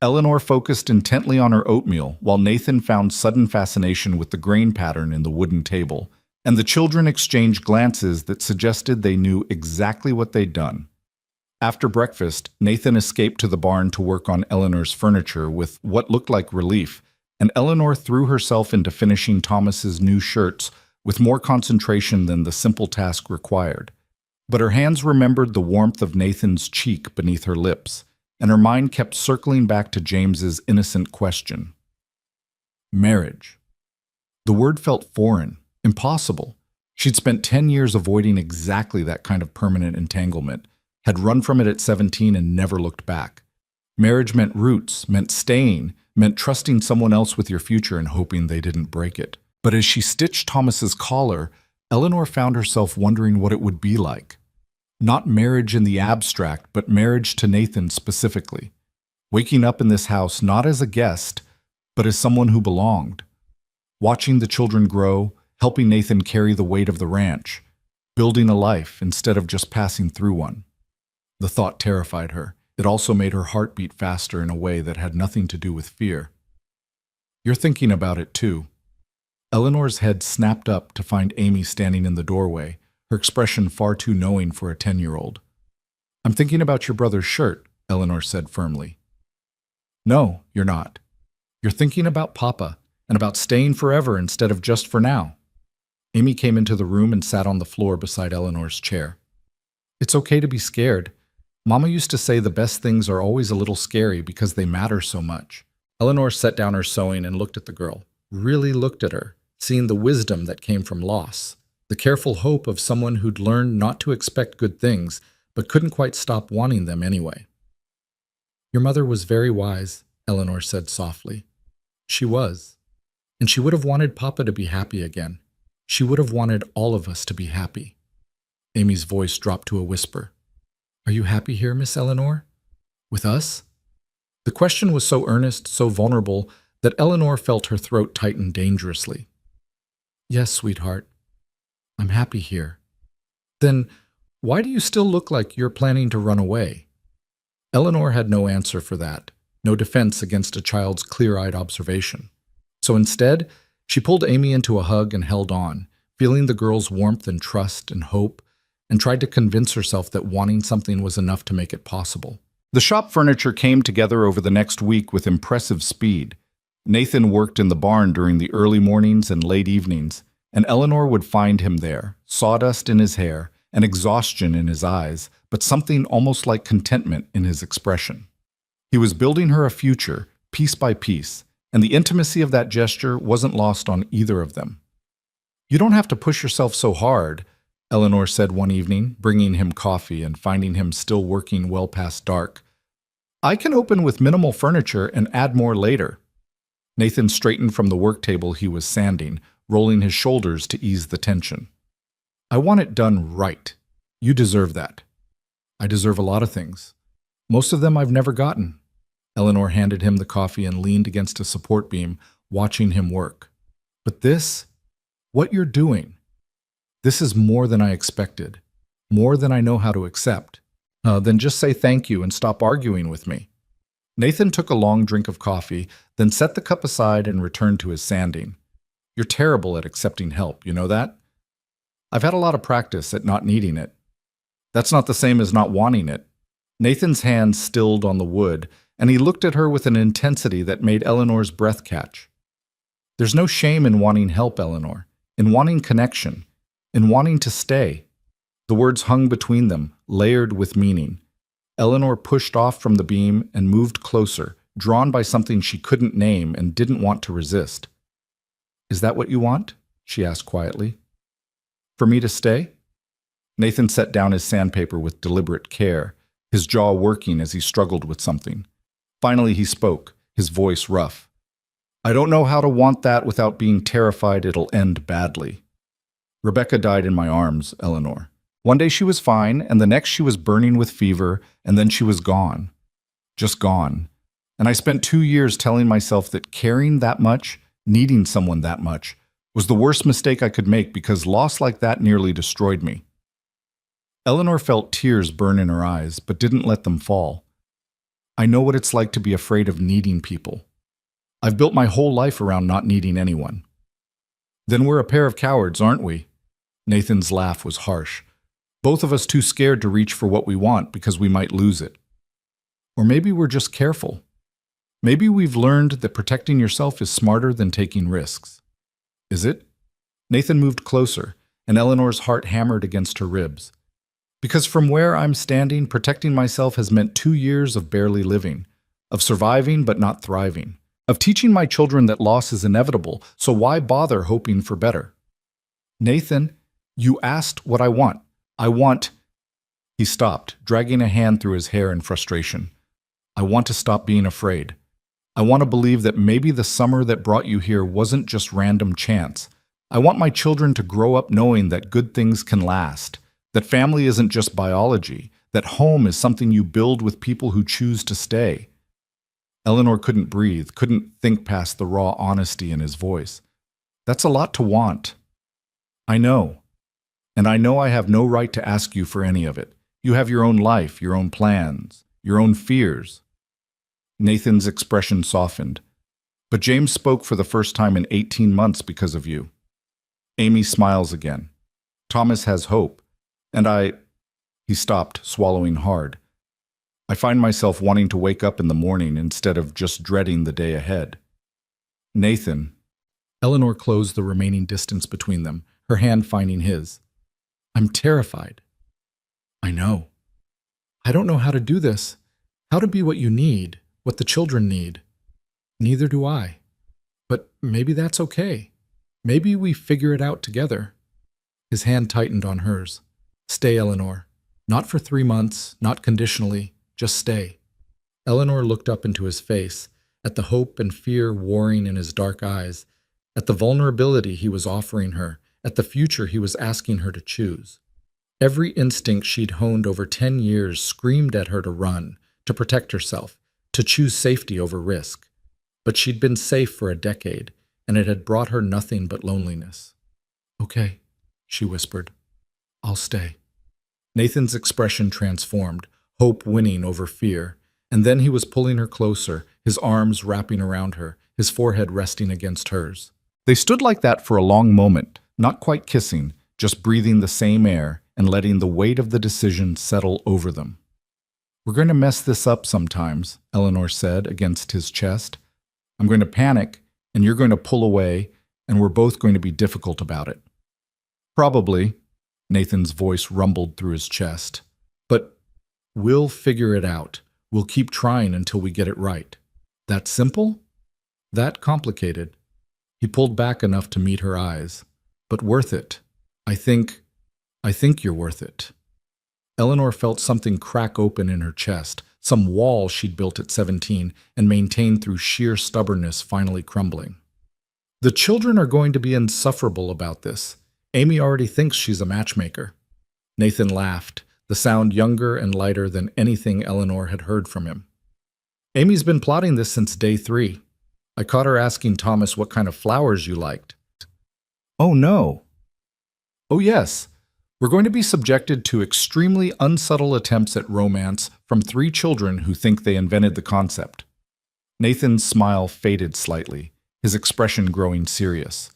Eleanor focused intently on her oatmeal, while Nathan found sudden fascination with the grain pattern in the wooden table, and the children exchanged glances that suggested they knew exactly what they'd done. After breakfast, Nathan escaped to the barn to work on Eleanor's furniture with what looked like relief, and Eleanor threw herself into finishing Thomas's new shirts with more concentration than the simple task required. But her hands remembered the warmth of Nathan's cheek beneath her lips, and her mind kept circling back to James's innocent question. Marriage. The word felt foreign, impossible. She'd spent 10 years avoiding exactly that kind of permanent entanglement, had run from it at 17 and never looked back. Marriage meant roots, meant staying, meant trusting someone else with your future and hoping they didn't break it. But as she stitched Thomas's collar, Eleanor found herself wondering what it would be like. Not marriage in the abstract, but marriage to Nathan specifically. Waking up in this house not as a guest, but as someone who belonged. Watching the children grow, helping Nathan carry the weight of the ranch. Building a life instead of just passing through one. The thought terrified her. It also made her heart beat faster in a way that had nothing to do with fear. You're thinking about it too. Eleanor's head snapped up to find Amy standing in the doorway, her expression far too knowing for a 10-year-old. I'm thinking about your brother's shirt, Eleanor said firmly. No, you're not. You're thinking about Papa, and about staying forever instead of just for now. Amy came into the room and sat on the floor beside Eleanor's chair. It's okay to be scared. Mama used to say the best things are always a little scary because they matter so much. Eleanor set down her sewing and looked at the girl, really looked at her, seeing the wisdom that came from loss, the careful hope of someone who'd learned not to expect good things, but couldn't quite stop wanting them anyway. Your mother was very wise, Eleanor said softly. She was. And she would have wanted Papa to be happy again. She would have wanted all of us to be happy. Amy's voice dropped to a whisper. Are you happy here, Miss Eleanor? With us? The question was so earnest, so vulnerable, that Eleanor felt her throat tighten dangerously. Yes, sweetheart. I'm happy here. Then why do you still look like you're planning to run away? Eleanor had no answer for that, no defense against a child's clear-eyed observation. So instead, she pulled Amy into a hug and held on, feeling the girl's warmth and trust and hope, and tried to convince herself that wanting something was enough to make it possible. The shop furniture came together over the next week with impressive speed. Nathan worked in the barn during the early mornings and late evenings, and Eleanor would find him there, sawdust in his hair, and exhaustion in his eyes, but something almost like contentment in his expression. He was building her a future, piece by piece, and the intimacy of that gesture wasn't lost on either of them. You don't have to push yourself so hard, Eleanor said one evening, bringing him coffee and finding him still working well past dark. I can open with minimal furniture and add more later. Nathan straightened from the work table he was sanding, rolling his shoulders to ease the tension. I want it done right. You deserve that. I deserve a lot of things. Most of them I've never gotten. Eleanor handed him the coffee and leaned against a support beam, watching him work. But this, what you're doing, this is more than I expected, more than I know how to accept. Then just say thank you and stop arguing with me. Nathan took a long drink of coffee, then set the cup aside and returned to his sanding. You're terrible at accepting help, you know that? I've had a lot of practice at not needing it. That's not the same as not wanting it. Nathan's hand stilled on the wood, and he looked at her with an intensity that made Eleanor's breath catch. There's no shame in wanting help, Eleanor, in wanting connection, in wanting to stay. The words hung between them, layered with meaning. Eleanor pushed off from the beam and moved closer, drawn by something she couldn't name and didn't want to resist. Is that what you want? She asked quietly. For me to stay? Nathan set down his sandpaper with deliberate care, his jaw working as he struggled with something. Finally he spoke, his voice rough. I don't know how to want that without being terrified it'll end badly. Rebecca died in my arms, Eleanor. One day she was fine, and the next she was burning with fever, and then she was gone. Just gone. And I spent 2 years telling myself that caring that much, needing someone that much, was the worst mistake I could make because loss like that nearly destroyed me. Eleanor felt tears burn in her eyes, but didn't let them fall. I know what it's like to be afraid of needing people. I've built my whole life around not needing anyone. Then we're a pair of cowards, aren't we? Nathan's laugh was harsh. Both of us too scared to reach for what we want because we might lose it. Or maybe we're just careful. Maybe we've learned that protecting yourself is smarter than taking risks. Is it? Nathan moved closer, and Eleanor's heart hammered against her ribs. Because from where I'm standing, protecting myself has meant 2 years of barely living, of surviving but not thriving, of teaching my children that loss is inevitable, so why bother hoping for better? Nathan, you asked what I want. I want... He stopped, dragging a hand through his hair in frustration. I want to stop being afraid. I want to believe that maybe the summer that brought you here wasn't just random chance. I want my children to grow up knowing that good things can last, that family isn't just biology, that home is something you build with people who choose to stay. Eleanor couldn't breathe, couldn't think past the raw honesty in his voice. That's a lot to want. I know. And I know I have no right to ask you for any of it. You have your own life, your own plans, your own fears. Nathan's expression softened. But James spoke for the first time in 18 months because of you. Amy smiles again. Thomas has hope. And He stopped, swallowing hard. I find myself wanting to wake up in the morning instead of just dreading the day ahead. Nathan. Eleanor closed the remaining distance between them, her hand finding his. I'm terrified. I know. I don't know how to do this, how to be what you need, what the children need. Neither do I. But maybe that's okay. Maybe we figure it out together. His hand tightened on hers. Stay, Eleanor. Not for 3 months, not conditionally, just stay. Eleanor looked up into his face, at the hope and fear warring in his dark eyes, at the vulnerability he was offering her, at the future he was asking her to choose. Every instinct she'd honed over 10 years screamed at her to run, to protect herself, to choose safety over risk. But she'd been safe for a decade, and it had brought her nothing but loneliness. Okay, she whispered. I'll stay. Nathan's expression transformed, hope winning over fear, and then he was pulling her closer, his arms wrapping around her, his forehead resting against hers. They stood like that for a long moment, not quite kissing, just breathing the same air and letting the weight of the decision settle over them. We're going to mess this up sometimes, Eleanor said against his chest. I'm going to panic, and you're going to pull away, and we're both going to be difficult about it. Probably, Nathan's voice rumbled through his chest. But we'll figure it out. We'll keep trying until we get it right. That simple? That complicated? He pulled back enough to meet her eyes. But worth it. I think you're worth it. Eleanor felt something crack open in her chest, some wall she'd built at 17 and maintained through sheer stubbornness finally crumbling. The children are going to be insufferable about this. Amy already thinks she's a matchmaker. Nathan laughed, the sound younger and lighter than anything Eleanor had heard from him. Amy's been plotting this since day 3. I caught her asking Thomas what kind of flowers you liked. Oh no. Oh yes. We're going to be subjected to extremely unsubtle attempts at romance from 3 children who think they invented the concept. Nathan's smile faded slightly, his expression growing serious.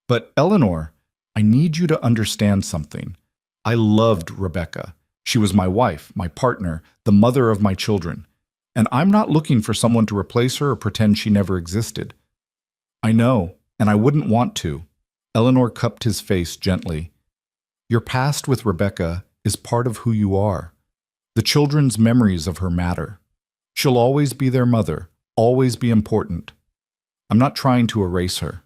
But Eleanor, I need you to understand something. I loved Rebecca. She was my wife, my partner, the mother of my children. And I'm not looking for someone to replace her or pretend she never existed. I know, and I wouldn't want to. Eleanor cupped his face gently. Your past with Rebecca is part of who you are. The children's memories of her matter. She'll always be their mother, always be important. I'm not trying to erase her.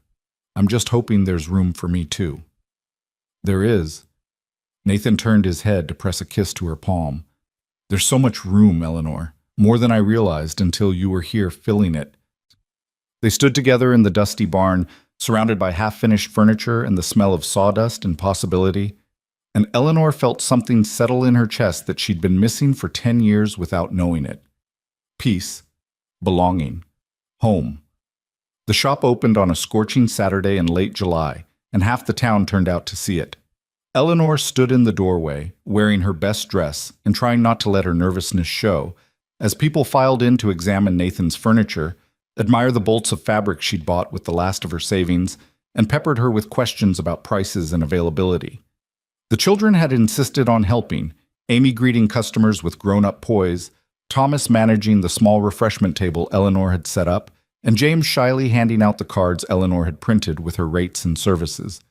I'm just hoping there's room for me too. There is. Nathan turned his head to press a kiss to her palm. There's so much room, Eleanor, more than I realized until you were here filling it. They stood together in the dusty barn, surrounded by half-finished furniture and the smell of sawdust and possibility. and Eleanor felt something settle in her chest that she'd been missing for 10 years without knowing it. Peace, belonging, home. The shop opened on a scorching Saturday in late July, and half the town turned out to see it. Eleanor stood in the doorway, wearing her best dress and trying not to let her nervousness show, as people filed in to examine Nathan's furniture, admire the bolts of fabric she'd bought with the last of her savings, and peppered her with questions about prices and availability. The children had insisted on helping, Amy greeting customers with grown-up poise, Thomas managing the small refreshment table Eleanor had set up, and James shyly handing out the cards Eleanor had printed with her rates and services.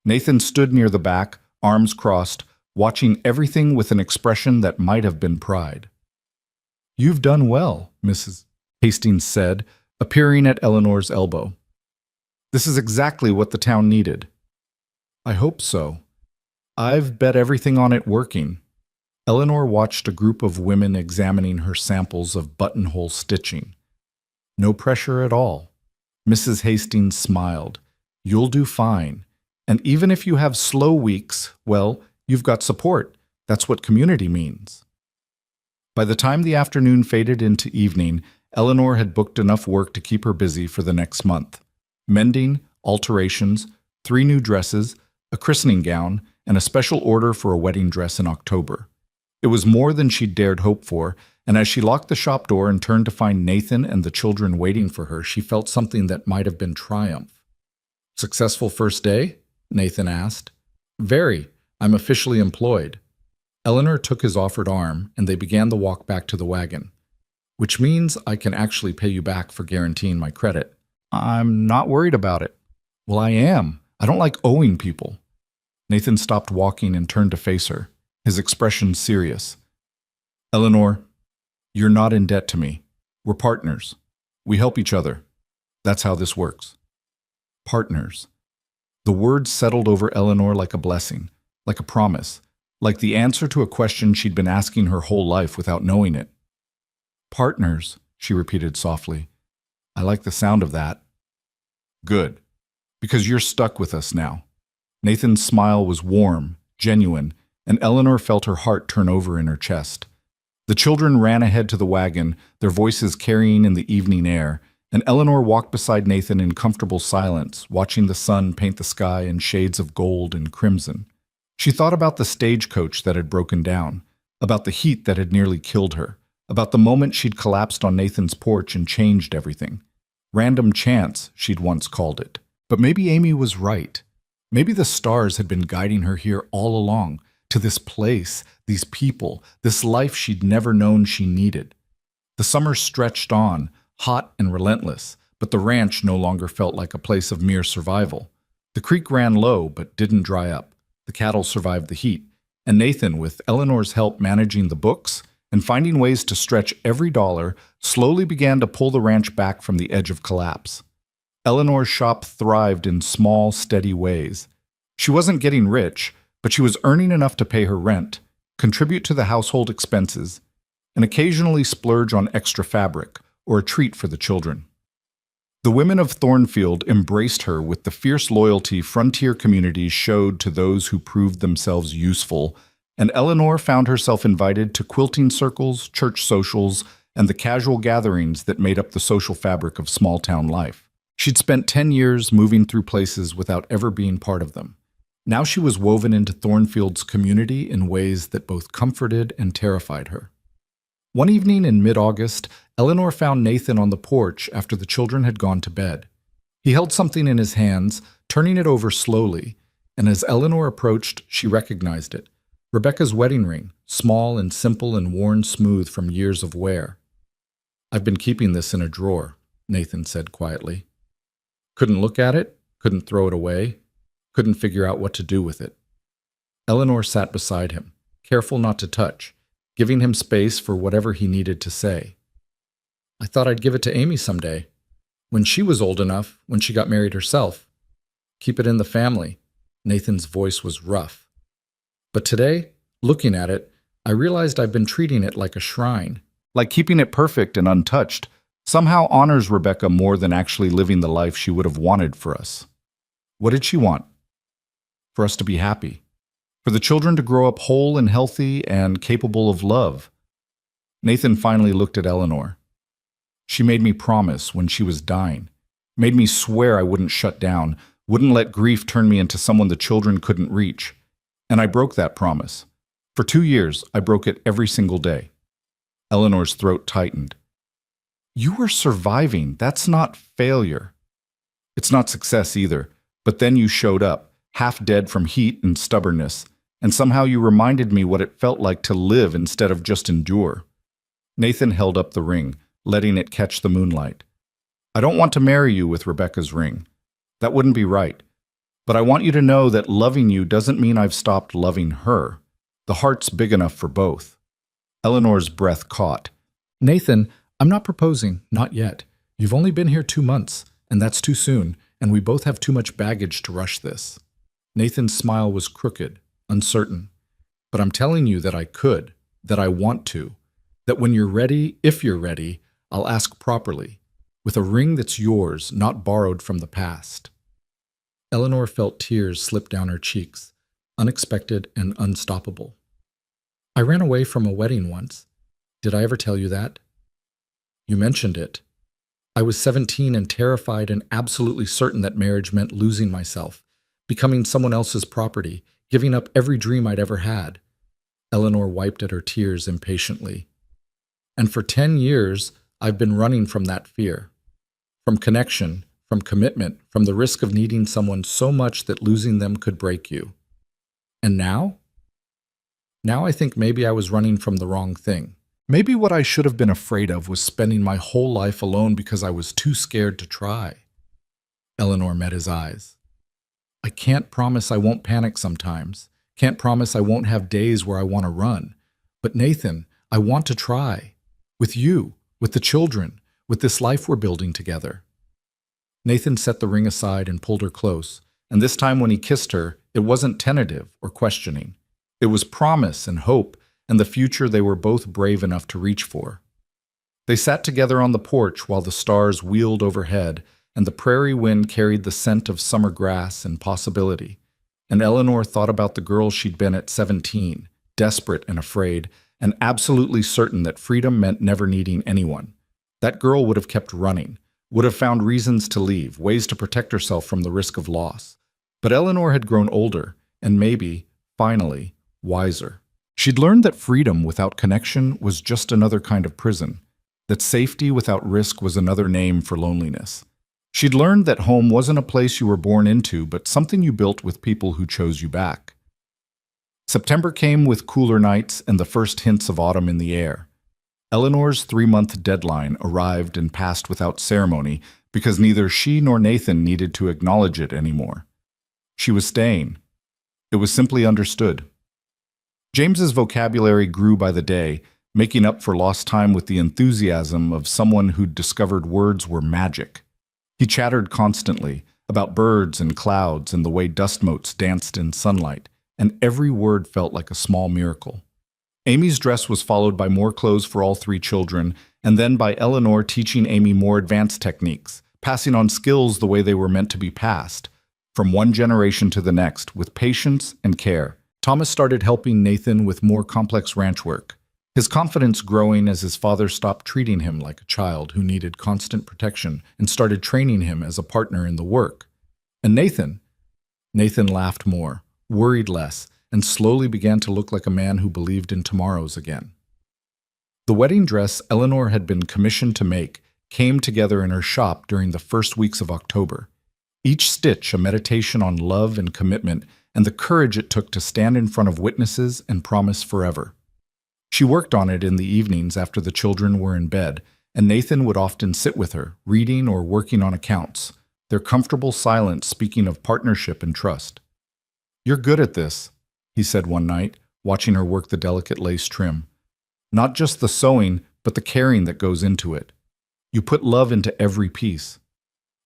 Nathan stood near the back, arms crossed, watching everything with an expression that might have been pride. "You've done well," Mrs. Hastings said, appearing at Eleanor's elbow. "This is exactly what the town needed." "I hope so. I've bet everything on it working." Eleanor watched a group of women examining her samples of buttonhole stitching. "No pressure at all." Mrs. Hastings smiled. "You'll do fine. And even if you have slow weeks, well, you've got support. That's what community means." By the time the afternoon faded into evening, Eleanor had booked enough work to keep her busy for the next month. Mending, alterations, 3 new dresses, a christening gown, and a special order for a wedding dress in October. It was more than she'd dared hope for, and as she locked the shop door and turned to find Nathan and the children waiting for her, she felt something that might have been triumph. "Successful first day?" Nathan asked. "Very. I'm officially employed." Eleanor took his offered arm, and they began the walk back to the wagon. "Which means I can actually pay you back for guaranteeing my credit." "I'm not worried about it." "Well, I am. I don't like owing people." Nathan stopped walking and turned to face her, his expression serious. "Eleanor, you're not in debt to me. We're partners. We help each other. That's how this works." Partners. The word settled over Eleanor like a blessing, like a promise, like the answer to a question she'd been asking her whole life without knowing it. "Partners," she repeated softly. "I like the sound of that." "Good, because you're stuck with us now." Nathan's smile was warm, genuine, and Eleanor felt her heart turn over in her chest. The children ran ahead to the wagon, their voices carrying in the evening air, and Eleanor walked beside Nathan in comfortable silence, watching the sun paint the sky in shades of gold and crimson. She thought about the stagecoach that had broken down, about the heat that had nearly killed her, about the moment she'd collapsed on Nathan's porch and changed everything. Random chance, she'd once called it. But maybe Amy was right. Maybe the stars had been guiding her here all along, to this place, these people, this life she'd never known she needed. The summer stretched on, hot and relentless, but the ranch no longer felt like a place of mere survival. The creek ran low but didn't dry up. The cattle survived the heat, and Nathan, with Eleanor's help managing the books and finding ways to stretch every dollar, slowly began to pull the ranch back from the edge of collapse. Eleanor's shop thrived in small, steady ways. She wasn't getting rich, but she was earning enough to pay her rent, contribute to the household expenses, and occasionally splurge on extra fabric or a treat for the children. The women of Thornfield embraced her with the fierce loyalty frontier communities showed to those who proved themselves useful, and Eleanor found herself invited to quilting circles, church socials, and the casual gatherings that made up the social fabric of small-town life. She'd spent 10 years moving through places without ever being part of them. Now she was woven into Thornfield's community in ways that both comforted and terrified her. One evening in mid-August, Eleanor found Nathan on the porch after the children had gone to bed. He held something in his hands, turning it over slowly, and as Eleanor approached, she recognized it. Rebecca's wedding ring, small and simple and worn smooth from years of wear. "I've been keeping this in a drawer," Nathan said quietly. Couldn't look at it, couldn't throw it away, couldn't figure out what to do with it. Eleanor sat beside him, careful not to touch, giving him space for whatever he needed to say. "I thought I'd give it to Amy someday, when she was old enough, when she got married herself. Keep it in the family." Nathan's voice was rough. "But today, looking at it, I realized I've been treating it like a shrine. Like keeping it perfect and untouched somehow honors Rebecca more than actually living the life she would have wanted for us." What did she want? For us to be happy. For the children to grow up whole and healthy and capable of love. Nathan finally looked at Eleanor. She made me promise when she was dying, made me swear I wouldn't shut down, wouldn't let grief turn me into someone the children couldn't reach. And I broke that promise. For 2 years, I broke it every single day. Eleanor's throat tightened. You were surviving. That's not failure. It's not success either. But then you showed up, half dead from heat and stubbornness, and somehow you reminded me what it felt like to live instead of just endure. Nathan held up the ring, letting it catch the moonlight. I don't want to marry you with Rebecca's ring. That wouldn't be right. But I want you to know that loving you doesn't mean I've stopped loving her. The heart's big enough for both. Eleanor's breath caught. Nathan, I'm not proposing, not yet. You've only been here 2 months, and that's too soon, and we both have too much baggage to rush this. Nathan's smile was crooked, uncertain. But I'm telling you that I could, that I want to, that when you're ready, if you're ready, I'll ask properly, with a ring that's yours, not borrowed from the past. Eleanor felt tears slip down her cheeks, unexpected and unstoppable. I ran away from a wedding once. Did I ever tell you that? You mentioned it. I was 17 and terrified and absolutely certain that marriage meant losing myself, becoming someone else's property, giving up every dream I'd ever had. Eleanor wiped at her tears impatiently. And for 10 years, I've been running from that fear. From connection, from commitment, from the risk of needing someone so much that losing them could break you. And now? Now I think maybe I was running from the wrong thing. Maybe what I should have been afraid of was spending my whole life alone because I was too scared to try. Eleanor met his eyes. I can't promise I won't panic sometimes. Can't promise I won't have days where I want to run. But Nathan, I want to try. With you, with the children, with this life we're building together. Nathan set the ring aside and pulled her close, and this time when he kissed her, it wasn't tentative or questioning. It was promise and hope and the future they were both brave enough to reach for. They sat together on the porch while the stars wheeled overhead and the prairie wind carried the scent of summer grass and possibility. And Eleanor thought about the girl she'd been at 17, desperate and afraid, and absolutely certain that freedom meant never needing anyone. That girl would have kept running, would have found reasons to leave, ways to protect herself from the risk of loss. But Eleanor had grown older, and maybe, finally, wiser. She'd learned that freedom without connection was just another kind of prison, that safety without risk was another name for loneliness. She'd learned that home wasn't a place you were born into, but something you built with people who chose you back. September came with cooler nights and the first hints of autumn in the air. Eleanor's 3-month deadline arrived and passed without ceremony because neither she nor Nathan needed to acknowledge it anymore. She was staying. It was simply understood. James's vocabulary grew by the day, making up for lost time with the enthusiasm of someone who'd discovered words were magic. He chattered constantly about birds and clouds and the way dust motes danced in sunlight, and every word felt like a small miracle. Amy's dress was followed by more clothes for all 3 children, and then by Eleanor teaching Amy more advanced techniques, passing on skills the way they were meant to be passed, from one generation to the next, with patience and care. Thomas started helping Nathan with more complex ranch work, his confidence growing as his father stopped treating him like a child who needed constant protection and started training him as a partner in the work. And Nathan laughed more, worried less, and slowly began to look like a man who believed in tomorrows again. The wedding dress Eleanor had been commissioned to make came together in her shop during the first weeks of October. Each stitch a meditation on love and commitment and the courage it took to stand in front of witnesses and promise forever. She worked on it in the evenings after the children were in bed, and Nathan would often sit with her, reading or working on accounts, their comfortable silence speaking of partnership and trust. "You're good at this," he said one night, watching her work the delicate lace trim. "Not just the sewing, but the caring that goes into it. You put love into every piece."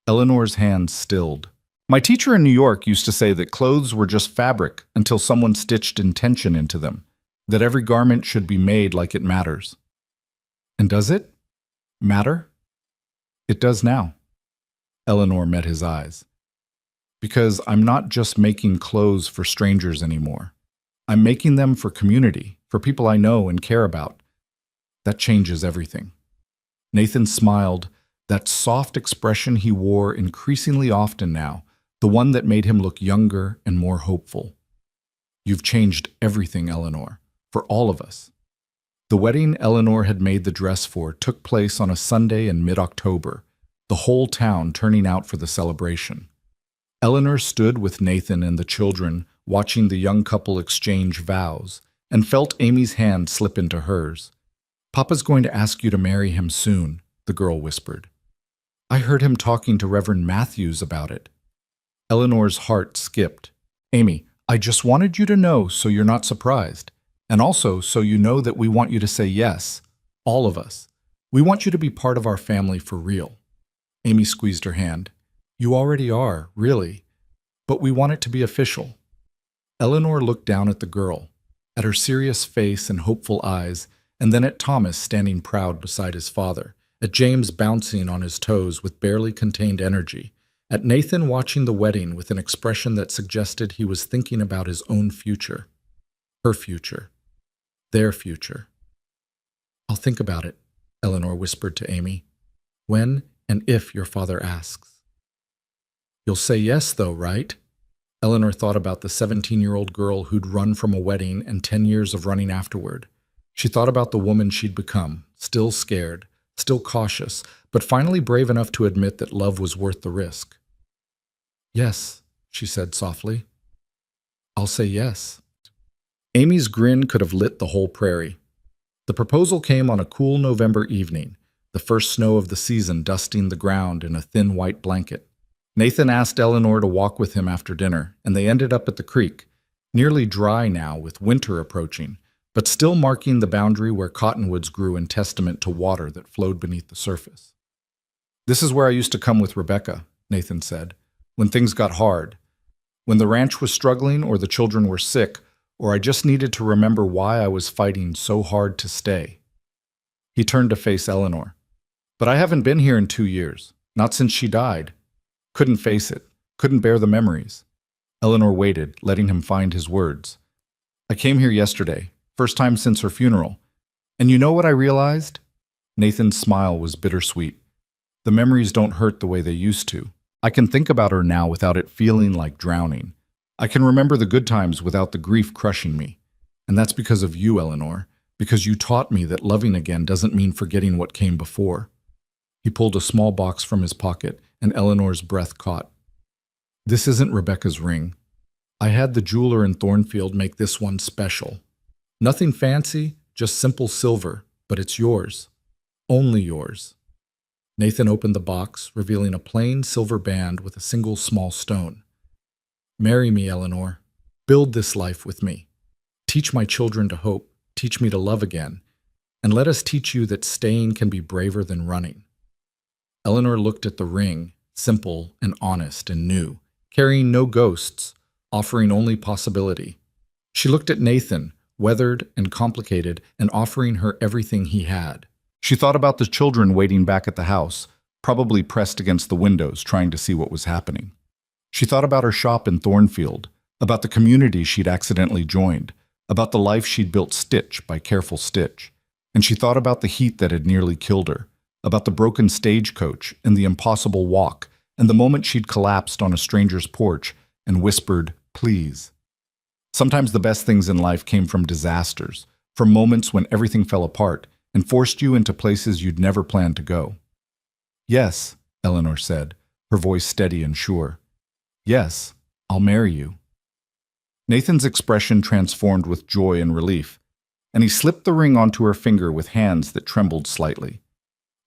Eleanor's hands stilled. "My teacher in New York used to say that clothes were just fabric until someone stitched intention into them, that every garment should be made like it matters." And does it matter? It does now. Eleanor met his eyes. Because I'm not just making clothes for strangers anymore. I'm making them for community, for people I know and care about. That changes everything. Nathan smiled, that soft expression he wore increasingly often now, the one that made him look younger and more hopeful. You've changed everything, Eleanor, for all of us. The wedding Eleanor had made the dress for took place on a Sunday in mid-October, the whole town turning out for the celebration. Eleanor stood with Nathan and the children, watching the young couple exchange vows, and felt Amy's hand slip into hers. "Papa's going to ask you to marry him soon," the girl whispered. "I heard him talking to Reverend Matthews about it." Eleanor's heart skipped. "Amy, I just wanted you to know so you're not surprised. And also so you know that we want you to say yes, all of us. We want you to be part of our family for real." Amy squeezed her hand. "You already are, really. But we want it to be official." Eleanor looked down at the girl, at her serious face and hopeful eyes, and then at Thomas standing proud beside his father, at James bouncing on his toes with barely contained energy, at Nathan watching the wedding with an expression that suggested he was thinking about his own future, her future, their future. "I'll think about it," Eleanor whispered to Amy. "When and if your father asks." "You'll say yes, though, right?" Eleanor thought about the 17-year-old girl who'd run from a wedding and 10 years of running afterward. She thought about the woman she'd become, still scared, still cautious, but finally brave enough to admit that love was worth the risk. "Yes," she said softly. "I'll say yes." Amy's grin could have lit the whole prairie. The proposal came on a cool November evening, the first snow of the season dusting the ground in a thin white blanket. Nathan asked Eleanor to walk with him after dinner, and they ended up at the creek, nearly dry now with winter approaching, but still marking the boundary where cottonwoods grew in testament to water that flowed beneath the surface. "This is where I used to come with Rebecca," Nathan said, "when things got hard, when the ranch was struggling or the children were sick, or I just needed to remember why I was fighting so hard to stay." He turned to face Eleanor. "But I haven't been here in 2 years, not since she died. Couldn't face it, couldn't bear the memories." Eleanor waited, letting him find his words. "I came here yesterday, first time since her funeral. And you know what I realized?" Nathan's smile was bittersweet. "The memories don't hurt the way they used to. I can think about her now without it feeling like drowning. I can remember the good times without the grief crushing me. And that's because of you, Eleanor, because you taught me that loving again doesn't mean forgetting what came before." He pulled a small box from his pocket, and Eleanor's breath caught. "This isn't Rebecca's ring. I had the jeweler in Thornfield make this one special. Nothing fancy, just simple silver, but it's yours. Only yours." Nathan opened the box, revealing a plain silver band with a single small stone. "Marry me, Eleanor. Build this life with me. Teach my children to hope. Teach me to love again. And let us teach you that staying can be braver than running." Eleanor looked at the ring, simple and honest and new, carrying no ghosts, offering only possibility. She looked at Nathan, weathered and complicated, and offering her everything he had. She thought about the children waiting back at the house, probably pressed against the windows, trying to see what was happening. She thought about her shop in Thornfield, about the community she'd accidentally joined, about the life she'd built stitch by careful stitch. And she thought about the heat that had nearly killed her, about the broken stagecoach and the impossible walk, and the moment she'd collapsed on a stranger's porch and whispered, "Please." Sometimes the best things in life came from disasters, from moments when everything fell apart and forced you into places you'd never planned to go. "Yes," Eleanor said, her voice steady and sure. "Yes, I'll marry you." Nathan's expression transformed with joy and relief, and he slipped the ring onto her finger with hands that trembled slightly.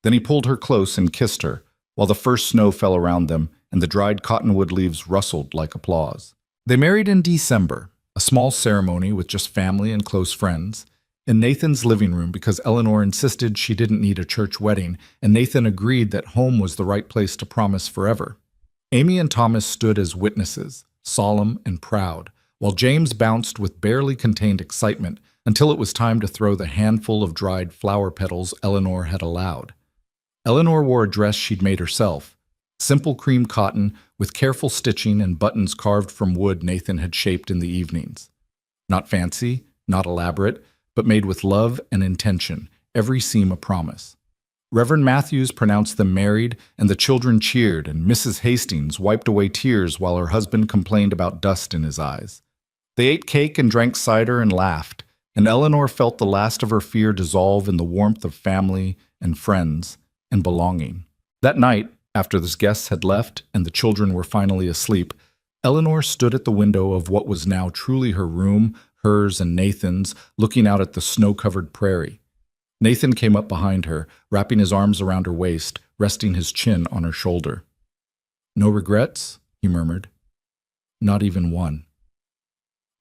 Then he pulled her close and kissed her, while the first snow fell around them and the dried cottonwood leaves rustled like applause. They married in December, a small ceremony with just family and close friends, in Nathan's living room because Eleanor insisted she didn't need a church wedding, and Nathan agreed that home was the right place to promise forever. Amy and Thomas stood as witnesses, solemn and proud, while James bounced with barely contained excitement until it was time to throw the handful of dried flower petals Eleanor had allowed. Eleanor wore a dress she'd made herself, simple cream cotton with careful stitching and buttons carved from wood Nathan had shaped in the evenings. Not fancy, not elaborate, but made with love and intention, every seam a promise. Reverend Matthews pronounced them married, and the children cheered, and Mrs. Hastings wiped away tears while her husband complained about dust in his eyes. They ate cake and drank cider and laughed, and Eleanor felt the last of her fear dissolve in the warmth of family and friends and belonging. That night, after the guests had left and the children were finally asleep, Eleanor stood at the window of what was now truly her room, hers and Nathan's, looking out at the snow-covered prairie. Nathan came up behind her, wrapping his arms around her waist, resting his chin on her shoulder. "No regrets?" he murmured. "Not even one."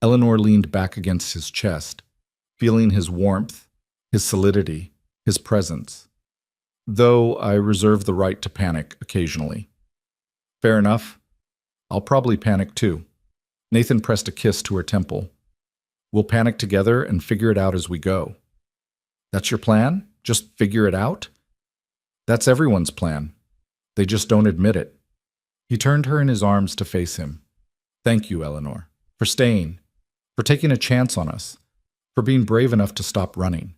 Eleanor leaned back against his chest, feeling his warmth, his solidity, his presence. "Though I reserve the right to panic occasionally." "Fair enough. I'll probably panic too." Nathan pressed a kiss to her temple. "We'll panic together and figure it out as we go." "That's your plan? Just figure it out?" "That's everyone's plan. They just don't admit it." He turned her in his arms to face him. "Thank you, Eleanor, for staying, for taking a chance on us, for being brave enough to stop running."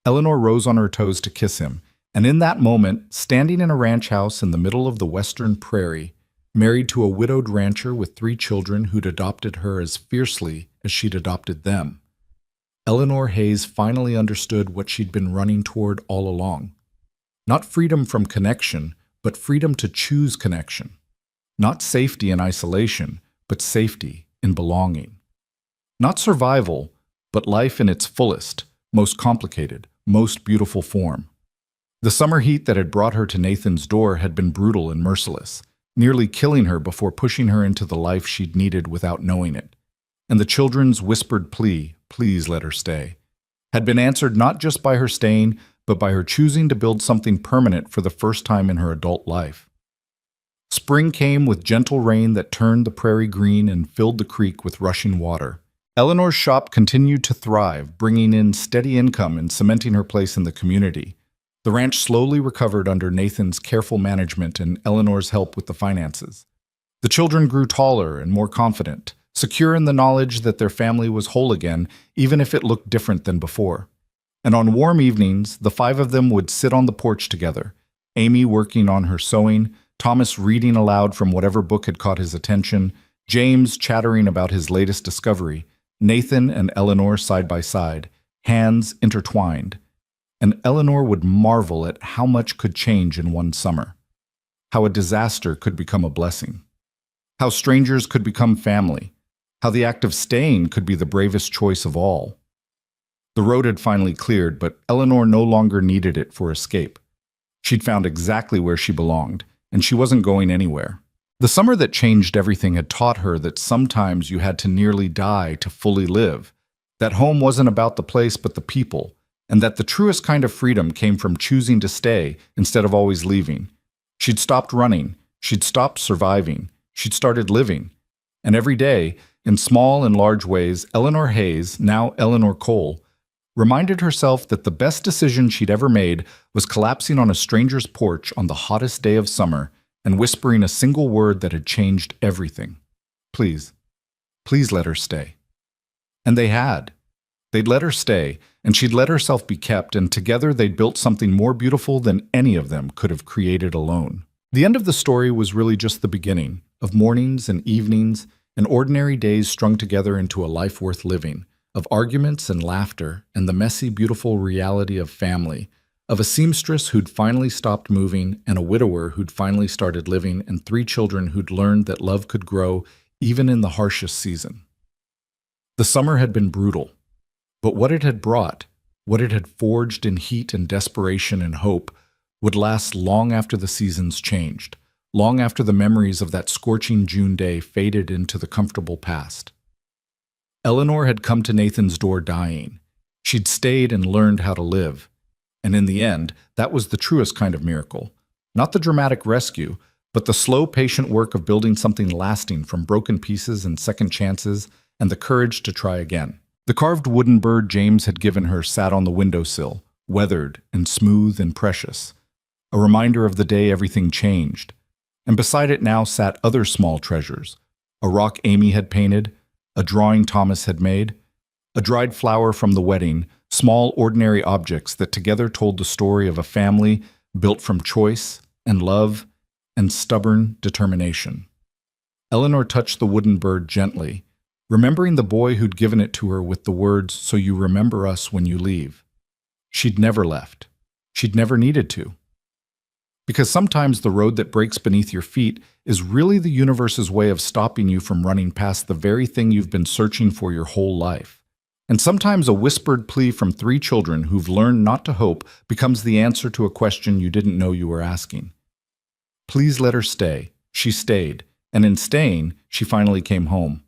Eleanor rose on her toes to kiss him, and in that moment, standing in a ranch house in the middle of the western prairie, married to a widowed rancher with 3 children who'd adopted her as fiercely as she'd adopted them, Eleanor Hayes finally understood what she'd been running toward all along. Not freedom from connection, but freedom to choose connection. Not safety in isolation, but safety in belonging. Not survival, but life in its fullest, most complicated, most beautiful form. The summer heat that had brought her to Nathan's door had been brutal and merciless, nearly killing her before pushing her into the life she'd needed without knowing it. And the children's whispered plea, "Please let her stay," had been answered not just by her staying, but by her choosing to build something permanent for the first time in her adult life. Spring came with gentle rain that turned the prairie green and filled the creek with rushing water. Eleanor's shop continued to thrive, bringing in steady income and cementing her place in the community. The ranch slowly recovered under Nathan's careful management and Eleanor's help with the finances. The children grew taller and more confident, secure in the knowledge that their family was whole again, even if it looked different than before. And on warm evenings, the 5 of them would sit on the porch together, Amy working on her sewing, Thomas reading aloud from whatever book had caught his attention, James chattering about his latest discovery, Nathan and Eleanor side by side, hands intertwined. And Eleanor would marvel at how much could change in one summer. How a disaster could become a blessing. How strangers could become family. How the act of staying could be the bravest choice of all. The road had finally cleared, but Eleanor no longer needed it for escape. She'd found exactly where she belonged, and she wasn't going anywhere. The summer that changed everything had taught her that sometimes you had to nearly die to fully live, that home wasn't about the place but the people, and that the truest kind of freedom came from choosing to stay instead of always leaving. She'd stopped running, she'd stopped surviving, she'd started living. And every day, in small and large ways, Eleanor Hayes, now Eleanor Cole, reminded herself that the best decision she'd ever made was collapsing on a stranger's porch on the hottest day of summer and whispering a single word that had changed everything. Please, please let her stay. And they had. They'd let her stay, and she'd let herself be kept, and together they'd built something more beautiful than any of them could have created alone. The end of the story was really just the beginning of mornings and evenings and ordinary days strung together into a life worth living, of arguments and laughter and the messy, beautiful reality of family, of a seamstress who'd finally stopped moving and a widower who'd finally started living and 3 children who'd learned that love could grow even in the harshest season. The summer had been brutal, but what it had brought, what it had forged in heat and desperation and hope, would last long after the seasons changed, long after the memories of that scorching June day faded into the comfortable past. Eleanor had come to Nathan's door dying. She'd stayed and learned how to live. And in the end, that was the truest kind of miracle. Not the dramatic rescue, but the slow, patient work of building something lasting from broken pieces and second chances and the courage to try again. The carved wooden bird James had given her sat on the windowsill, weathered and smooth and precious, a reminder of the day everything changed. And beside it now sat other small treasures, a rock Amy had painted, a drawing Thomas had made, a dried flower from the wedding, small ordinary objects that together told the story of a family built from choice and love and stubborn determination. Eleanor touched the wooden bird gently, remembering the boy who'd given it to her with the words, "So you remember us when you leave." She'd never left. She'd never needed to. Because sometimes the road that breaks beneath your feet is really the universe's way of stopping you from running past the very thing you've been searching for your whole life. And sometimes a whispered plea from three children who've learned not to hope becomes the answer to a question you didn't know you were asking. Please let her stay. She stayed, and in staying, she finally came home.